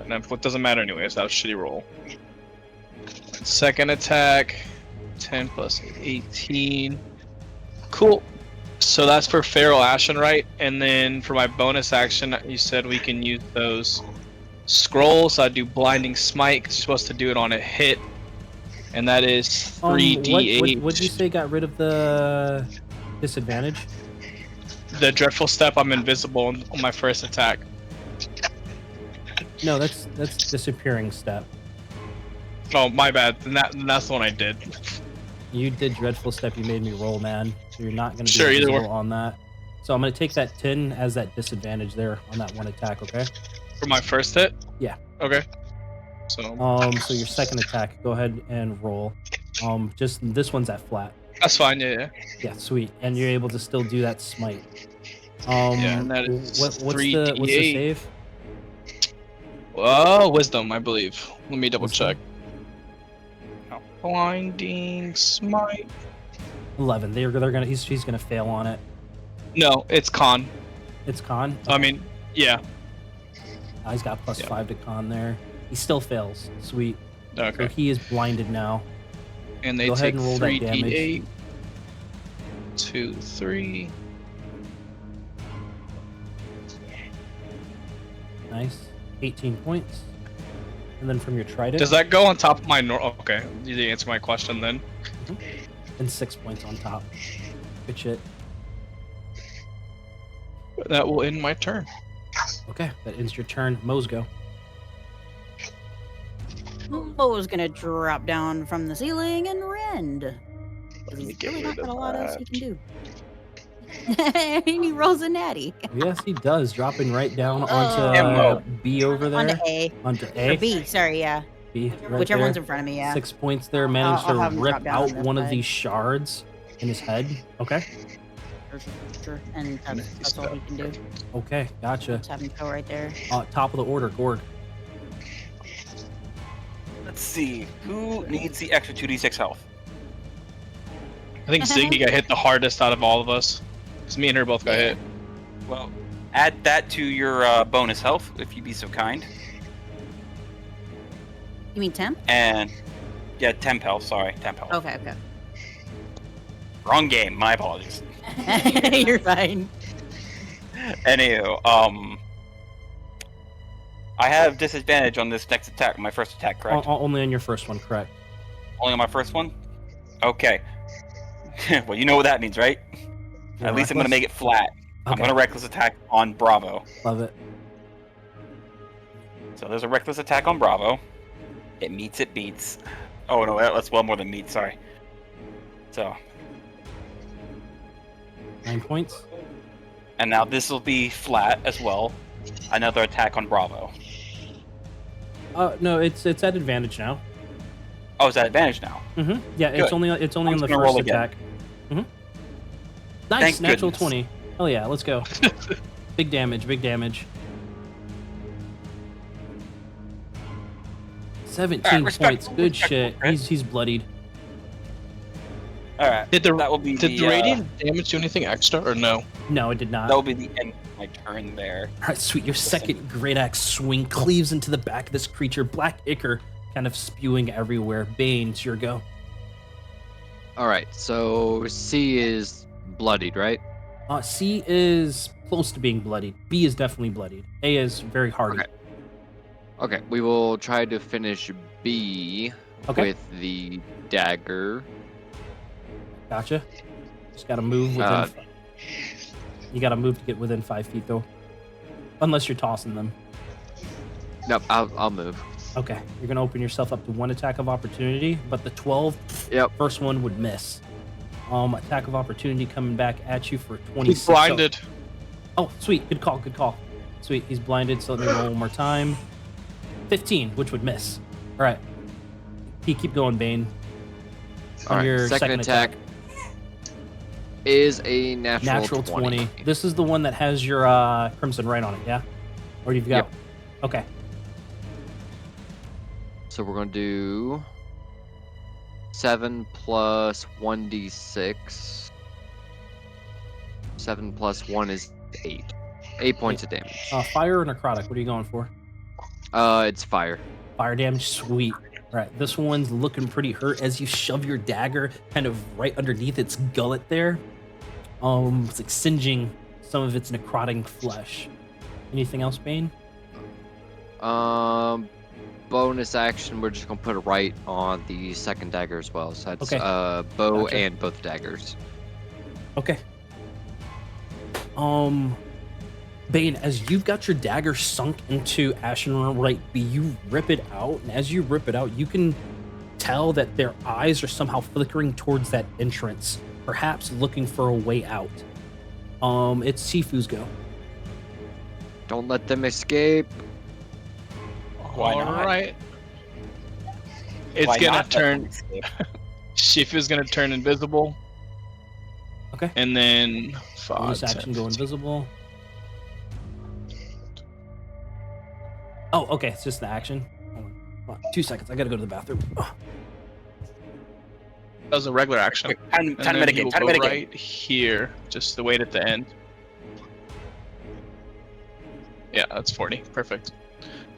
And then it doesn't matter anyways, that was a shitty roll. Second attack, 10 plus 18. Cool. So that's for Feral Ashenwright, and then for my bonus action, you said we can use those scrolls. I do Blinding Smite, 'cause you're supposed to do it on a hit, and that is 3d8. What did you say got rid of the disadvantage? the dreadful step, I'm invisible on my first attack. No, that's disappearing step. Oh, my bad. Then that's the one I did. You did dreadful step. You made me roll, man. So you're not going to be Sure, either visible way. on that. So I'm going to take that 10 as that disadvantage there on that one attack. Okay. For my first hit? Yeah. Okay. So your second attack, go ahead and roll. Just this one's at flat. That's fine. Yeah. Yeah, sweet. And you're able to still do that smite. Yeah, and that is what's the save? Wisdom, I believe. Let me double check. Blinding smite. 11. They're gonna. He's gonna fail on it. No, it's con. It's con. Okay. I mean, yeah. He's got +5 to con there. He still fails. Sweet. Okay. So he is blinded now. And they Go take ahead and roll that 3d8. 2, 3. Nice. 18 points. And then from your trident. Does that go on top of my Okay, you didn't answer my question then. And 6 points on top. Good shit. That will end my turn. Okay, that ends your turn. Mo's go. Mo's gonna drop down from the ceiling and rend. He's really not got a lot else he can do. And he rolls a natty. Yes, he does. Dropping right down onto B over there. Onto A. Onto A. Or B, sorry, yeah. B, right Whichever there. one's in front of me, yeah. 6 points there. Managed I'll have to him rip drop down out on this one of side. these shards in his head. Okay. Sure. And that's all he can do. Okay, gotcha. Just have him go right there. Top of the order, Gorg. Let's see. Who needs the extra 2d6 health? I think Ziggy got hit the hardest out of all of us. Because me and her both got hit. Well, add that to your bonus health, if you'd be so kind. You mean temp? And yeah, temp health. Sorry, temp health. Okay. Wrong game. My apologies. You're fine. Anywho, I have disadvantage on this next attack. My first attack, correct? Only on your first one, correct. Only on my first one? Okay. Well, you know what that means, right? At least I'm going to make it flat. Okay. I'm going to reckless attack on Bravo. Love it. So there's a reckless attack on Bravo. It meets, it beats. Oh, no, that's well more than meets, sorry. So. 9 points. And now this will be flat as well. Another attack on Bravo. No, it's at advantage now. Oh, it's at advantage now. Mm-hmm. Yeah, Good. it's only on the first attack. Mm-hmm. Nice, Thank natural goodness. 20. Hell yeah, let's go. Big damage. 17 points. Good shit. He's bloodied. All right. Did the the radiant damage do anything extra or no? No, it did not. That will be the end of my turn there. All right, sweet. Your second great axe swing cleaves into the back of this creature. Black ichor kind of spewing everywhere. Bane, it's your go. All right, so C is bloodied, right? C is close to being bloodied. B is definitely bloodied. A is very hardy. Okay, we will try to finish B with the dagger. Gotcha. Just gotta move within. You gotta move to get within 5 feet, though. Unless you're tossing them. Nope, I'll move. Okay, you're gonna open yourself up to 1 attack of opportunity, but the 12, first one would miss. Attack of opportunity coming back at you for 26. He's blinded. Oh, sweet. Good call. Sweet. He's blinded, so let me roll one more time. 15, which would miss. All right. Keep going, Bane. All right, your second attack is a natural 20. This is the one that has your Crimson Right on it, yeah? Or you've got... Yep. Okay. So we're going to do 7 plus 1d6. 7 plus 1 is 8. 8 points of damage. Fire or necrotic? What are you going for? It's fire. Fire damage, sweet. All right, this one's looking pretty hurt as you shove your dagger kind of right underneath its gullet there. It's like singeing some of its necrotic flesh. Anything else, Bane? Bonus action, we're just gonna put it right on the second dagger as well. So that's bow and both daggers. Okay. Bane, as you've got your dagger sunk into Ashenwright B, you rip it out, and as you rip it out, you can tell that their eyes are somehow flickering towards that entrance, perhaps looking for a way out. It's Sifu's go. Don't let them escape. Why not? All right. It's Why gonna not let them turn. escape? Shifu's gonna turn invisible. Okay. And then Bonus action, go invisible. Oh, okay. It's just the action. Hold on. 2 seconds. I gotta go to the bathroom. Oh. That was a regular action. Time to And then he mitigate. will Time to go mitigate. right here, just to wait at the end. Yeah, that's 40. Perfect.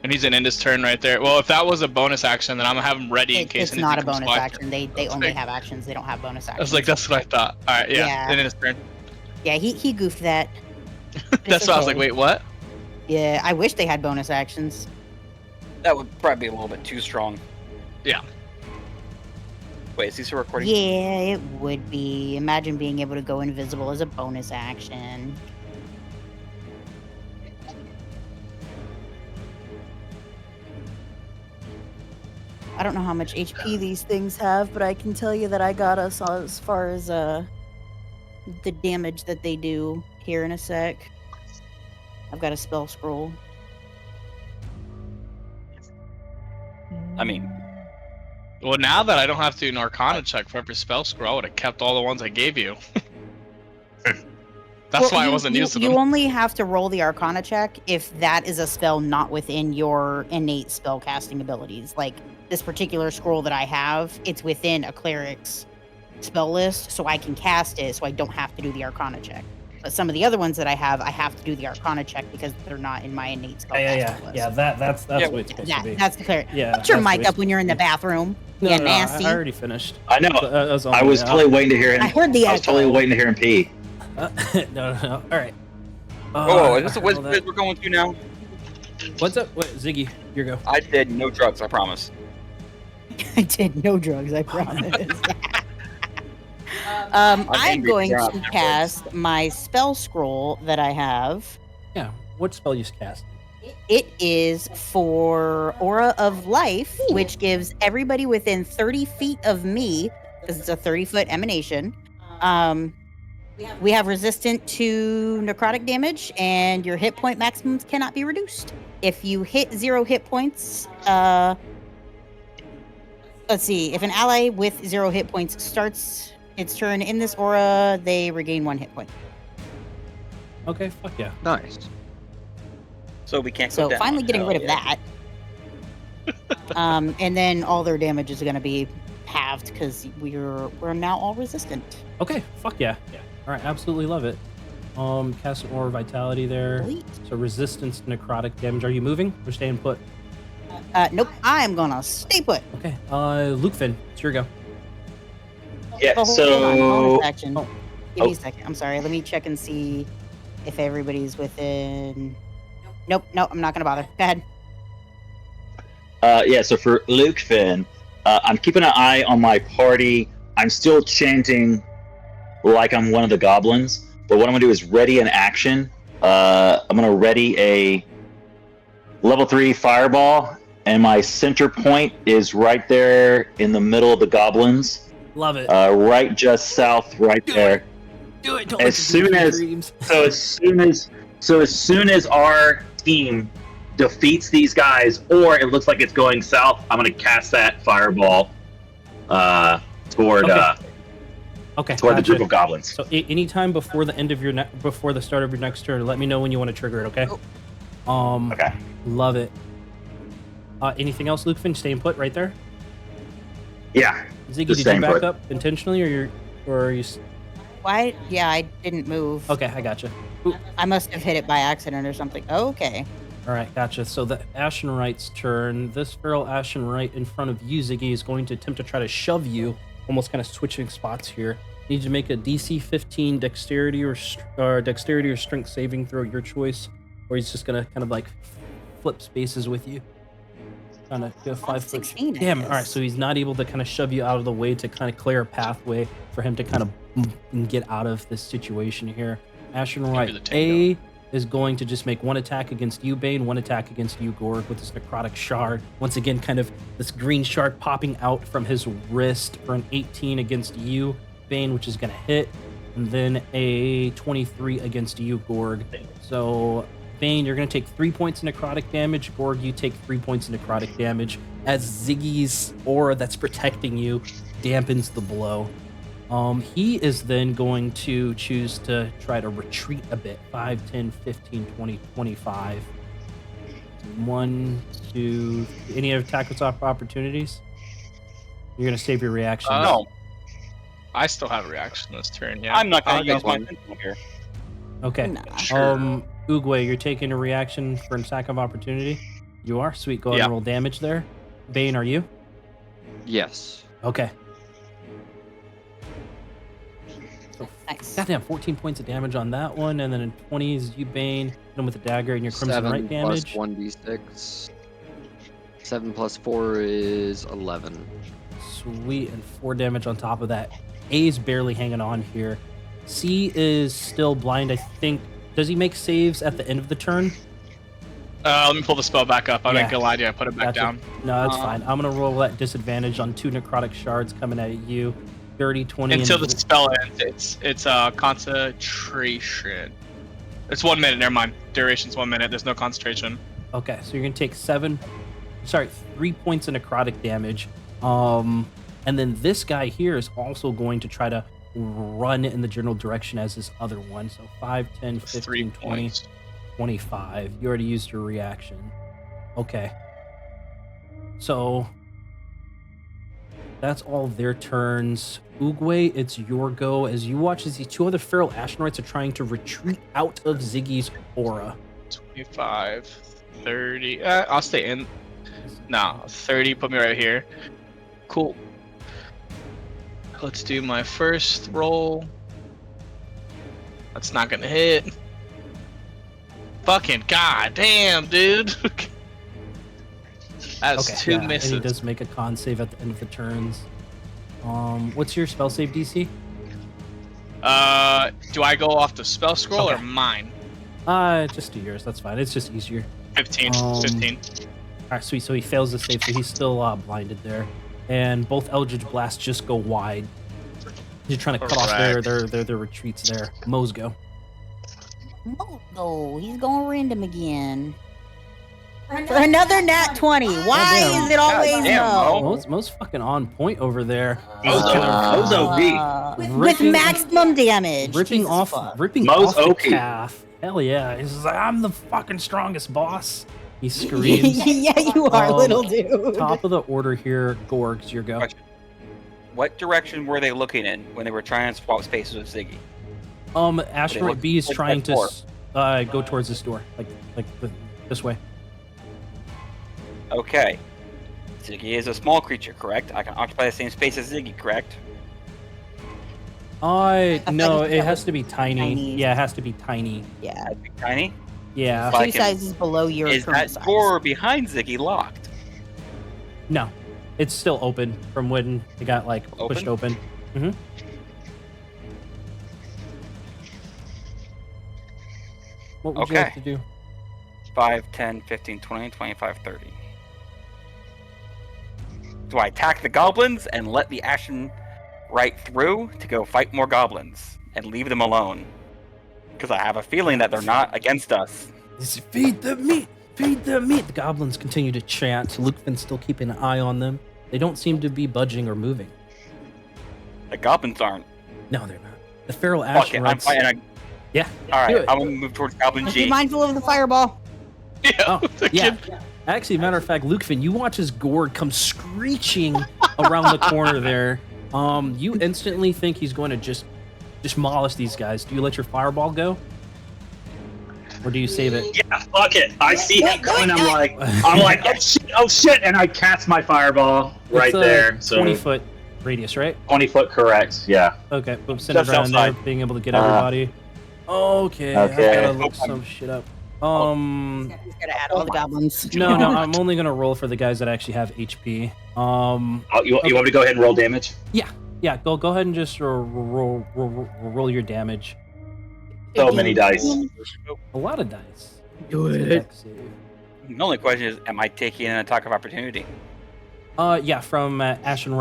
And he's gonna end his turn right there. Well, if that was a bonus action, then I'm gonna have him ready in case It's anything not a comes bonus by. action. They That's only like- have actions. They don't have bonus I actions. was like, that's what I thought. All right, yeah. Yeah. And then his turn. Yeah, he goofed that. That's why I was like, okay. wait, what? Yeah, I wish they had bonus actions. That would probably be a little bit too strong. Yeah. Wait, is this a recording? Yeah, it would be. Imagine being able to go invisible as a bonus action. I don't know how much HP these things have, but I can tell you that I got us as far as the damage that they do here in a sec. I've got a spell scroll. I mean, Well, now that I don't have to do an Arcana check for every spell scroll, I would have kept all the ones I gave you. That's Well, why I wasn't using You them. only have to roll the Arcana check if that is a spell not within your innate spell casting abilities. Like this particular scroll that I have, it's within a cleric's spell list, so I can cast it, so I don't have to do the Arcana check. But some of the other ones that I have to do the Arcana check because they're not in my innate spell casting list. Yeah. That's Yeah, what it's supposed to be. That's the cleric. Yeah. Put your that's the mic way up it's when you're in the supposed bathroom. to be. Yeah, No, nasty. I already finished. I know. That was I was totally waiting to hear him. I heard the I was totally echo. waiting to hear him pee. No. All right. oh, is this all what that- we're going to now? What's up? What, Ziggy, your go. I did no drugs, I promise. I did no drugs, I promise. I'm I'm angry going for to that. cast my spell scroll that I have. Yeah. What spell you cast? It is for Aura of Life, which gives everybody within 30 feet of me, because it's a 30-foot emanation. We have resistant to necrotic damage, and your hit point maximums cannot be reduced. If you hit 0 hit points, let's see. If an ally with 0 hit points starts its turn in this aura, they regain 1 hit point. Okay. Fuck yeah. Nice. So we can't go So down. finally getting Hell rid of yeah. that. And then all their damage is going to be halved because we're now all resistant. Okay. Fuck yeah. Yeah. All right. Absolutely love it. Cast an Aura of Vitality there. Delete. So resistance to necrotic damage. Are you moving or staying put? Nope, I am gonna stay put. Okay. Luke Finn, it's your go. Yeah, Hold on, so bonus action. Oh. Give me a second. I'm sorry. Let me check and see if everybody's within. Nope, I'm not gonna bother. Go ahead. yeah, so for Luke Finn, I'm keeping an eye on my party. I'm still chanting like I'm one of the goblins, but what I'm gonna do is ready an action. I'm gonna ready a level 3 fireball, and my center point is right there in the middle of the goblins, Love it. right just south, right Do there. Do it. Don't as let soon your as- dreams. So as soon as our team defeats these guys, or it looks like it's going south, I'm gonna cast that fireball toward Okay. Okay. toward the Gotcha. group of goblins. So anytime before the end of your before the start of your next turn, let me know when you want to trigger it. Okay. Okay. Love it. Anything else, Luke Finn? Staying put right there. Yeah. Ziggy, Just did you staying back put. up intentionally, or are you? Why? Yeah, I didn't move. Okay, I gotcha. I must have hit it by accident or something. Okay. All right, gotcha. So the Ashenwright's turn. This feral Ashenwright in front of you, Ziggy, is going to attempt to try to shove you, almost kind of switching spots here. You need to make a DC 15 dexterity or strength saving throw, your choice, or he's just gonna kind of like flip spaces with you. Trying to go 5 foot. 16, I Damn. guess. All right, so he's not able to kind of shove you out of the way to kind of clear a pathway for him to kind of get out of this situation here. Ashen Maybe right. the tango. A is going to just make one attack against you, Bane, one attack against you, Gorg, with this necrotic shard. Once again, kind of this green shard popping out from his wrist for an 18 against you, Bane, which is going to hit. And then a 23 against you, Gorg. So, Bane, you're going to take 3 points of necrotic damage. Gorg, you take 3 points of necrotic damage as Ziggy's aura that's protecting you dampens the blow. He is then going to choose to try to retreat a bit. 5, 10, 15, 20, 25. 1, 2... Any attack with opportunities? You're going to save your reaction. No. I still have a reaction this turn, yeah. I'm not going I'll to use go my one. pencil here. Okay. Nah. Sure. Oogway, you're taking a reaction for an attack of opportunity? You are? Sweet. Go ahead Yeah. and roll damage there. Bane, are you? Yes. Okay. Nice. Goddamn, 14 points of damage on that one, and then in 20 is you, Bane, hit him with a dagger and your Crimson 7 Right plus damage. 1d6. 7 plus 4 is 11. Sweet, and 4 damage on top of that. A is barely hanging on here. C is still blind, I think. Does he make saves at the end of the turn? Let me pull the spell back up. I Yeah. didn't gonna lie to you. I put it back Gotcha. down. No, that's fine. I'm going to roll at disadvantage on 2 necrotic shards coming at you. 30, 20, Until and the spell ends, it's concentration. It's 1 minute. Never mind. Duration's 1 minute. There's no concentration. Okay, so you're gonna take 3 points of necrotic damage. And then this guy here is also going to try to run in the general direction as this other one. So 5, 10, 3 15, 20, points. 25. You already used your reaction. Okay. So that's all of their turns. Oogway, it's your go as you watch as these 2 other feral Ashnorites are trying to retreat out of Ziggy's aura. 25, 30. I'll stay in. No, 30. Put me right here. Cool. Let's do my first roll. That's not gonna hit. Fucking goddamn, dude. That's Okay, 2 yeah, and he misses. does make a con save at the end of the turns. What's your spell save DC? Do I go off the spell scroll or Okay. mine? Just do yours. That's fine. It's just easier. 15. 15. All right, sweet. So he fails the save, so he's still blinded there. And both Eldritch Blasts just go wide. You're trying to cut off their retreats there. Mo's go. No, he's going random again. For another nat 20. Why Goddamn. is it always Goddamn, no? Mo. Mo's fucking on point over there. Mo's OP. With Ripping- maximum damage. Ripping Jesus off fuck. Mo's the OP. calf. Hell yeah. He's like, I'm the fucking strongest boss. He screams. Yeah, you are, little dude. Top of the order here, Gorgs, your go. Question. What direction were they looking in when they were trying to swap spaces with Ziggy? Asteroid B is What's trying that to go towards this door, this way. Okay. Ziggy is a small creature, correct? I can occupy the same space as Ziggy, correct? No, that it has was to be tiny. tiny. Yeah, it has to be tiny. Yeah, Tiny? Yeah. Like 2 him. sizes below your Is current that size. door behind Ziggy locked? No, it's still open from when it got pushed open. Mm-hmm. What would you Okay. like to do? 5, 10, 15, 20, 25, 30. Do I attack the goblins and let the Ashen right through to go fight more goblins and leave them alone? Because I have a feeling that they're not against us. Feed the meat! Feed the meat! The goblins continue to chant. Lukefin's still keeping an eye on them. They don't seem to be budging or moving. The goblins aren't. No, they're not. The feral Fuck it, I'm Asherites. fighting a... Yeah. do Alright, it. I'm gonna move towards Goblin Be G. mindful of the fireball. Yeah. Oh, the yeah. kid- Actually, matter of fact, Lukefin, you watch as Gord come screeching around the corner there. You instantly think he's going to just demolish these guys. Do you let your fireball go? Or do you save it? Yeah, fuck it. I see him coming. I'm like, oh shit, and I cast my fireball right It's a there. So 20-foot radius, right? 20 foot, correct? Yeah. Okay, boom, send it Just around there, outside. being able to get everybody. Okay, Okay. I gotta look some shit up. He's gonna add all the goblins. No, I'm only gonna roll for the guys that actually have HP. Oh, you want me to go ahead and roll damage? Yeah, go ahead and just roll your damage. So many dice. A lot of dice. Do It's a it. dex save. The only question is, am I taking an attack of opportunity? Yeah, from Ashen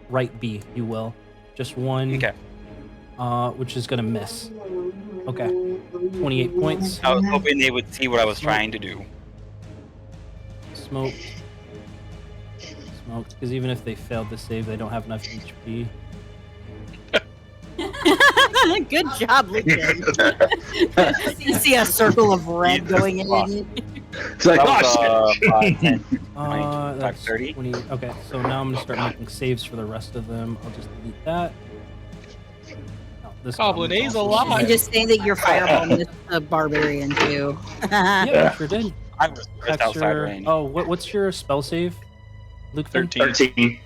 right B, you will. Just one. Okay. Which is gonna miss. Okay. 28 points. I was hoping they would see what I was trying to do. Smoked. Because even if they failed the save, they don't have enough HP. Good job, Lucan. You see a circle of red going in. It's like, That oh was, shit. 10, That's 30. 20. Okay, so now I'm gonna start making saves for the rest of them. I'll just delete that. Oh, this Goblin goblin's A's a also lot. And shit. just say that your fireball missed a barbarian too. Yeah, sure did. I'm just outside Texture. range. Oh, what's your spell save? Luke 13. 13.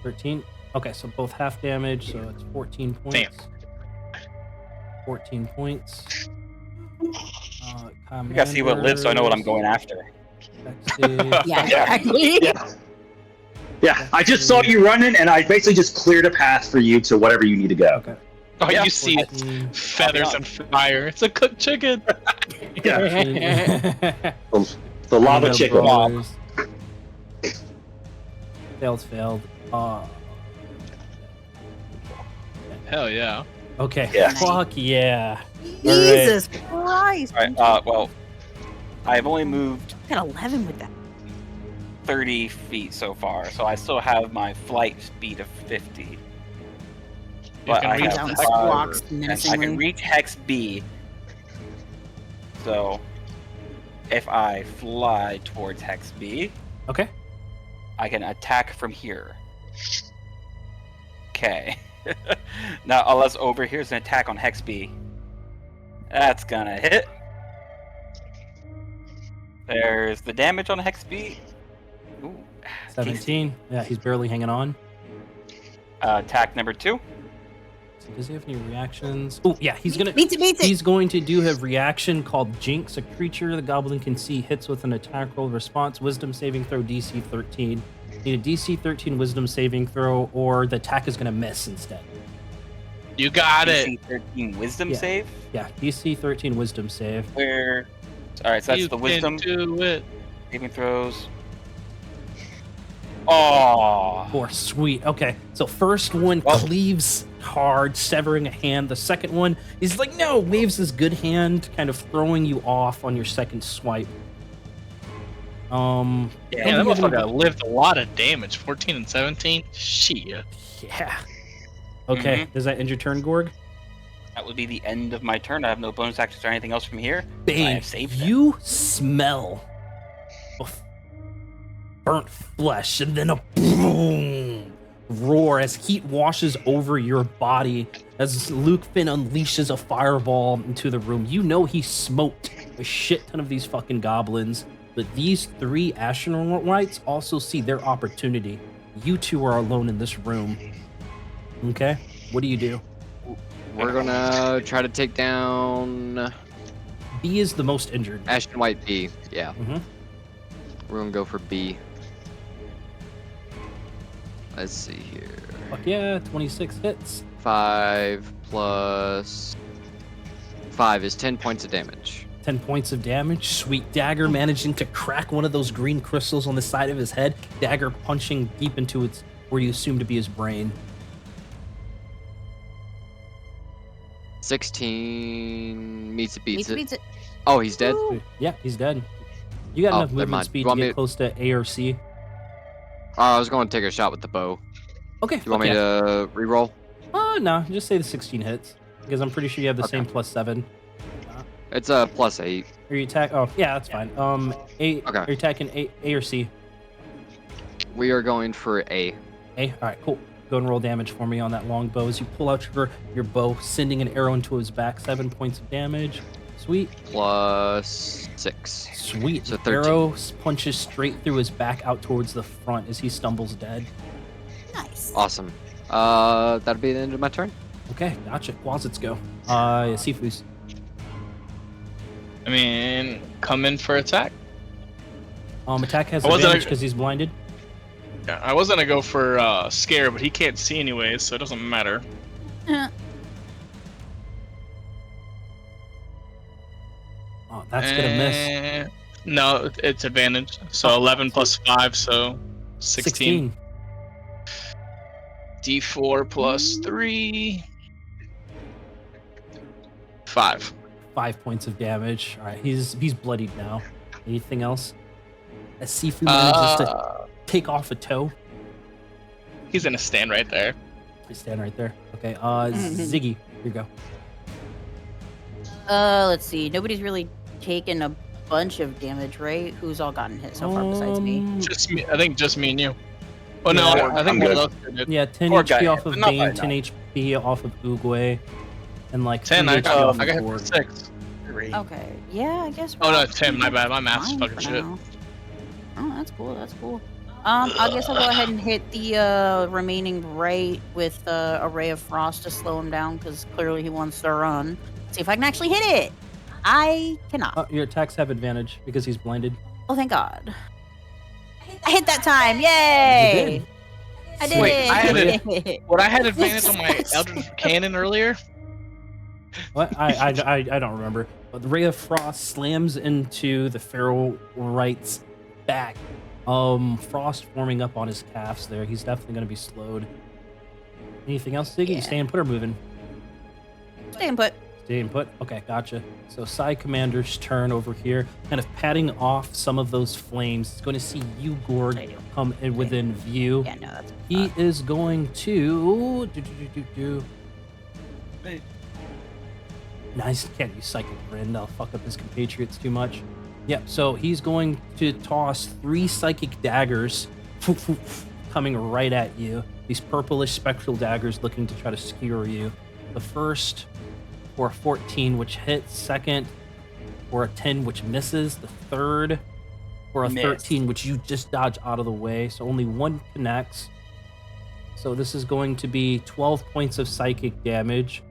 13. Okay, so both half damage, so it's 14 points. Damn. 14 points. You gotta see what lives so I know what I'm going after. Yeah, exactly. Yeah, I just saw you running, and I basically just cleared a path for you to whatever you need to go. Okay. Oh, Yeah. you see it. 14. Feathers and fire. It's a cooked chicken. The lava No chicken. brawlers. Failed. Hell yeah. Okay. Yeah. Fuck yeah. Jesus Christ. Alright, well, I've only moved Got 11 with that. 30 feet so far, so I still have my flight speed of 50. But can I reach have down five, squawks and I menacingly. can reach Hex B. So, if I fly towards Hex B, Okay. I can attack from here. Okay. Now, unless over here's an attack on Hex B. That's gonna hit. There's the damage on Hex B. Ooh. 17. Yeah, he's barely hanging on. Attack number 2. So does he have any reactions? Oh, yeah, he's gonna. Beats it. He's going to do a reaction called Jinx. A creature the goblin can see hits with an attack roll response. Wisdom saving throw DC 13. Need a DC 13 Wisdom saving throw, or the attack is gonna miss instead. You got DC it. 13 Wisdom Yeah. save. Yeah, DC 13 Wisdom save. Where? All right, so that's You the can Wisdom do it. saving throws. Oh. 4. Sweet. Okay, so first one Oh. cleaves hard, severing a hand. The second one is like, no, waves his good hand, kind of throwing you off on your second swipe. Yeah, that motherfucker lived a lot of damage. 14 and 17. Shit. Yeah. Okay, does that end your turn, Gorg? That would be the end of my turn. I have no bonus actions or anything else from here. I Bang! have saved them. You smell of burnt flesh, and then a boom roar as heat washes over your body as Luke Finn unleashes a fireball into the room. You know he smoked a shit ton of these fucking goblins, but these 3 Ashenorites also see their opportunity. You two are alone in this room. Okay, what do you do? We're gonna try to take down B is the most injured. Ashen White B. Yeah. Mhm. We're gonna go for B. Let's see here. Fuck yeah, 26 hits. 5 plus 5 is 10 points of damage. 10 points of damage. Sweet dagger managing to crack one of those green crystals on the side of his head. Dagger punching deep into its where you assume to be his brain. 16 meets it, beats it. Beats it. Oh, he's dead? Ooh. Yeah, he's dead. You got Oh, enough never movement mind. speed You to want get me- close to A or C. I was going to take a shot with the bow. Okay. You want me to reroll? Oh, no. Just say the 16 hits. Because I'm pretty sure you have the same +7. It's a +8. Are you attack? Oh, yeah, that's fine. A. Okay. Are you attacking A or C? We are going for A. A. All right, cool. Go and roll damage for me on that long bow as you pull out your bow, sending an arrow into his back. 7 points of damage. Sweet. +6. Sweet. So The 13. arrow punches straight through his back out towards the front as he stumbles dead. Nice. Awesome. That'll be the end of my turn. Okay, gotcha. Quasits go. Yeah, Sifu's. I mean, come in for attack. Attack has I wasn't- advantage because he's blinded. Yeah, I was gonna go for scare, but he can't see anyways, so it doesn't matter. Oh, that's gonna miss. No, it's advantage. So 11 plus 5, so 16. D4 plus 3. 5. 5 points of damage. All right, he's bloodied now. Anything else? As Sifu manages to take off a toe. He's gonna stand right there. He's standing right there. Okay, Ziggy, here you go. Let's see. Nobody's really taken a bunch of damage, right? Who's all gotten hit so far besides me? Just me. I think just me and you. Oh Yeah, no, I think I'm one good. else did. Yeah, 10 Poor HP guy, off of but not Bane, bad, 10 HP off of Uguay, and like 10. 3 I HP off got of hit Gorg. for 6. Okay. Yeah, I guess. Oh no, we're it's 10. My bad. My math's fine fucking for shit. now. Oh, that's cool. That's cool. I guess I'll go ahead and hit the remaining right with a ray of frost to slow him down because clearly he wants to run. See if I can actually hit it. I cannot. Your attacks have advantage because he's blinded. Oh, thank God. I hit that time. Yay! You did. I did Wait, I had it. Would I had advantage on my Eldritch Cannon earlier? What? I don't remember. But the Ray of Frost slams into the Feral Right's back. Frost forming up on his calves there. He's definitely going to be slowed. Anything else, Ziggy? Yeah. You staying put or moving? Staying put. Staying put? Okay, gotcha. So Psy Commander's turn over here, kind of patting off some of those flames. He's going to see you, Gorg, I do. come in within view. Yeah, no, that's He is going to... Nice, can't use Psychic Grin. That'll fuck up his compatriots too much. Yep, so he's going to toss 3 Psychic Daggers coming right at you. These purplish spectral daggers looking to try to skewer you. The first for a 14, which hits. Second for a 10, which misses. The third for a Miss. 13, which you just dodge out of the way. So only one connects. So this is going to be 12 points of psychic damage.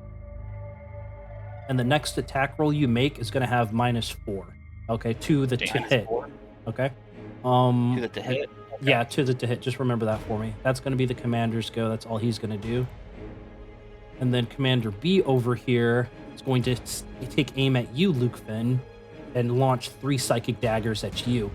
And the next attack roll you make is going to have -4. Okay, to the to hit. Okay. To the hit. Yeah, to the to hit. Just remember that for me. That's going to be the commander's go. That's all he's going to do. And then Commander B over here is going to take aim at you, Luke Finn, and launch 3 psychic daggers at you.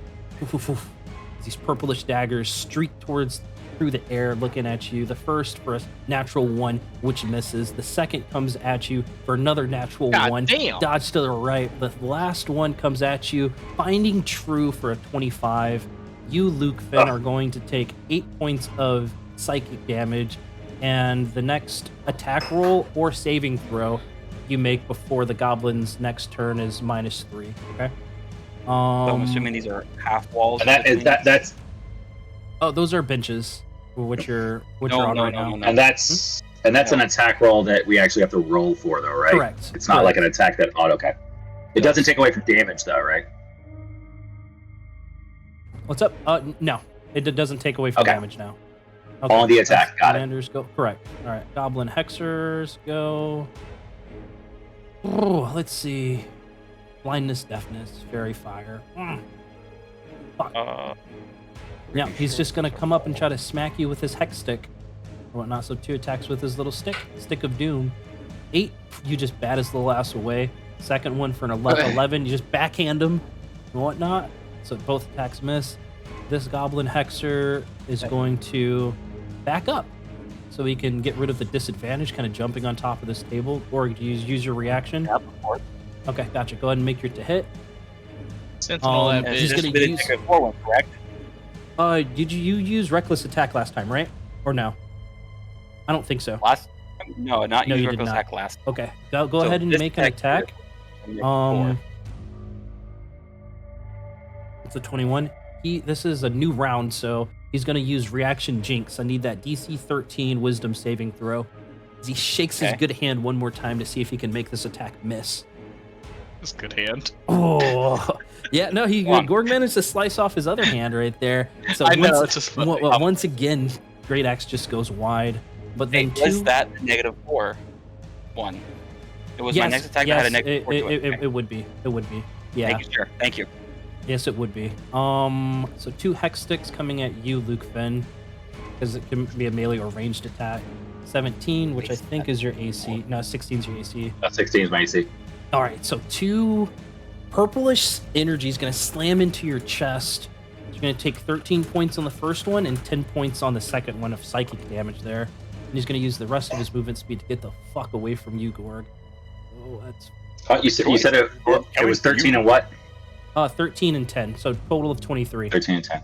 These purplish daggers streak through the air looking at you. The first for a natural 1, which misses. The second comes at you for another natural God 1. damn. Dodge to the right. The last one comes at you, finding true for a 25. You, Luke Finn, are going to take 8 points of psychic damage, and the next attack roll or saving throw you make before the goblin's next turn is -3. Okay. So I'm assuming these are half walls. And that's Oh, those are benches, which you're on right now. and that's an attack roll that we actually have to roll for, though, right? Correct. It's not like an attack that. Oh, okay. It doesn't take away from damage, though, right? What's up? No, it doesn't take away from Okay. damage now. On the attack, got it. Commanders go. Correct. All right. Goblin Hexers go. Oh, let's see. Blindness, deafness, fairy fire. Fuck. Yeah, he's just gonna come up and try to smack you with his hex stick or whatnot. So 2 attacks with his little stick of doom. 8, you just bat his little ass away. Second one for an 11, you just backhand him and whatnot. So both attacks miss. This goblin hexer is going to back up so he can get rid of the disadvantage, kind of jumping on top of this table. Or use your reaction. Yep, of course. Okay, gotcha. Go ahead and make your to hit. Sentinel that And bitch. he's this gonna bit use- take a 4 one, correct? Did you use reckless attack last time, right? Or no? I don't think so. No, not No, use you did reckless not. attack last. Okay, go So ahead and this make an attack. here, and make 4. It's a 21. This is a new round, so he's going to use reaction jinx. I need that DC 13 wisdom saving throw. As he shakes his Okay. good hand one more time to see if he can make this attack miss. That's good hand. Oh, yeah, no, Come on. Gorg managed to slice off his other hand right there. So I know, it's just funny. once again, Great Axe just goes wide. But Hey, then was 2. that -4 1? It was my next attack that had a -4 to it. it would be. It would be. Yeah. Thank you, sure. Thank you. Yes, it would be. So 2 hex sticks coming at you, Luke Finn, because it can be a melee or ranged attack. 17, which I think is your AC. No, 16 is your AC. 16 is my AC. All right, so 2 purplish energy is going to slam into your chest. You're going to take 13 points on the first one and 10 points on the second one of psychic damage there. And he's going to use the rest of his movement speed to get the fuck away from you, Gorg. Oh, that's... You said it was 13 and what? 13 and 10, so total of 23. 13 and 10.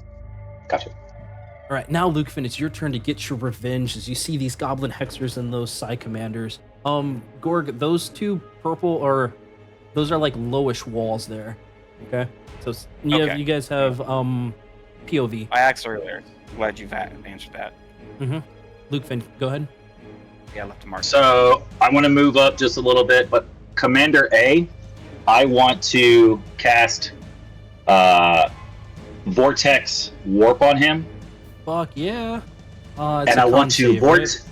Gotcha. All right, now, Lukefin, it's your turn to get your revenge as you see these goblin hexers and those psi commanders. Gorg, those two purple those are like lowish walls there. Okay, so you guys have POV. I asked earlier. Glad you've answered that. Mm-hmm. Lukefin, go ahead. Yeah, I left a mark. So I want to move up just a little bit, but Commander A, I want to cast Vortex Warp on him. Fuck yeah. And I want to Vortex. Right?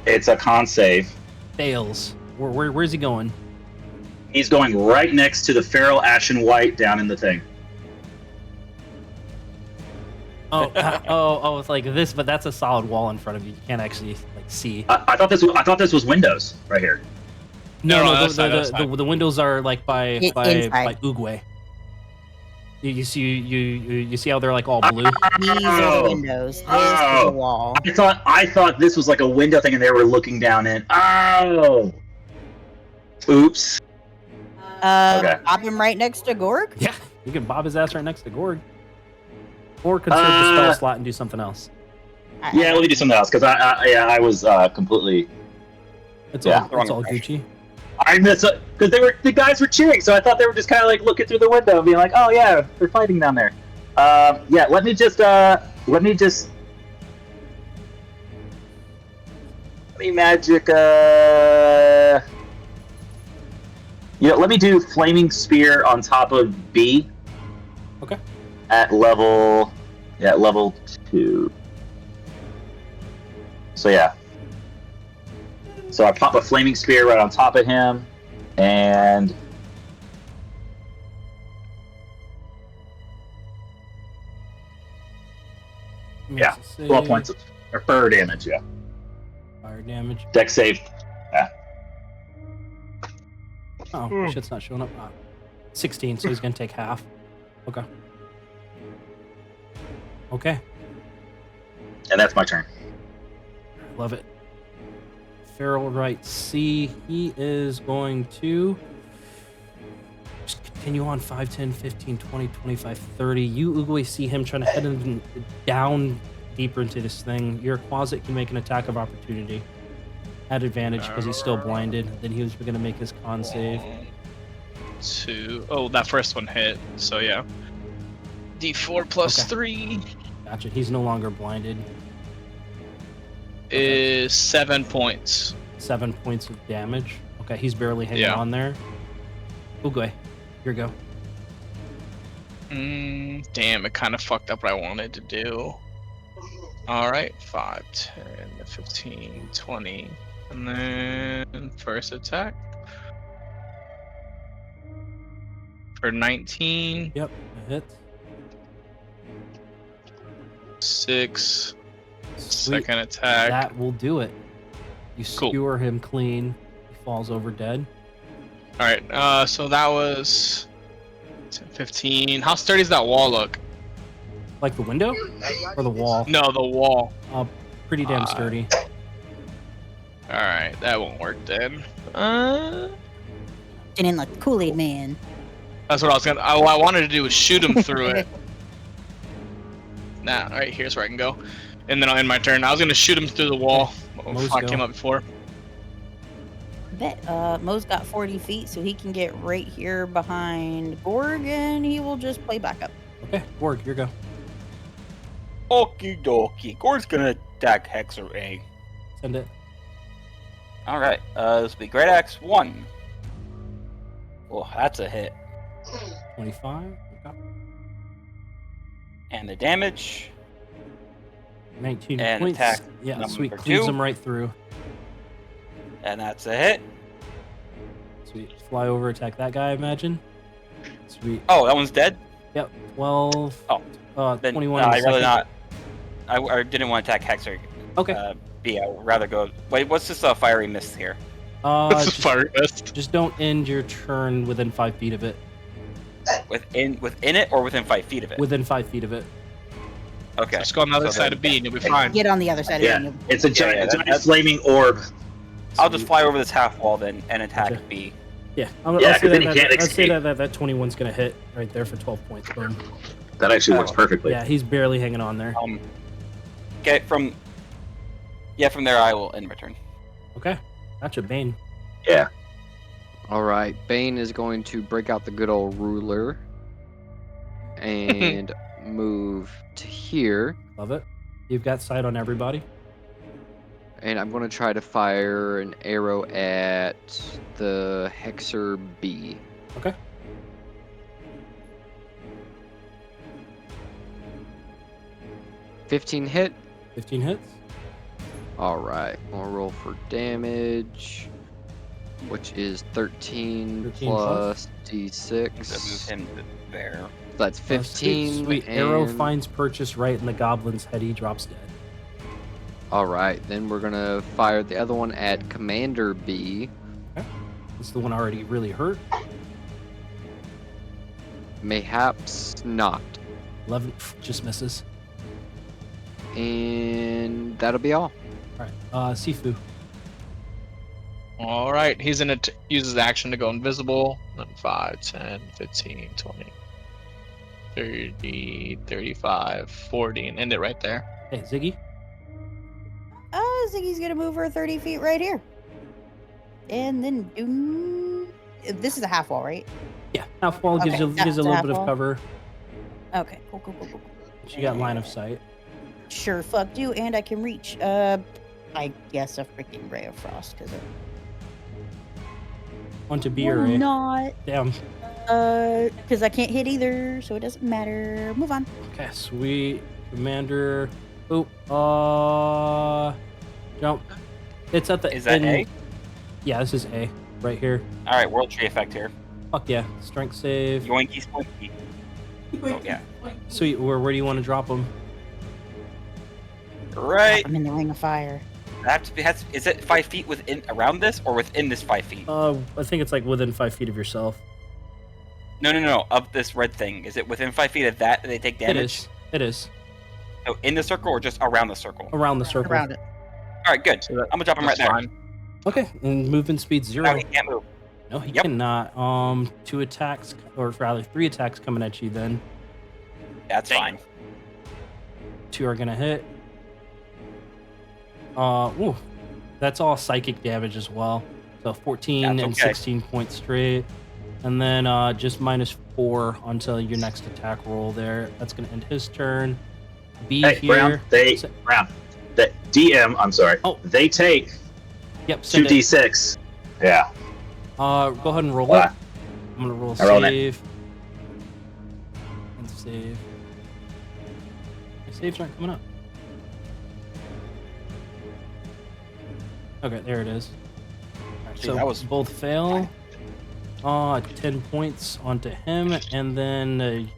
It's a con save. Fails. Where's he going? He's going right next to the Feral Ashen White down in the thing. Oh, it's like this, but that's a solid wall in front of you. You can't actually like see. I thought this was windows right here. No, the windows are like by Oogway. You see how they're like all blue? These are the windows. There's the wall. I thought this was like a window thing, and they were looking down in. Oh, oops. Okay. Bob him right next to Gorg. Yeah, you can bob his ass right next to Gorg, or conserve the spell slot and do something else. Yeah, let me do something else because I was completely. It's all Gucci. I miss it because the guys were cheering, so I thought they were just kind of like looking through the window, and being like, "Oh yeah, they're fighting down there." Yeah, let me magic. Let me do Flaming Spear on top of B. Okay. At level 2. So yeah. So I pop a Flaming Spear right on top of him, and yeah, 12 points or fire damage. Yeah. Fire damage. Dex save. Yeah. Oh, shit's not showing up. 16, so he's gonna take half. Okay. Okay. And that's my turn. Love it. Feral right C. He is going to just continue on 5, 10, 15, 20, 25, 30. You, Oogway, see him trying to head him down deeper into this thing. Your Closet can make an attack of opportunity. At advantage because he's still blinded. Then he was going to make his con save. 2. Oh, that first one hit. So yeah. D4 plus 3. Gotcha. He's no longer blinded. Is 7 points. 7 points of damage. Okay, he's barely hanging on there. Oogway, here you go. Damn, it kind of fucked up what I wanted to do. Alright, 5, 10, 15, 20. And then first attack. For 19. Yep, a hit. 6. Sweet. Second attack. That will do it. You skewer him clean. He falls over dead. Alright, so that was 10, 15. How sturdy does that wall look? Like the window? Or the wall? No, the wall. Pretty damn sturdy. Alright, that won't work then. And in like Kool-Aid Man. That's what I was gonna. What I wanted to do was shoot him through it. Nah, right here's where I can go. And then I'll end my turn. I was gonna shoot him through the wall. I came up before. I bet Mo's got 40 feet, so he can get right here behind Gorg, and he will just play back up. Okay, Gorg, here you go. Okie dokie. Gorg's gonna attack Hexer A. Send it. Alright, this will be Great Axe 1. Well, that's a hit. 25. Okay. And the damage. 19 and points. Attack yeah, sweet. 2. Cleaves him right through. And that's a hit. Sweet. Fly over, attack that guy, I imagine. Sweet. Oh, that one's dead? Yep. 12. Oh. Then, 21. No, I'd rather not. I didn't want to attack Hexer. Okay. B, I would rather go. Wait, what's this fiery mist here? What's a fiery mist? Just don't end your turn within 5 feet of it. within it or within 5 feet of it? Within 5 feet of it. Okay. Just go on the other So side then- of B and you'll be fine. Get on the other side Yeah, of it. it's a giant, yeah, giant flaming orb. I'll just fly over this half wall then and attack Gotcha. B. Yeah, Yeah, I'll say 'cause then he that, can't I'll say escape. that 21's gonna hit right there for 12 points. Boom. That actually works perfectly. Yeah, he's barely hanging on there. Okay, from there I will end my turn. Okay, gotcha, Bane. Yeah. All right, Bane is going to break out the good old ruler and move to here. Love it. You've got sight on everybody. And I'm going to try to fire an arrow at the Hexer B. Okay. $15 hit. 15 hits. All right, we'll roll for damage, which is 13 13 plus So move D6. him there. That's 15. Sweet. Arrow and- finds purchase right in the goblin's head. He drops dead. All right, then we're going to fire the other one at Commander B. It's the one already really hurt. Mayhaps not. 11 just misses. And that'll be all. All right. Sifu. All right, he's gonna use his action to go invisible. Then 5, 10, 15, 20, 30, 35, 40, and end it right there. Hey, Ziggy. Ziggy's gonna move her 30 feet right here. And then this is a half wall, right? Yeah, half wall gives Okay, you that's a a little half bit of wall. cover. Okay, cool. She got line of sight. Sure, fuck do, and I can reach. I guess a freaking ray of frost, because Onto B or A. not. Damn. Because I can't hit either, so it doesn't matter. Move on. Okay, sweet. Commander. Oh, jump. It's at the Is that A? Yeah, this is A. Right here. Alright, world tree effect here. Fuck yeah. Strength save. Yoinky spoinky. Oh yeah. Sweet. Where do you want to drop him? Right. I'm in the ring of fire. Is it 5 feet around this or within this 5 feet? I think it's like within 5 feet of yourself. No. Of this red thing. Is it within 5 feet of that they take damage? It is. So in the circle or just around the circle? Around the circle. Around it. Alright, good. So that- I'm gonna drop him right That's there. fine. Okay, and movement speed 0. Now he can't move. No, he Yep. cannot. 2 attacks, or rather 3 attacks coming at you then. That's fine. 2 are gonna hit. Ooh, that's all psychic damage as well. So 14 That's and okay. 16 points straight. And then just -4 until your next attack roll there. That's gonna end his turn. B Hey, here. Brown, the DM, I'm sorry. Oh. They take Yep, send it. 2d6. Yeah. Go ahead and roll it. What? I'm gonna roll a I rolled it. save. And save. My saves aren't coming up. Okay, there it is. Alright, Gee, so that was- both fail. 10 points onto him, and then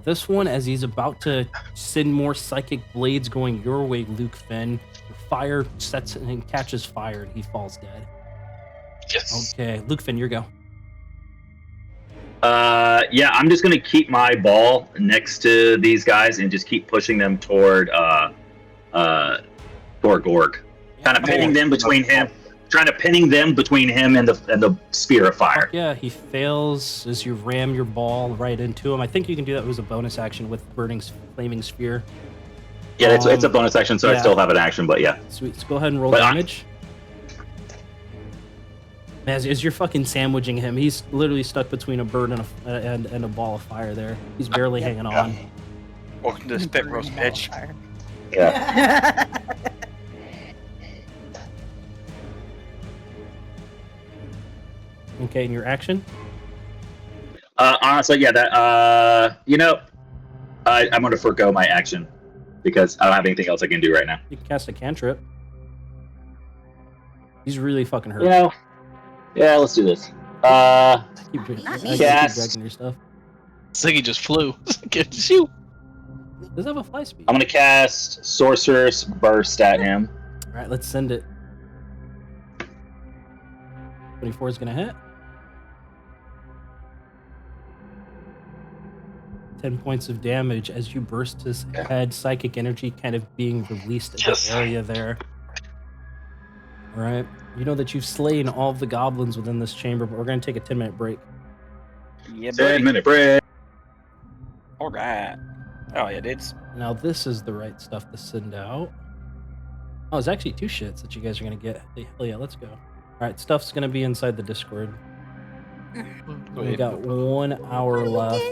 this one, as he's about to send more psychic blades going your way, Luke Finn, the fire sets and catches fire, and he falls dead. Yes. Okay, Luke Finn, your go. Yeah, I'm just gonna keep my ball next to these guys and just keep pushing them toward Gorg. Kind of pinning them between him, trying to pinning them between him and the spear of fire. Fuck yeah, he fails as you ram your ball right into him. I think you can do that as a bonus action with Flaming Sphere. Yeah, it's a bonus action, so yeah. I still have an action, but yeah. Sweet, so go ahead and roll But damage. As you're fucking sandwiching him, he's literally stuck between a bird and a ball of fire there. He's barely hanging on. Welcome to the spit roast, bitch. Yeah. Okay, and your action? Honestly, yeah, that I'm gonna forego my action because I don't have anything else I can do right now. You can cast a cantrip. He's really fucking hurt. You know, yeah, let's do this. I keep Yes. dragging your stuff. Ziggy just flew. Get shoot. Does it have a fly speed? I'm gonna cast Sorcerer's Burst at him. All right, let's send it. 24 is gonna hit. 10 points of damage as you burst his head, psychic energy kind of being released in the area there. All right. You know that you've slain all of the goblins within this chamber, but we're going to take a 10-minute break. Yeah, 10-minute break. All right. Oh, yeah, dudes. Now, this is the right stuff to send out. Oh, it's actually 2 shits that you guys are going to get. Hell yeah, let's go. All right, stuff's going to be inside the Discord. We got 1 hour left.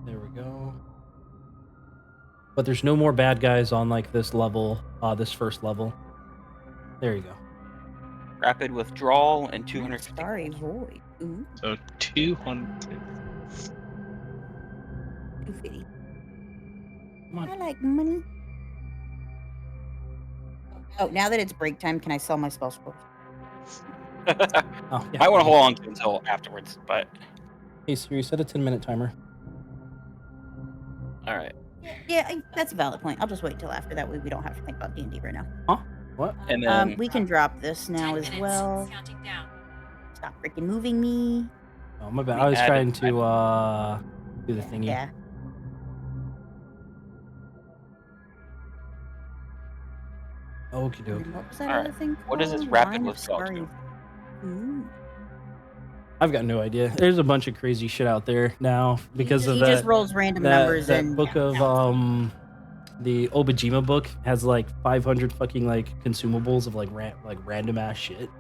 There we go. But there's no more bad guys on like this level, this first level. There you go. Rapid withdrawal and 250. Sorry, void. Ooh, So 200. 250. Come on. I like money. Oh, now that it's break time, can I sell my spell scrolls? Oh, yeah. Might want to hold on to it until afterwards, but Hey, Siri, set a 10-minute timer. all right. Yeah, that's a valid point. I'll just wait till after that way. We don't have to think about D&D right now. What? And then We can drop this now as well. Stop freaking moving me. Oh, my bad. We I was added trying to do the thingy. Yeah. Okie doke. And what was that All other thing What does this called? rapid Line of withdrawal do? scarring. Ooh. I've got no idea. There's a bunch of crazy shit out there now because of He that. just rolls random numbers that and book of the Obajima book has like 500 fucking like consumables of like random ass shit.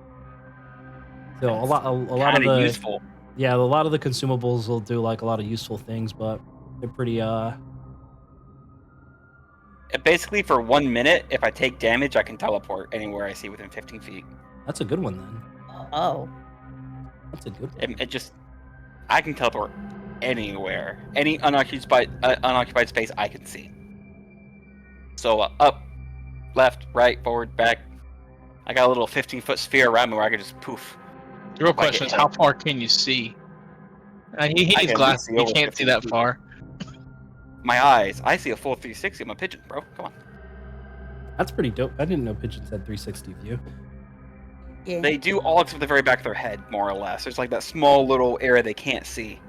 So a lot of Kinda the useful. yeah, a lot of the consumables will do like a lot of useful things, but they're pretty Basically, for 1 minute, if I take damage, I can teleport anywhere I see within 15 feet. that's a good one then. Oh. That's a good one. It just, I can teleport anywhere, any unoccupied space I can see. So up, left, right, forward, back. I got a little 15-foot sphere around me where I can just poof. The real question is, how far can you see? He I needs can glasses. see He over can't see 15 that feet. far. My eyes, I see a full 360. I'm a pigeon, bro. Come on. That's pretty dope. I didn't know pigeons had 360 view. Yeah. They do all except the very back of their head, more or less. There's like that small little area they can't see.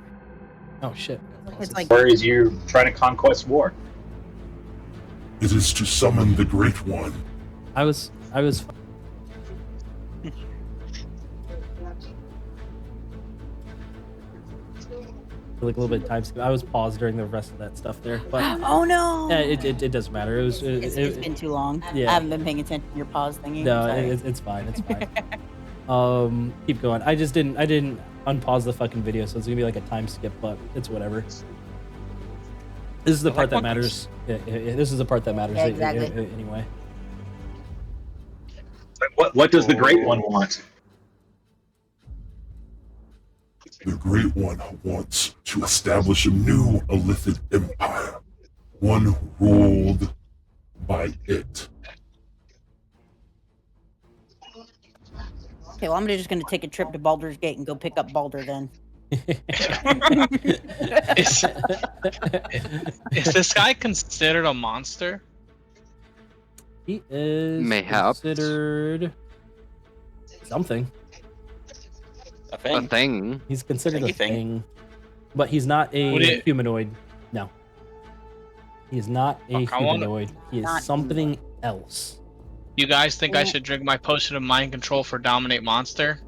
Oh shit. It's like Or is you trying to conquest war? It is to summon the Great One. I was like a little bit of time skip. I was paused during the rest of that stuff there, but oh no! it doesn't matter. It's It's been too long. Yeah. I haven't been paying attention to your pause thingy. no, Sorry. it's fine. It's fine. Keep going. I didn't unpause the fucking video, so it's gonna be like a time skip, but it's whatever. This is the part that matters. Yeah, this is the part that matters. Yeah, exactly. Anyway. What does the Great One want? The Great One wants to establish a new Illithid empire, one ruled by it. Okay, well, I'm just gonna take a trip to Baldur's Gate and go pick up Baldur then. Is this guy considered a monster? He is Mayhaps. considered something. A A thing. thing. He's considered a Thingy thing. thing, but he's not a Would it- humanoid. No, he is not a Fuck, I wanna- humanoid. He is Not something else. You guys think I Yeah. should drink my potion of mind control for dominate monster?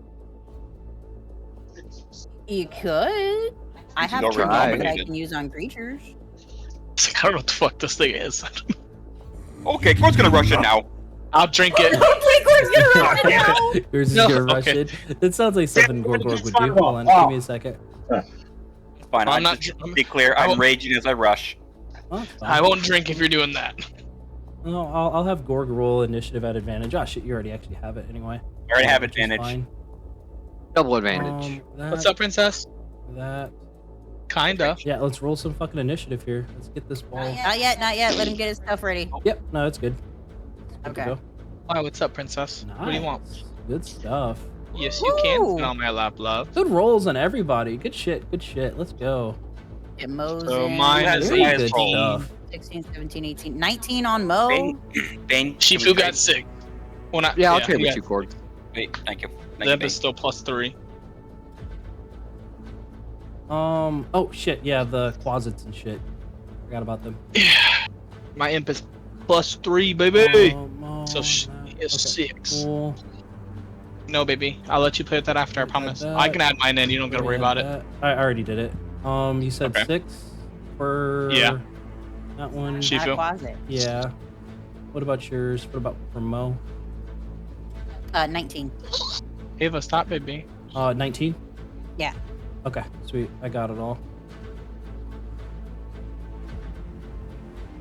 You could. I You have go two try. that I can use on creatures. It's like, I don't know what the fuck this thing is. Okay, Cor's gonna rush it now. I'll drink it. Yours is No, gonna rush okay. it. That sounds like something Gorgorg would do. fine. Hold on, Oh. give me a second. Fine. I'm I'm not. just to be clear. I I'm won't- raging as I rush. Oh, it's fine. I won't drink if you're doing that. No, I'll have Gorg roll initiative at advantage. Oh shit, you already actually have it anyway. I already have Which is advantage. fine. Double advantage. What's up, princess? That. Kinda. Yeah, let's roll some fucking initiative here. Let's get this ball. Not yet, not yet. Let him get his stuff ready. Yep, no, it's good. Good to Okay. go. Hi, what's up, princess? What do you want? Nice. Good stuff. Yes, you can Woo! sit on my lap, love. Good rolls on everybody. Good shit. Good shit. Let's go. Get Mo's So in. mine is Very highest good 18. stuff. 16, 17, 18, 19 on Mo. Bane, Bane. Shifu can we got trade? sick. Well, not, Yeah, I'll trade yeah. with you, Cord. Wait, thank you. Thank you, Zeb Bane. is still +3. Oh shit, yeah, the closets and shit. Forgot about them. My imp is +3, baby. So It's is 6. Cool. No, baby. I'll let you play with that after. I promise. I can add mine in. You don't gotta worry about it. I already did it. You said Okay. 6 for that one. Shifu. Closet. Yeah. What about yours? What about for Mo? 19. Ava, stop, baby. 19. Yeah. Okay, sweet. I got it all.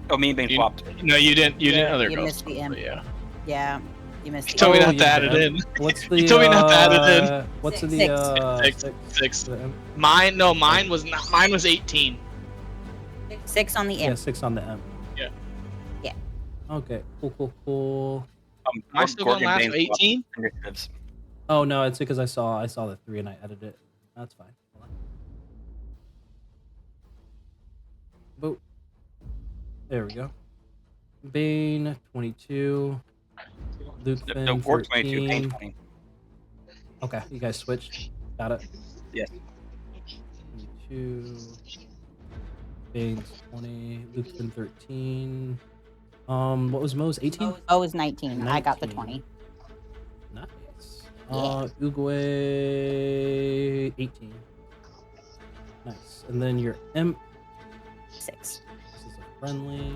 Oh, me being swapped. No, you didn't. You didn't. Other You girls. missed the imp. Yeah. Yeah. You missed You the told me imp. not to add it in. What's the? You told me not to add it in. What's Six. the? 6. Mine was not. Mine was 18. 6 on the Yeah, imp. 6 on the M. Yeah. Yeah. Okay. Cool. Am I still going last? 18. Initiatives. Oh no, it's because I saw the 3 and I edited it. That's fine. Hold on. Boop. There we go. Bane 22. Luke Finn, No, 422, 13. 20. Okay, you guys switched. Got it. Yes. 22. Bane's 20. Luke Finn 13. What was Mo's 18? Oh, was 19. I got the 19. 20. Nice. Yeah. Uguay 18. Nice. And then your imp. 6. This is a friendly.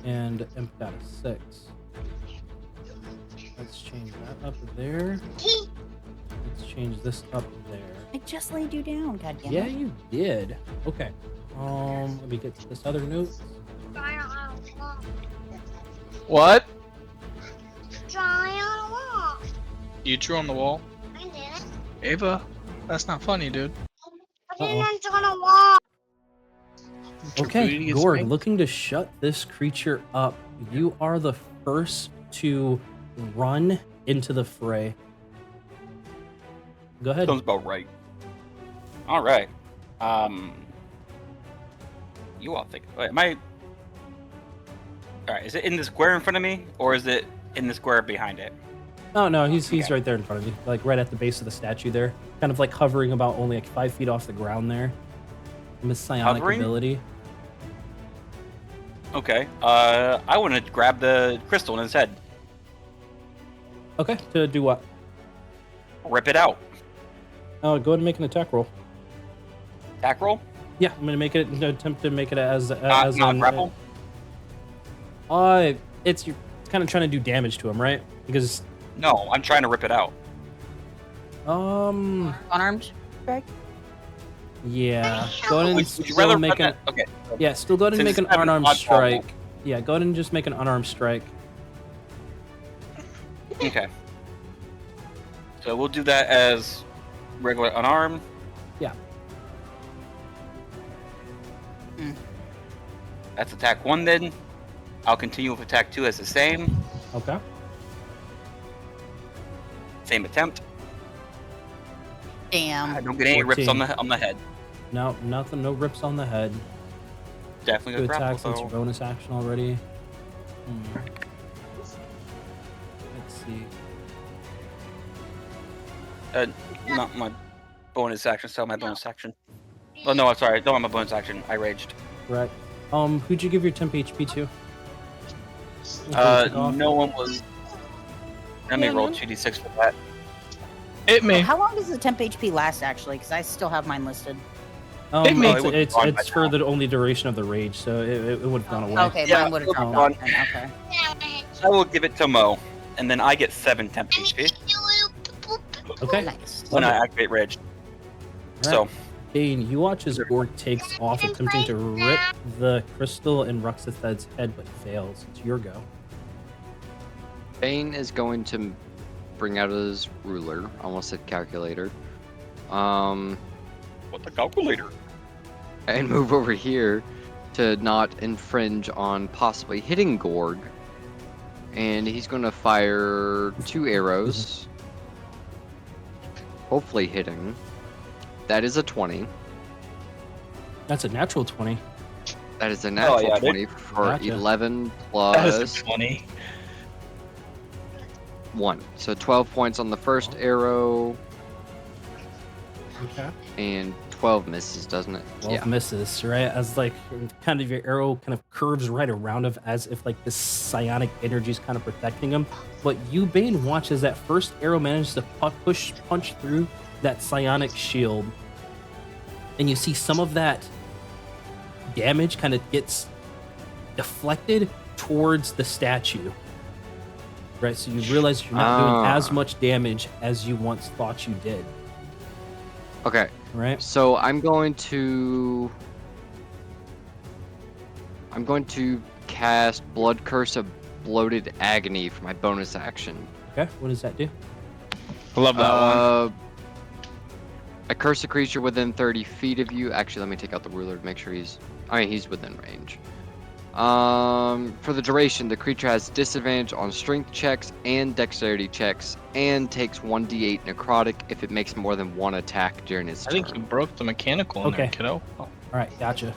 And imp got a 6. Let's change that up there. Let's change this up there. I just laid you down, goddammit. Yeah, you did. Okay. Let me get to this other note. What? Drawing on a wall. You drew on the wall? I did it. Ava, that's not funny, dude. I didn't draw on a wall. Okay, Gord, looking to shut this creature up. You are the first to run into the fray. Go ahead. Sounds about right. All right. You all think? Wait, am I? All right. Is it in the square in front of me, or is it in the square behind it? Oh no, he's Okay. right there in front of you, like right at the base of the statue there, kind of like hovering about only like 5 feet off the ground there. Messianic Hovering? ability. Okay. I want to grab the crystal in his head, Okay, to do what? rip it out. Oh, go ahead and make an attack roll. Attack roll. Yeah, I'm gonna make it attempt to make it as Not an- grapple. It's you're kind of trying to do damage to him, right? Because No, I'm trying to rip it out. Unarmed strike? yeah, go ahead and Would you still rather make an okay? yeah, still go ahead and Since make an it's kind of an unarmed oddball strike. Yeah, go ahead and just make an unarmed strike. Okay. So we'll do that as regular unarmed. Yeah. That's attack 1 then. I'll continue with attack 2 as the same. Okay. Same attempt. I Damn. don't get any rips 14. on the head. No, nothing. No rips on the head. Definitely Good a attack grapple since your though. bonus action already. Let's see. Not my bonus action, so my bonus action. Oh no, I'm sorry. Don't have my bonus action. I raged. Right. Who'd you give your temp HP to? No one was. Let me Yeah, roll no. 2d6 for that. Hit me. How long does the temp HP last, actually? Because I still have mine listed. Hit me. it would be It's gone by for the only duration of the rage, so it would have gone away. Okay, Yeah, mine would have it'll dropped be off then. Okay. I will give it to Mo, and then I get 7 temp HP Okay. Nice. when I activate rage. Right. So Bane, you watch as Gorg takes off, attempting to rip the crystal in Ruxathed's head, but fails. It's your go. Bane is going to bring out his ruler. Almost said calculator. what the calculator? And move over here to not infringe on possibly hitting Gorg. And he's going to fire 2 arrows. Hopefully hitting. That is a 20. That's a natural 20. That is a natural yeah, dude. 20 for Gotcha. 11 That is plus funny. 1. So 12 points on the first arrow. Okay. And 12 misses, doesn't it? 12 misses, right? As like kind of your arrow kind of curves right around him as if like this psionic energy is kind of protecting him. But you, Bane, watch as that first arrow manages to punch through that psionic shield. And you see some of that damage kind of gets deflected towards the statue. Right? So you realize you're not doing as much damage as you once thought you did. Okay. Right. So I'm going to cast Blood Curse of Bloated Agony for my bonus action. Okay. What does that do? I love that one. I curse a creature within 30 feet of you. Actually, let me take out the ruler to make sure he's within range. For the duration, the creature has disadvantage on strength checks and dexterity checks, and takes 1d8 necrotic if it makes more than one attack during its turn. I think you broke the mechanical in there, kiddo. Oh. All right, gotcha.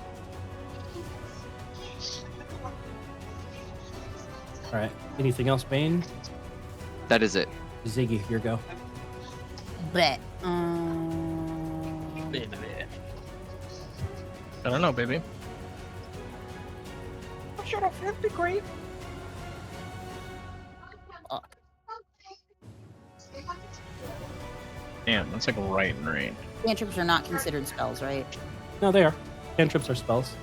All right. Anything else, Bane? That is it. Ziggy, your go. Bet. I don't know, baby. Shut up, that'd be great. Damn, that's like right in range. Cantrips are not considered spells, right? No, they are. Cantrips are spells.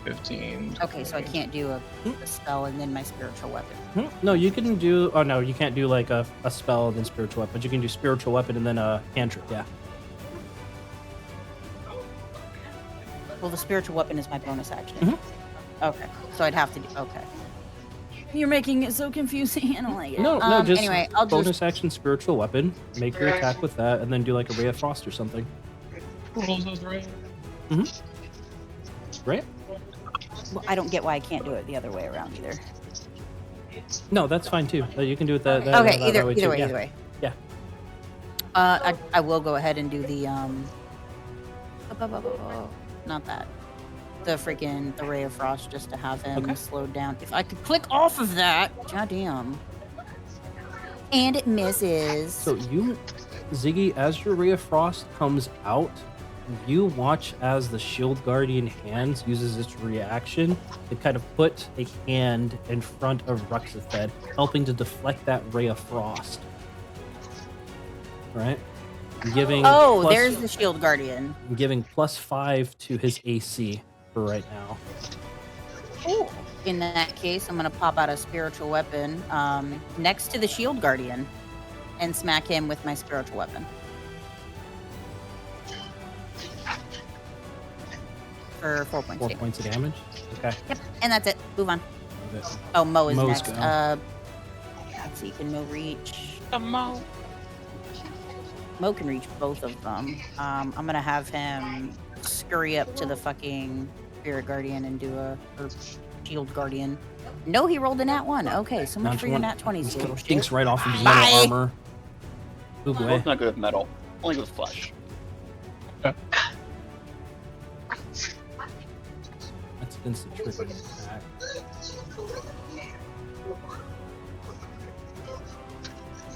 15. Okay, so I can't do a spell and then my spiritual weapon. No, you can do... Oh, no, you can't do like a spell and then spiritual weapon. But you can do spiritual weapon and then a cantrip, yeah. Well, the spiritual weapon is my bonus action. Okay, so I'd have to do... Okay. You're making it so confusing. I don't like it. No, just anyway, I'll bonus action spiritual weapon. Make your attack with that, and then do like a Ray of Frost or something. Rolls those right. Right? Well, I don't get why I can't do it the other way around either. No, that's fine too. You can do it that Okay, that either way too. way. Yeah. I will go ahead and do the not that. The Ray of Frost, just to have him slowed down. If I could click off of that, goddamn. And it misses. So you, Ziggy, as your Ray of Frost comes out, you watch as the Shield Guardian hands uses its reaction to kind of put a hand in front of Ruxathed, helping to deflect that Ray of Frost. Right? Giving there's the Shield Guardian. Giving +5 to his AC for right now. Cool. In that case, I'm going to pop out a spiritual weapon next to the Shield Guardian and smack him with my spiritual weapon. For 4 points. 4 points of damage? Okay. Yep, and that's it. Move on. Oh, Mo is Mo's next. go. Let's see, can Mo reach? Mo. Mo can reach both of them. I'm going to have him scurry up to the fucking Spirit Guardian and do or Shield Guardian. No, he rolled a nat 1. Okay, so much for your nat 20s, little shit. Dinks right off his metal armor. Move away. Both not good with metal. Only good with flesh. That's against the trigger attack.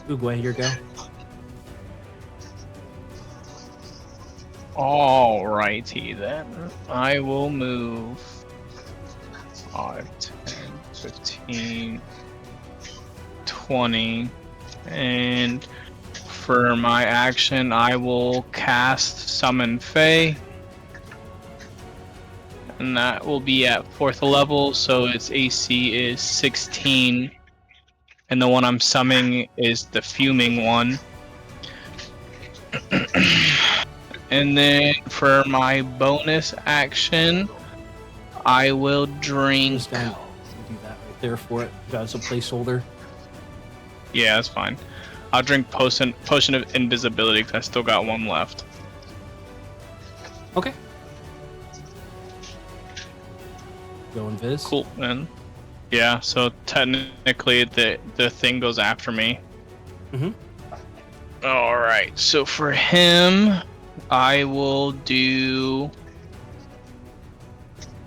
Oogway, your go. Alrighty then. I will move 5, 10, 15, 20, and for my action, I will cast Summon Fae. And that will be at 4th level, so its AC is 16. And the one I'm summoning is the Fuming one. And then for my bonus action, I will drink. Just do that right there for it. As a placeholder. Yeah, that's fine. I'll drink potion of invisibility because I still got one left. Okay. Go invis. Cool, man. Yeah, so technically the thing goes after me. Alright, so for him, I will do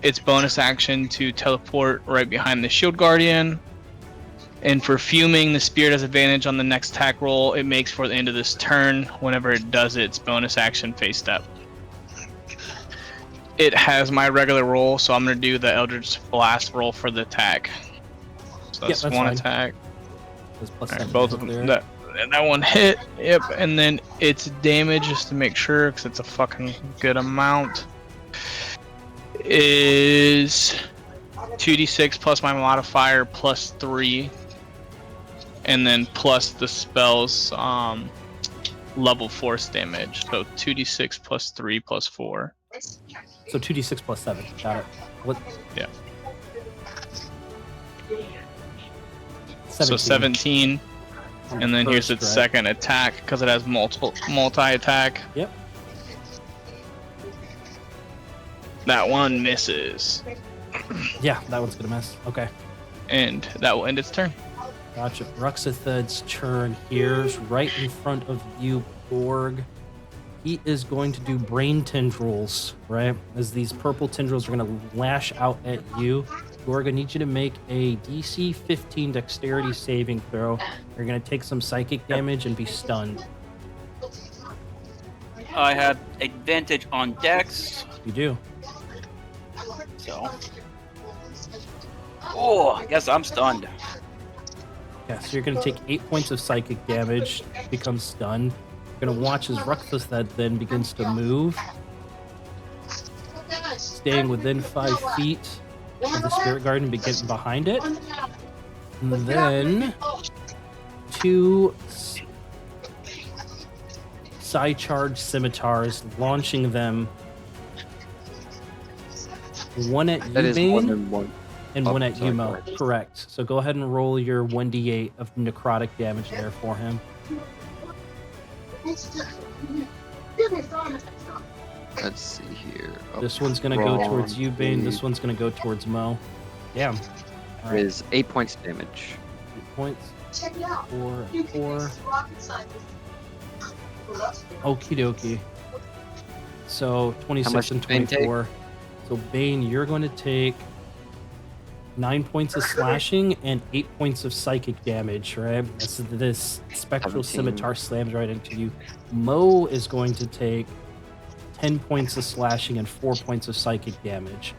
its bonus action to teleport right behind the Shield Guardian. And for fuming, the spirit has advantage on the next attack roll it makes for the end of this turn. Whenever it does its bonus action phase step. It has my regular roll, so I'm gonna do the Eldritch Blast roll for the attack. So that's one fine. attack. Right, both of them. That one hit. Yep, and then its damage, just to make sure, because it's a fucking good amount, is 2d6 plus my modifier plus 3, and then plus the spell's level force damage. So 2d6 plus 3 plus 4. So 2d6 plus 7. Got it. What? Yeah. 17. So 17. And then here's its second attack, because it has multi-attack. Yep. That one misses. Yeah, that one's gonna miss. Okay. And that will end its turn. Gotcha. Ruxathed's turn here is right in front of you, Gorg. He is going to do brain tendrils, right? As these purple tendrils are going to lash out at you. Gorg, I need you to make a DC 15 dexterity saving throw. You're going to take some psychic damage and be stunned. I have advantage on dex. You do. So. Oh, I guess I'm stunned. Yeah, so you're going to take 8 points of psychic damage, become stunned. You're going to watch as Ruxathed then begins to move, staying within 5 feet of the Spirit Garden, getting behind it. And then 2 Psy-charged scimitars, launching them. One at That is more Bane than one. and Oh, one at sorry, Yumo. correct. Correct. So go ahead and roll your 1d8 of necrotic damage there for him. Let's see here. Oh, This one's going to go wrong towards you, Bane. This page. one's going to go towards Mo. Damn. All right. Is 8 points damage. 8 points. 4, 4. Okie dokie. So 26 much and does Bane take? 24. So Bane, you're going to take 9 points of slashing and 8 points of psychic damage, right? So this spectral 17. scimitar slams right into you. Mo is going to take 10 points of slashing and 4 points of psychic damage.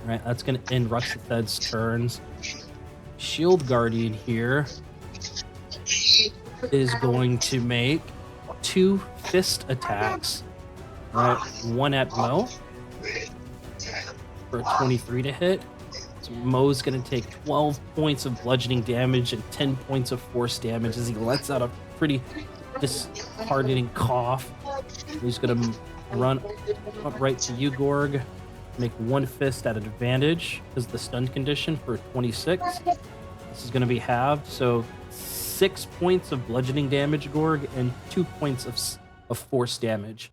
All right, that's going to end Ruxathed's turns. Shield Guardian here is going to make 2 fist attacks. All right, one at Mo for a 23 to hit. So Mo's going to take 12 points of bludgeoning damage and 10 points of force damage as he lets out a pretty disheartening cough. He's going to run up right to you, Gorg. Make 1 fist at an advantage because of the stunned condition for 26. This is going to be halved, so 6 points of bludgeoning damage, Gorg, and 2 points of force damage.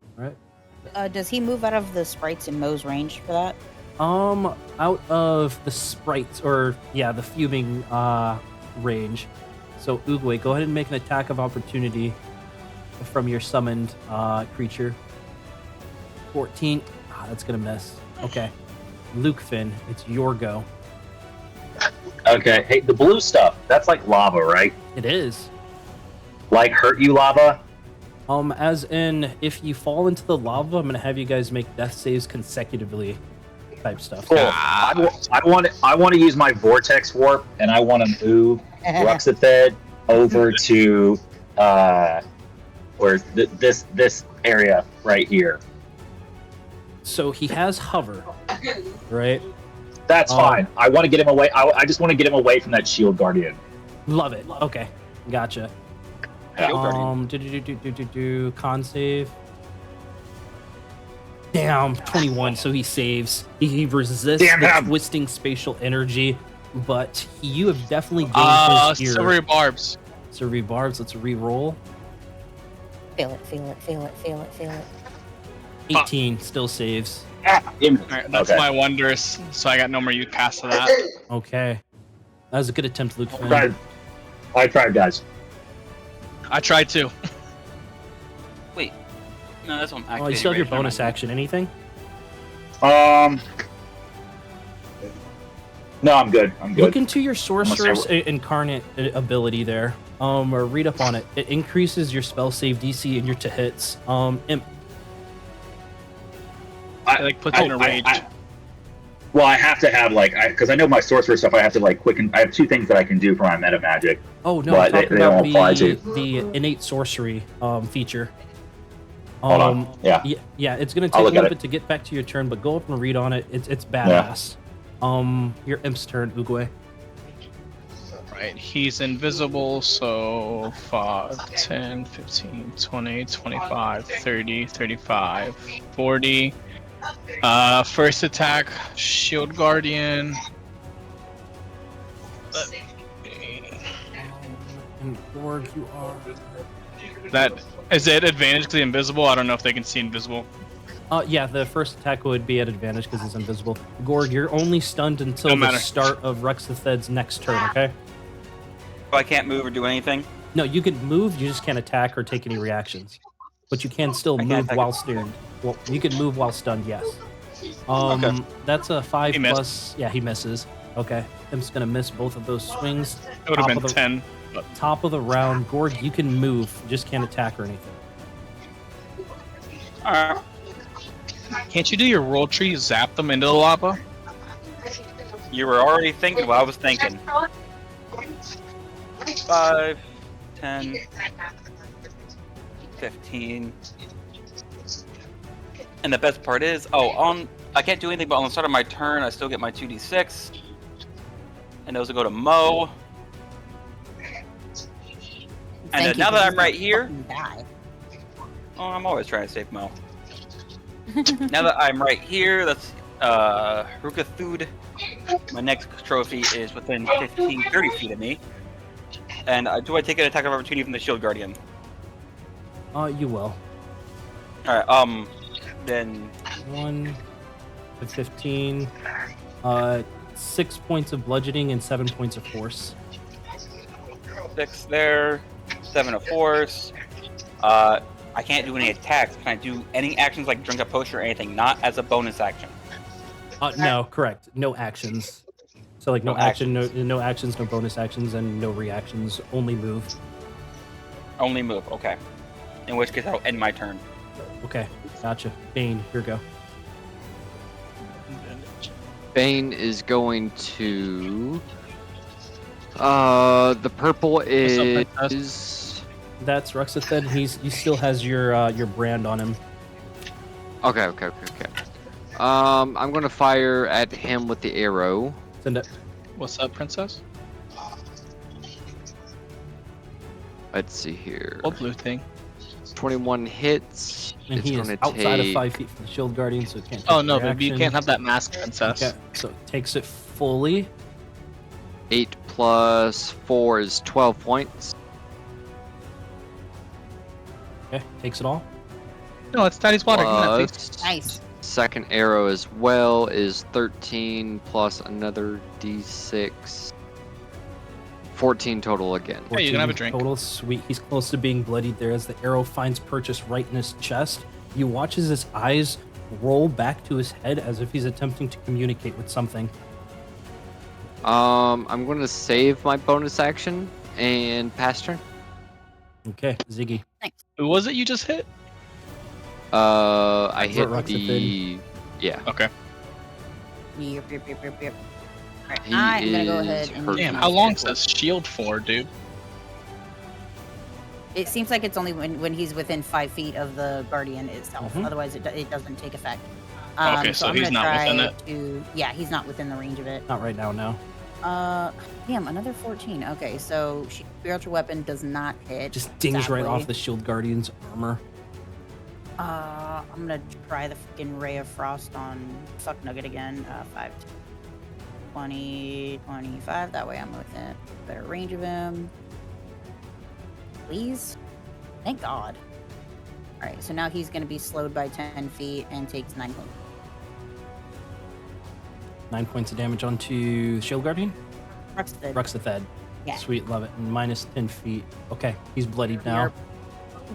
All right. Does he move out of the sprites in Mo's range for that? Out of the sprites, or yeah, the fuming range. So Oogway, go ahead and make an attack of opportunity from your summoned creature. 14. That's gonna miss. Okay. Lukefin, it's your go. Okay, hey, the blue stuff, that's like lava, right? It is. Like hurt you lava? As in, if you fall into the lava, I'm gonna have you guys make death saves consecutively, type stuff. Cool. I want to use my vortex warp, and I want to move Ruxathed over to this area right here. So he has hover, right? That's fine. I want to get him away. I just want to get him away from that shield guardian. Love it. Okay, gotcha. Con save. Damn, 21. So he saves. He resists the twisting spatial energy, but you have definitely gained his ear. Silvery barbs. Silvery barbs. Let's re-roll. Feel it, feel it, feel it, feel it, feel it. 18 still saves. Alright, that's my wondrous, so I got no more use past that. Okay. That was a good attempt, Luke. I tried, guys. I tried too. Wait. No, that's one. Oh, you still have your bonus action. Anything? No, I'm good. I'm good. Look into your Sorcerer's Incarnate ability there, or read up on it. It increases your spell save DC and your to hits. Imp. It like puts you in a rage. Well, I have to have because I know my sorcerer stuff. I have to quicken. I have 2 things that I can do for my meta magic. Oh no, but I'm talking they don't about apply to. the innate sorcery feature. Hold on. Yeah. Yeah, it's gonna take a little bit to get back to your turn, but go up and read on it. It's badass. Your imp's turn, Uguay. Right, he's invisible, so 5, 10, 15, 20, 25, 30, 35, 40. First attack, Shield Guardian. And Borg, you are. That is it. Advantage because he's invisible. I don't know if they can see invisible. Yeah, the first attack would be at advantage because he's invisible. Gorg, you're only stunned until the start of Rexithed's next turn. Okay. So I can't move or do anything? No, you can move, you just can't attack or take any reactions. But you can still move while stunned. Well, you can move while stunned, yes. Okay. That's a 5 He missed. plus. Yeah, he misses. Okay. I'm just going to miss both of those swings. It would have been 10. Top of the round. Gorg, you can move, you just can't attack or anything. Alright. Can't you do your roll tree, zap them into the lava? You were already thinking what I was thinking. 5, 10, 15. And the best part is, I can't do anything, but on the start of my turn, I still get my 2d6. And those will go to Mo. And then now that I'm right here, I'm always trying to save Mo. Now that I'm right here, that's Rukathud. My next trophy is within 30 feet of me. And do I take an attack of opportunity from the Shield Guardian? You will. Alright, then 1 to 15. 6 points of bludgeoning and 7 points of force. 6 there, 7 of force. I can't do any attacks. Can I do any actions like drink a potion or anything? Not as a bonus action. No, correct. No actions. So like no action, no actions, no bonus actions, and no reactions. Only move. Only move. Okay. In which case, I'll end my turn. Okay, gotcha. Bane, here we go. Bane is going to. The purple is. That's Rexithed. He still has your brand on him. Okay. I'm gonna fire at him with the arrow. Send it. What's up, princess? Let's see here. What blue thing? 21 hits. And he is outside of 5 feet from the Shield Guardian, so it can't take Oh no, reaction. but you can't have that mask, princess. Okay, so it takes it fully. 8 plus 4 is 12 points. Okay, takes it all. No, it's Daddy's water. Plus, Nice. second arrow as well is 13 plus another d6. 14 total again. Hey, you can have a drink. Total, sweet. He's close to being bloodied there as the arrow finds purchase right in his chest. You watch as his eyes roll back to his head as if he's attempting to communicate with something. I'm going to save my bonus action and pass turn. Okay, Ziggy. Who was it you just hit? I hit Ruxapin. Yeah. Okay. Yep. Alright, He I'm gonna go is ahead and hurt. Damn, how long does shield for, dude? It seems like it's only when he's within 5 feet of the Guardian itself. Mhm. Otherwise, it doesn't take effect. Okay, so I'm he's gonna not try within it? Yeah, he's not within the range of it. Not right now, no. Damn, another 14. Okay, so spiritual weapon does not hit. Just dings right exactly. off the Shield Guardian's armor. I'm gonna try the freaking Ray of Frost on Fuck Nugget again. 5, 20, 25. That way I'm within better range of him. Please? Thank God. Alright, so now he's gonna be slowed by 10 feet and takes 9 points. 9 points of damage onto Shield Guardian. Ruxathed. Yeah. Sweet, love it. And minus 10 feet. Okay, he's bloodied now.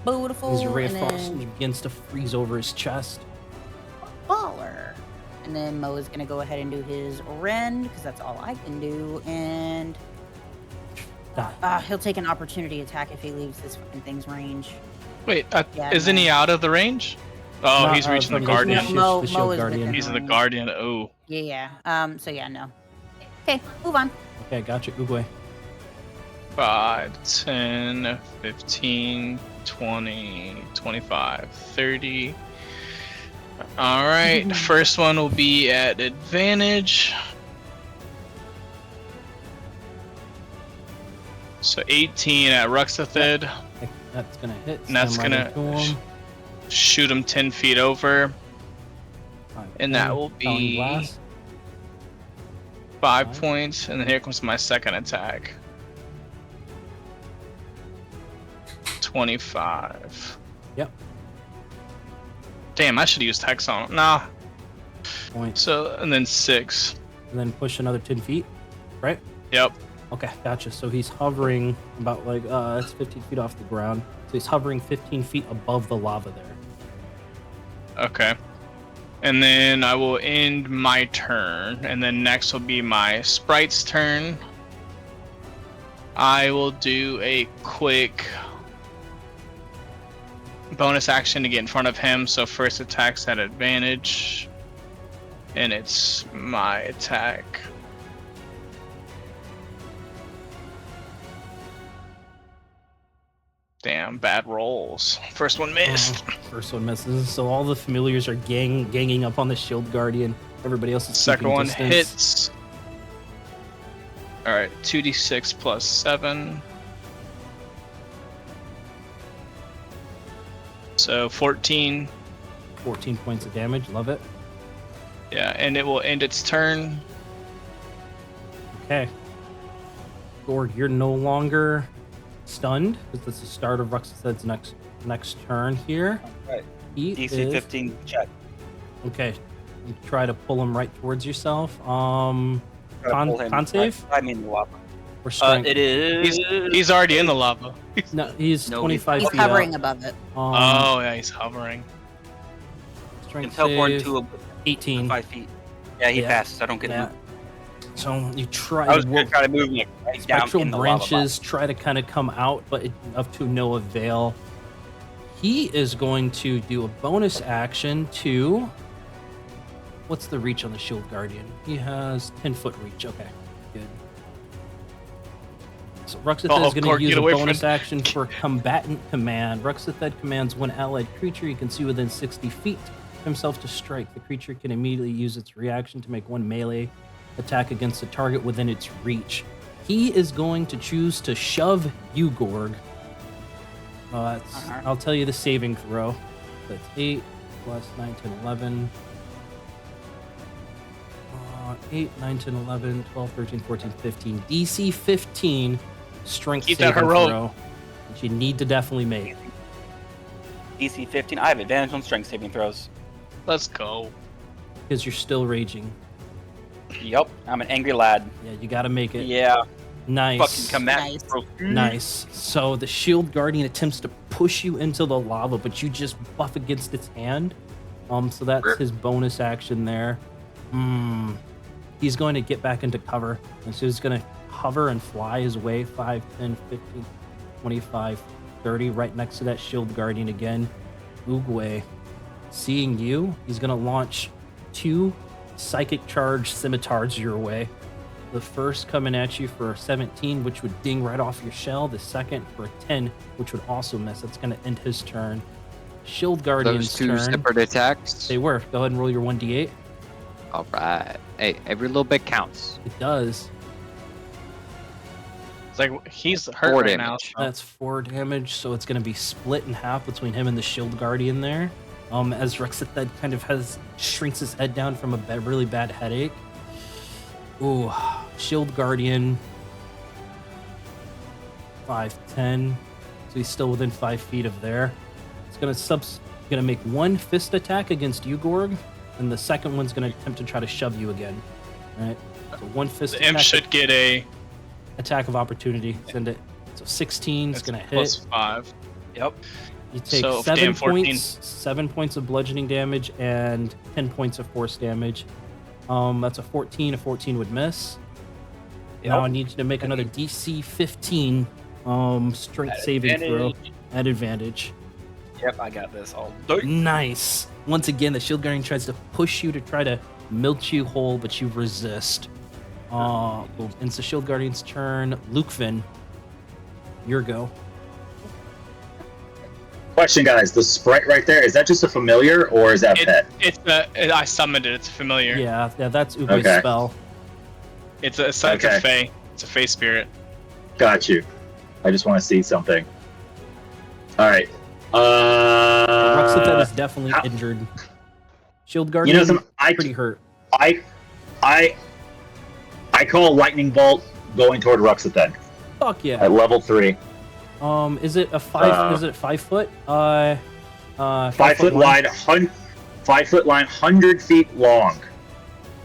Beautiful. His Ray of and Frost then begins to freeze over his chest. Baller. And then Mo is going to go ahead and do his rend, because that's all I can do. And he'll take an opportunity attack if he leaves this fucking thing's range. Wait, Yeah, isn't no. he out of the range? Oh, Not he's reaching the from guardian. Mo the is shield within guardian. He's in the range. guardian. Oh. Yeah. So yeah, no. Okay, move on. Okay, gotcha, Oogway. 5, 10, 15, 20, 25, 30. All right, first one will be at advantage. So 18 at Ruxathid, That's gonna hit. and that's slam right gonna into him. shoot him 10 feet over, 5, and that 10, will Pelling be Blast. 5 points, and then here comes my second attack. 25. Yep. Damn, I should have used Hex on him. Nah. Points. So, and then 6. And then push another 10 feet, right? Yep. Okay, gotcha. So he's hovering about like, that's 15 feet off the ground. So he's hovering 15 feet above the lava there. Okay. And then I will end my turn, and then next will be my sprite's turn. I will do a quick bonus action to get in front of him, so first attack's at advantage, and it's my attack. Damn, bad rolls. First one missed. First one misses. So all the familiars are ganging up on the shield guardian. Everybody else is Second keeping one distance. hits. Alright, 2d6 plus 7. So 14. 14 points of damage. Love it. Yeah, and it will end its turn. Okay. Gorg, you're no longer stunned, because that's the start of Ruxathid's next turn here. Right. He DC is 15 check. okay. You try to pull him right towards yourself. Try to pull him Con save right- I mean, the lava. or strength? It is. He's already in the lava. No, he's No, 25 He's feet hovering up. above it. Oh, yeah, he's hovering. You Strength can teleport save, to 18. 5 feet. Yeah, he Yeah. passes. I don't get Yeah. moved. So you try I was to gonna try to move like right down spectral in the lava branches try to kind of come out, but up to no avail. He is going to do a bonus action to. What's the reach on the shield guardian? He has 10-foot reach. Okay, good. So Ruxathid is going Gorg, to use get a away from bonus it. action for combatant command. Ruxathid commands one allied creature he can see within 60 feet of himself to strike. The creature can immediately use its reaction to make one melee attack against a target within its reach. He is going to choose to shove you, Gorg. I'll tell you the saving throw. That's 8 plus 9, 10, 11. 8, 9, 10, 11, 12, 13, 14, 15. DC 15 strength Keep that saving heroic. throw. Which you need to definitely make. DC 15. I have advantage on strength saving throws. Let's go. Because you're still raging. Yep, I'm an angry lad. Yeah, you gotta make it. Yeah, Nice. fucking command. Nice. Bro. Nice. So the shield guardian attempts to push you into the lava, but you just buff against its hand. So that's his bonus action there. He's going to get back into cover. And so he's going to hover and fly his way 5, 10, 15, 25, 30, right next to that shield guardian again. Oogway, seeing you, he's going to launch 2 psychic charge scimitars your way. The first coming at you for a 17, which would ding right off your shell. The second for a 10, which would also miss. That's going to end his turn. Shield Guardian's Those two turn. separate attacks. They were. Go ahead and roll your 1d8. All right. Hey, every little bit counts. It does. It's like he's hurt 4 right now. damage. so- That's 4 damage, so it's going to be split in half between him and the Shield Guardian there. As Ruxathid kind of shrinks his head down from a really bad headache. Ooh, Shield Guardian. 5, 10. So he's still within 5 feet of there. It's gonna make one fist attack against you, Gorg, and the second one's gonna attempt to try to shove you again. All right. So one fist The imp attack, should get a attack of opportunity. Send it. So 16 is gonna hit. plus 5. Yep. You take So, 7 damn, 14. points, 7 points of bludgeoning damage, and 10 points of force damage. That's a 14. A 14 would miss. Now I need you to make another DC 15 strength saving throw at advantage. Yep, I got this all day. Nice. Once again, the shield guardian tries to push you to try to melt you whole, but you resist. It's the shield guardian's turn. Lukefin, your go. Question, guys. The sprite right there, is that just a familiar or is that a pet? I summoned it. It's a familiar. Yeah, that's Ube's spell. It's a fae. It's a fae spirit. Got you. I just want to see something. All right. Ruxathet is definitely injured. Shield guardian, pretty hurt. I call lightning bolt going toward Ruxathet. Fuck yeah. At level 3. Is it a 5? Is it 5 foot? 5 foot wide, 5 foot line, 100 feet long.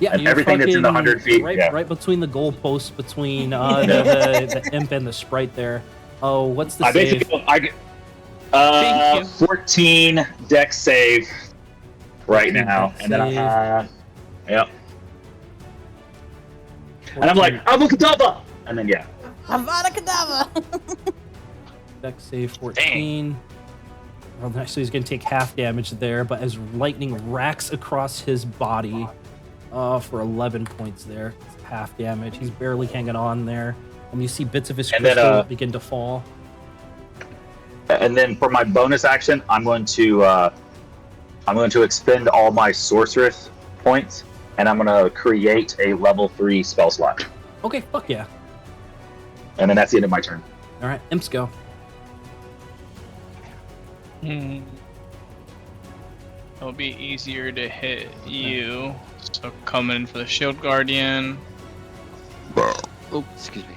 Yeah, and everything that's in the 100 feet. Right between the goalposts, between the imp and the sprite there. Oh, what's the save? 14 dex save right now. And then yep. And I'm like, Avocadabra! And then, yeah. Avada Kedavra! Dex save 14. Well, actually, he's going to take half damage there, but as lightning racks across his body for 11 points there, it's half damage. He's barely hanging on there. And you see bits of his crystal begin to fall. And then for my bonus action, I'm going to expend all my sorceress points, and I'm going to create a level 3 spell slot. Okay, fuck yeah. And then that's the end of my turn. All right, imps go. It'll be easier to hit you. So coming in for the shield guardian. Oh, excuse me.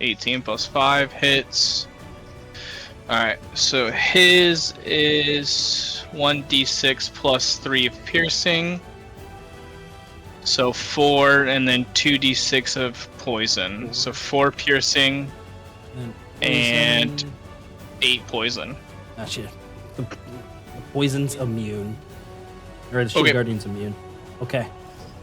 18 plus 5 hits. Alright, so his is 1d6 plus 3 of piercing. So 4, and then 2d6 of poison. So 4 piercing and 8 poison. Gotcha. The poison's immune. Or the shield guardian's immune. Okay.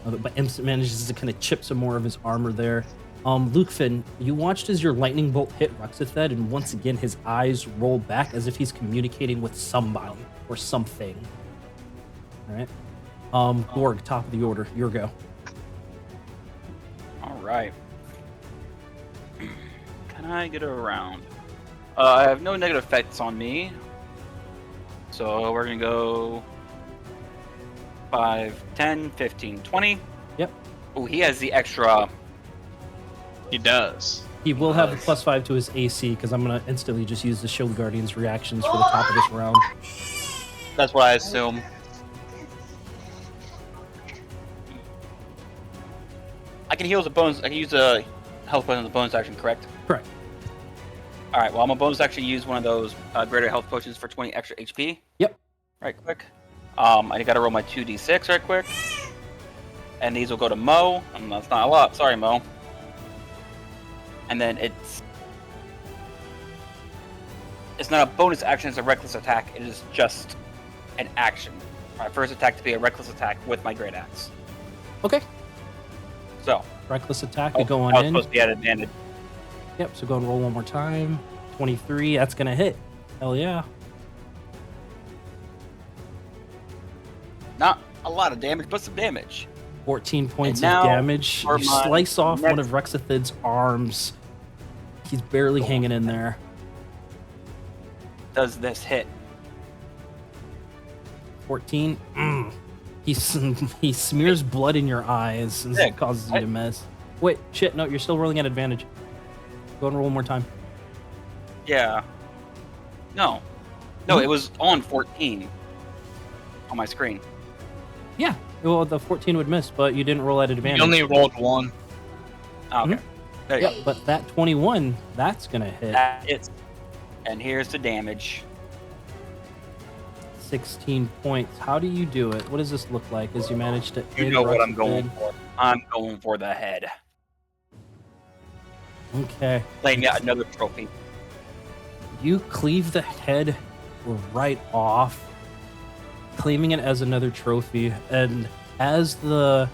But Imp manages to kind of chip some more of his armor there. Lukefin, you watched as your lightning bolt hit Ruxathed, and once again his eyes roll back as if he's communicating with somebody or something. Alright. Gorg, top of the order. Your go. Alright. Can I get around? I have no negative effects on me. So we're going to go 5, 10, 15, 20. Yep. Oh, he has the extra. He does. He will have the +5 to his AC because I'm going to instantly just use the Shield Guardian's reactions for the top of this round. That's what I assume. I can heal the bones. I can use a health potion as a bonus action, correct? Correct. All right. Well, I'm a bonus action use one of those greater health potions for 20 extra HP. Yep. Right quick. I got to roll my 2d6 right quick. And these will go to Mo. That's not a lot. Sorry, Mo. And then it's not a bonus action, it's a reckless attack. It is just an action. My first attack to be a reckless attack with my great axe. Okay. So. Reckless attack to go on in. Supposed to be at advantage. Yep, so go and roll one more time. 23, that's going to hit. Hell yeah. Not a lot of damage, but some damage. 14 points of damage. You slice off one of Ruxathid's arms. He's barely hanging in there. Does this hit? 14. He smears blood in your eyes and it causes you to miss. Wait, shit, no, you're still rolling at advantage. Go and roll one more time. Yeah. No, it was on 14 on my screen. Yeah, well, the 14 would miss, but you didn't roll at advantage. You only rolled 1. Oh, okay. There you go. But that 21, that's going to hit. That hits. And here's the damage. 16 points. How do you do it? What does this look like as you manage to... You know what I'm going for. I'm going for the head. Okay. Laying out another trophy. You cleave the head right off, claiming it as another trophy. And as the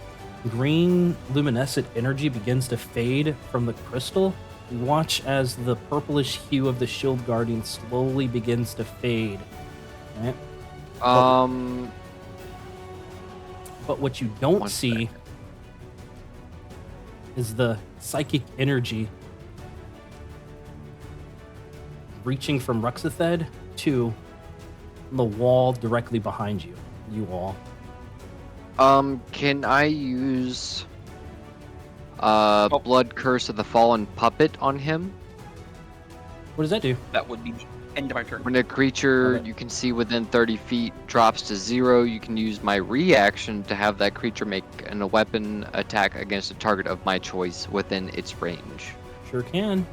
green luminescent energy begins to fade from the crystal, you watch as the purplish hue of the shield guardian slowly begins to fade. Right? But what you don't see is the psychic energy reaching from Ruxathed to the wall directly behind you. You all. Can I use Blood Curse of the Fallen Puppet on him? What does that do? That would be the end of my turn. When a creature you can see within 30 feet drops to 0, you can use my reaction to have that creature make a weapon attack against a target of my choice within its range. Sure can.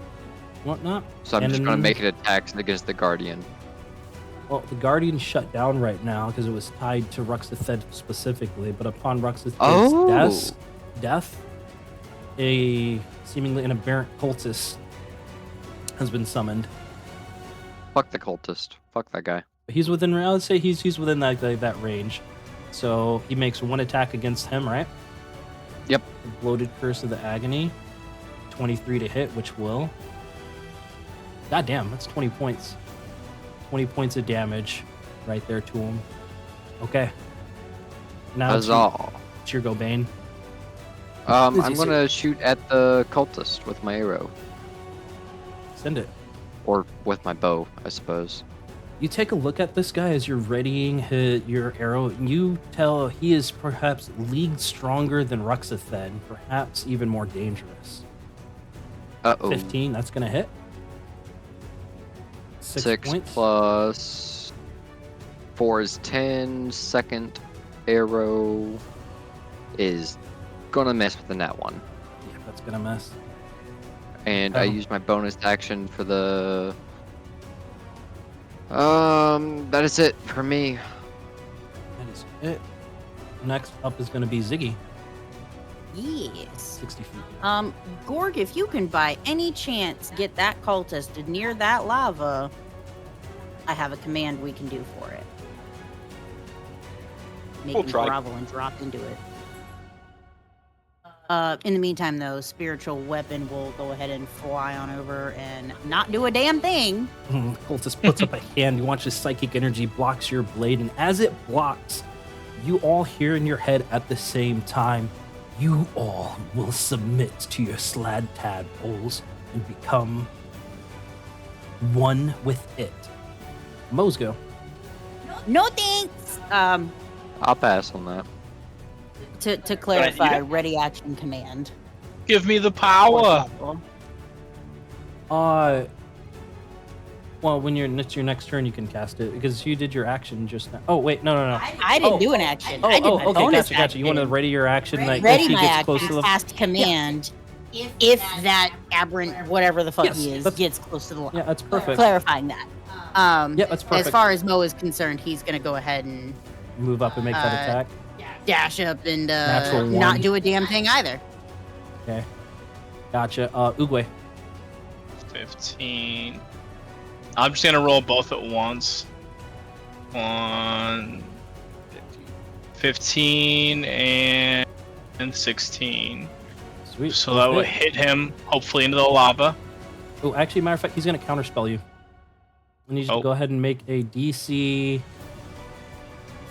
Whatnot. So I'm just going to make it attacks against the Guardian. Well, the Guardian's shut down right now because it was tied to Ruxathed specifically, but upon Ruxathed's death, a seemingly an aberrant cultist has been summoned. Fuck the cultist. Fuck that guy. He's within, I would say he's within that range. So he makes one attack against him, right? Yep. The Bloated Curse of the Agony. 23 to hit, which will. God damn, that's 20 points. 20 points of damage right there to him. Okay. Now it's your go, Bane. I'm going to shoot at the cultist with my arrow. Send it. Or with my bow, I suppose. You take a look at this guy as you're readying your arrow, and you tell he is perhaps leagued stronger than Ruxathed, perhaps even more dangerous. 15, that's going to hit. 6 points. Plus 4 is 10. Second arrow is going to mess with the net 1. Yeah, that's going to mess. And I use my bonus action for the... that is it for me. That is it. Next up is going to be Ziggy. Yes. 60 feet. Gorg, if you can by any chance get that cultist near that lava, I have a command we can do for it. Make him grovel and drop into it. In the meantime, though, spiritual weapon will go ahead and fly on over and not do a damn thing. Cultist puts up a hand. You watch his psychic energy blocks your blade, and as it blocks, you all hear in your head at the same time, you all will submit to your slad tadpoles and become one with it. Mo's go. No thanks. I'll pass on that. To clarify, ready action command. Give me the power. Well, when it's your next turn, you can cast it because you did your action just now. Oh wait, no. I didn't do an action. I did my okay, bonus gotcha. action. You want to ready your action? Ready my action. Cast command. If that aberrant, whatever the fuck he is, gets close to the line. Yeah, that's perfect. Clarifying that. Yeah, that's perfect. As far as Mo is concerned, he's gonna go ahead and move up and make that attack. Dash up and not do a damn thing either. Okay. Gotcha. Oogway. 15. I'm just gonna roll both at once. 15 and 16. Sweet. So that will hit him, hopefully into the lava. Oh, actually, matter of fact, he's gonna counterspell you. I need you to go ahead and make a DC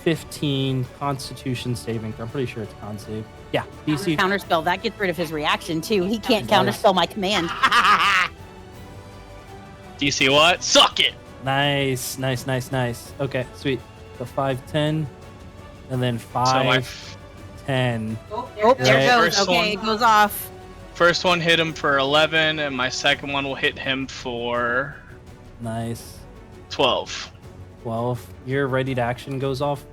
15 Constitution saving throw. I'm pretty sure it's con save. Yeah, DC. Counterspell, that gets rid of his reaction too. He can't counterspell my command. DC what? Suck it! Nice. Okay, sweet. So 5, 10, and then 5, 10. Oh, there it goes. Okay, it goes off. First one hit him for 11, and my second one will hit him for... Nice. 12. 12. Your ready to action goes off?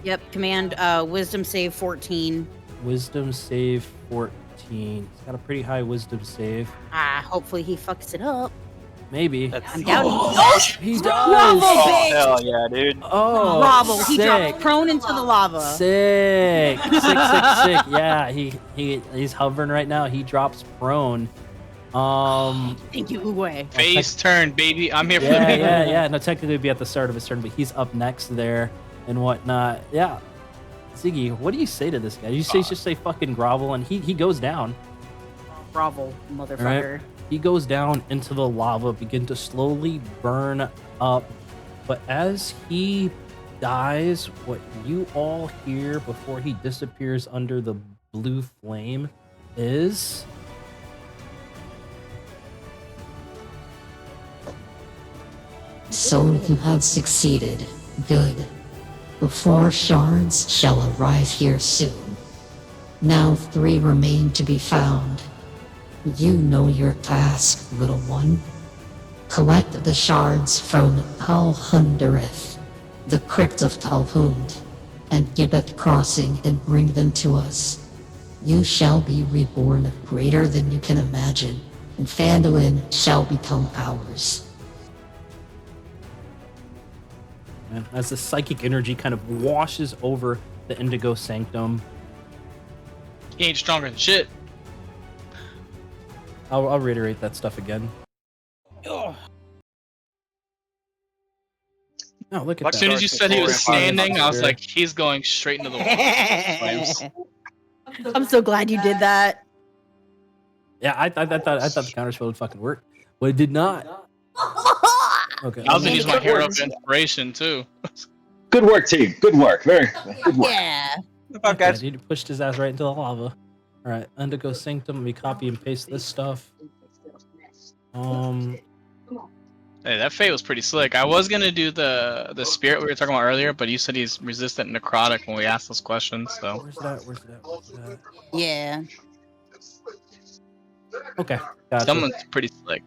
Yep, command wisdom save 14. Wisdom save 14. He's got a pretty high wisdom save. Hopefully he fucks it up. Maybe. I'm doubting. He does! Bravo, bitch! Hell yeah, dude. Oh, bravo. He sick. dropped prone into the lava. Sick. Yeah, he's hovering right now. He drops prone. Thank you, Uwe. Face turn, baby. I'm here for Yeah, the yeah, yeah. No, technically it'd be at the start of his turn, but he's up next there and whatnot. Yeah. Ziggy, what do you say to this guy? You say just say fucking grovel, and he goes down. Grovel, motherfucker. Right? He goes down into the lava, begin to slowly burn up. But as he dies, what you all hear before he disappears under the blue flame is... So you have succeeded. Good. The 4 shards shall arrive here soon. Now 3 remain to be found. You know your task, little one. Collect the shards from Talhundereth, the crypt of Talhund, and Gibbet Crossing and bring them to us. You shall be reborn greater than you can imagine, and Phandelver shall become ours. And as the psychic energy kind of washes over the Indigo Sanctum, He ain't stronger than shit. I'll reiterate that stuff again. Ugh. Oh, look at As that. soon as you said he was standing, I was There. like, he's going straight into the water. I'm so glad you did that. Yeah, I thought the counterspell would fucking work, but it did not. Okay. I was gonna use my hero of inspiration too. Good work, team. Good work. Very good work. Yeah. Okay, he pushed his ass right into the lava. All right, Indigo Sanctum. Let me copy and paste this stuff. Hey, that fate was pretty slick. I was gonna do the spirit we were talking about earlier, but you said he's resistant necrotic when we asked those questions. So Where's that? Yeah. Okay, gotcha. someone's pretty slick.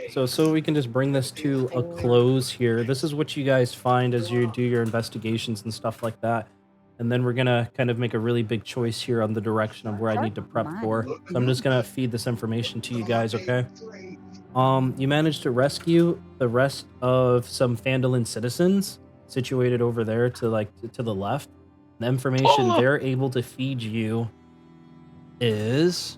So we can just bring this to a close here. This is what you guys find as you do your investigations and stuff like that. And then we're gonna kind of make a really big choice here on the direction of where I need to prep for. So I'm just gonna feed this information to you guys, okay? You managed to rescue the rest of some Phandelver citizens situated over there to the left. The information they're able to feed you is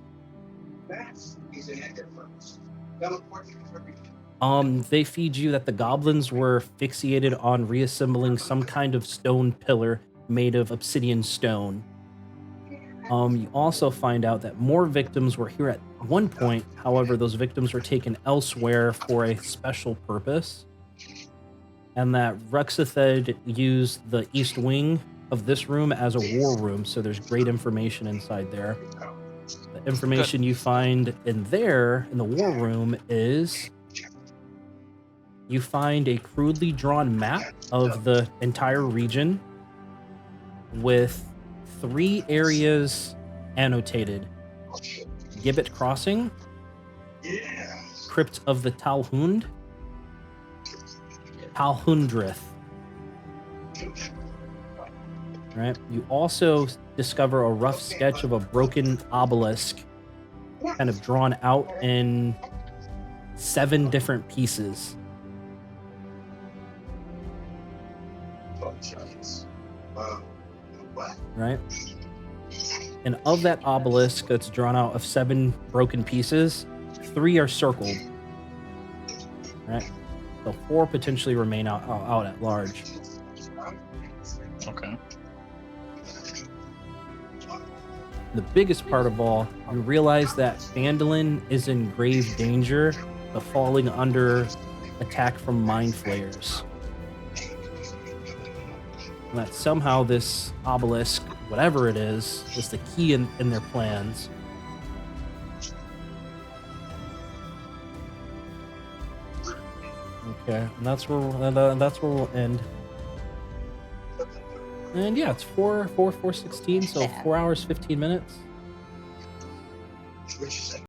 they feed you that the goblins were fixated on reassembling some kind of stone pillar made of obsidian stone. You also find out that more victims were here at one point. However, those victims were taken elsewhere for a special purpose. And that Ruxathed used the east wing of this room as a war room, so there's great information inside there. The information you find in the war room is you find a crudely drawn map of the entire region with 3 areas annotated: Gibbet Crossing, Crypt of the Talhund, Talhundreth. Right. You also discover a rough sketch of a broken obelisk, kind of drawn out in 7 different pieces. Right? And of that obelisk that's drawn out of 7 broken pieces, 3 are circled. Right? So 4 potentially remain out at large. Okay. The biggest part of all, you realize that Phandelver is in grave danger of falling under attack from mind flayers. And that somehow this obelisk, whatever it is the key in their plans. Okay, and that's where we'll end. And yeah, it's 4:16, so 4 hours 15 minutes.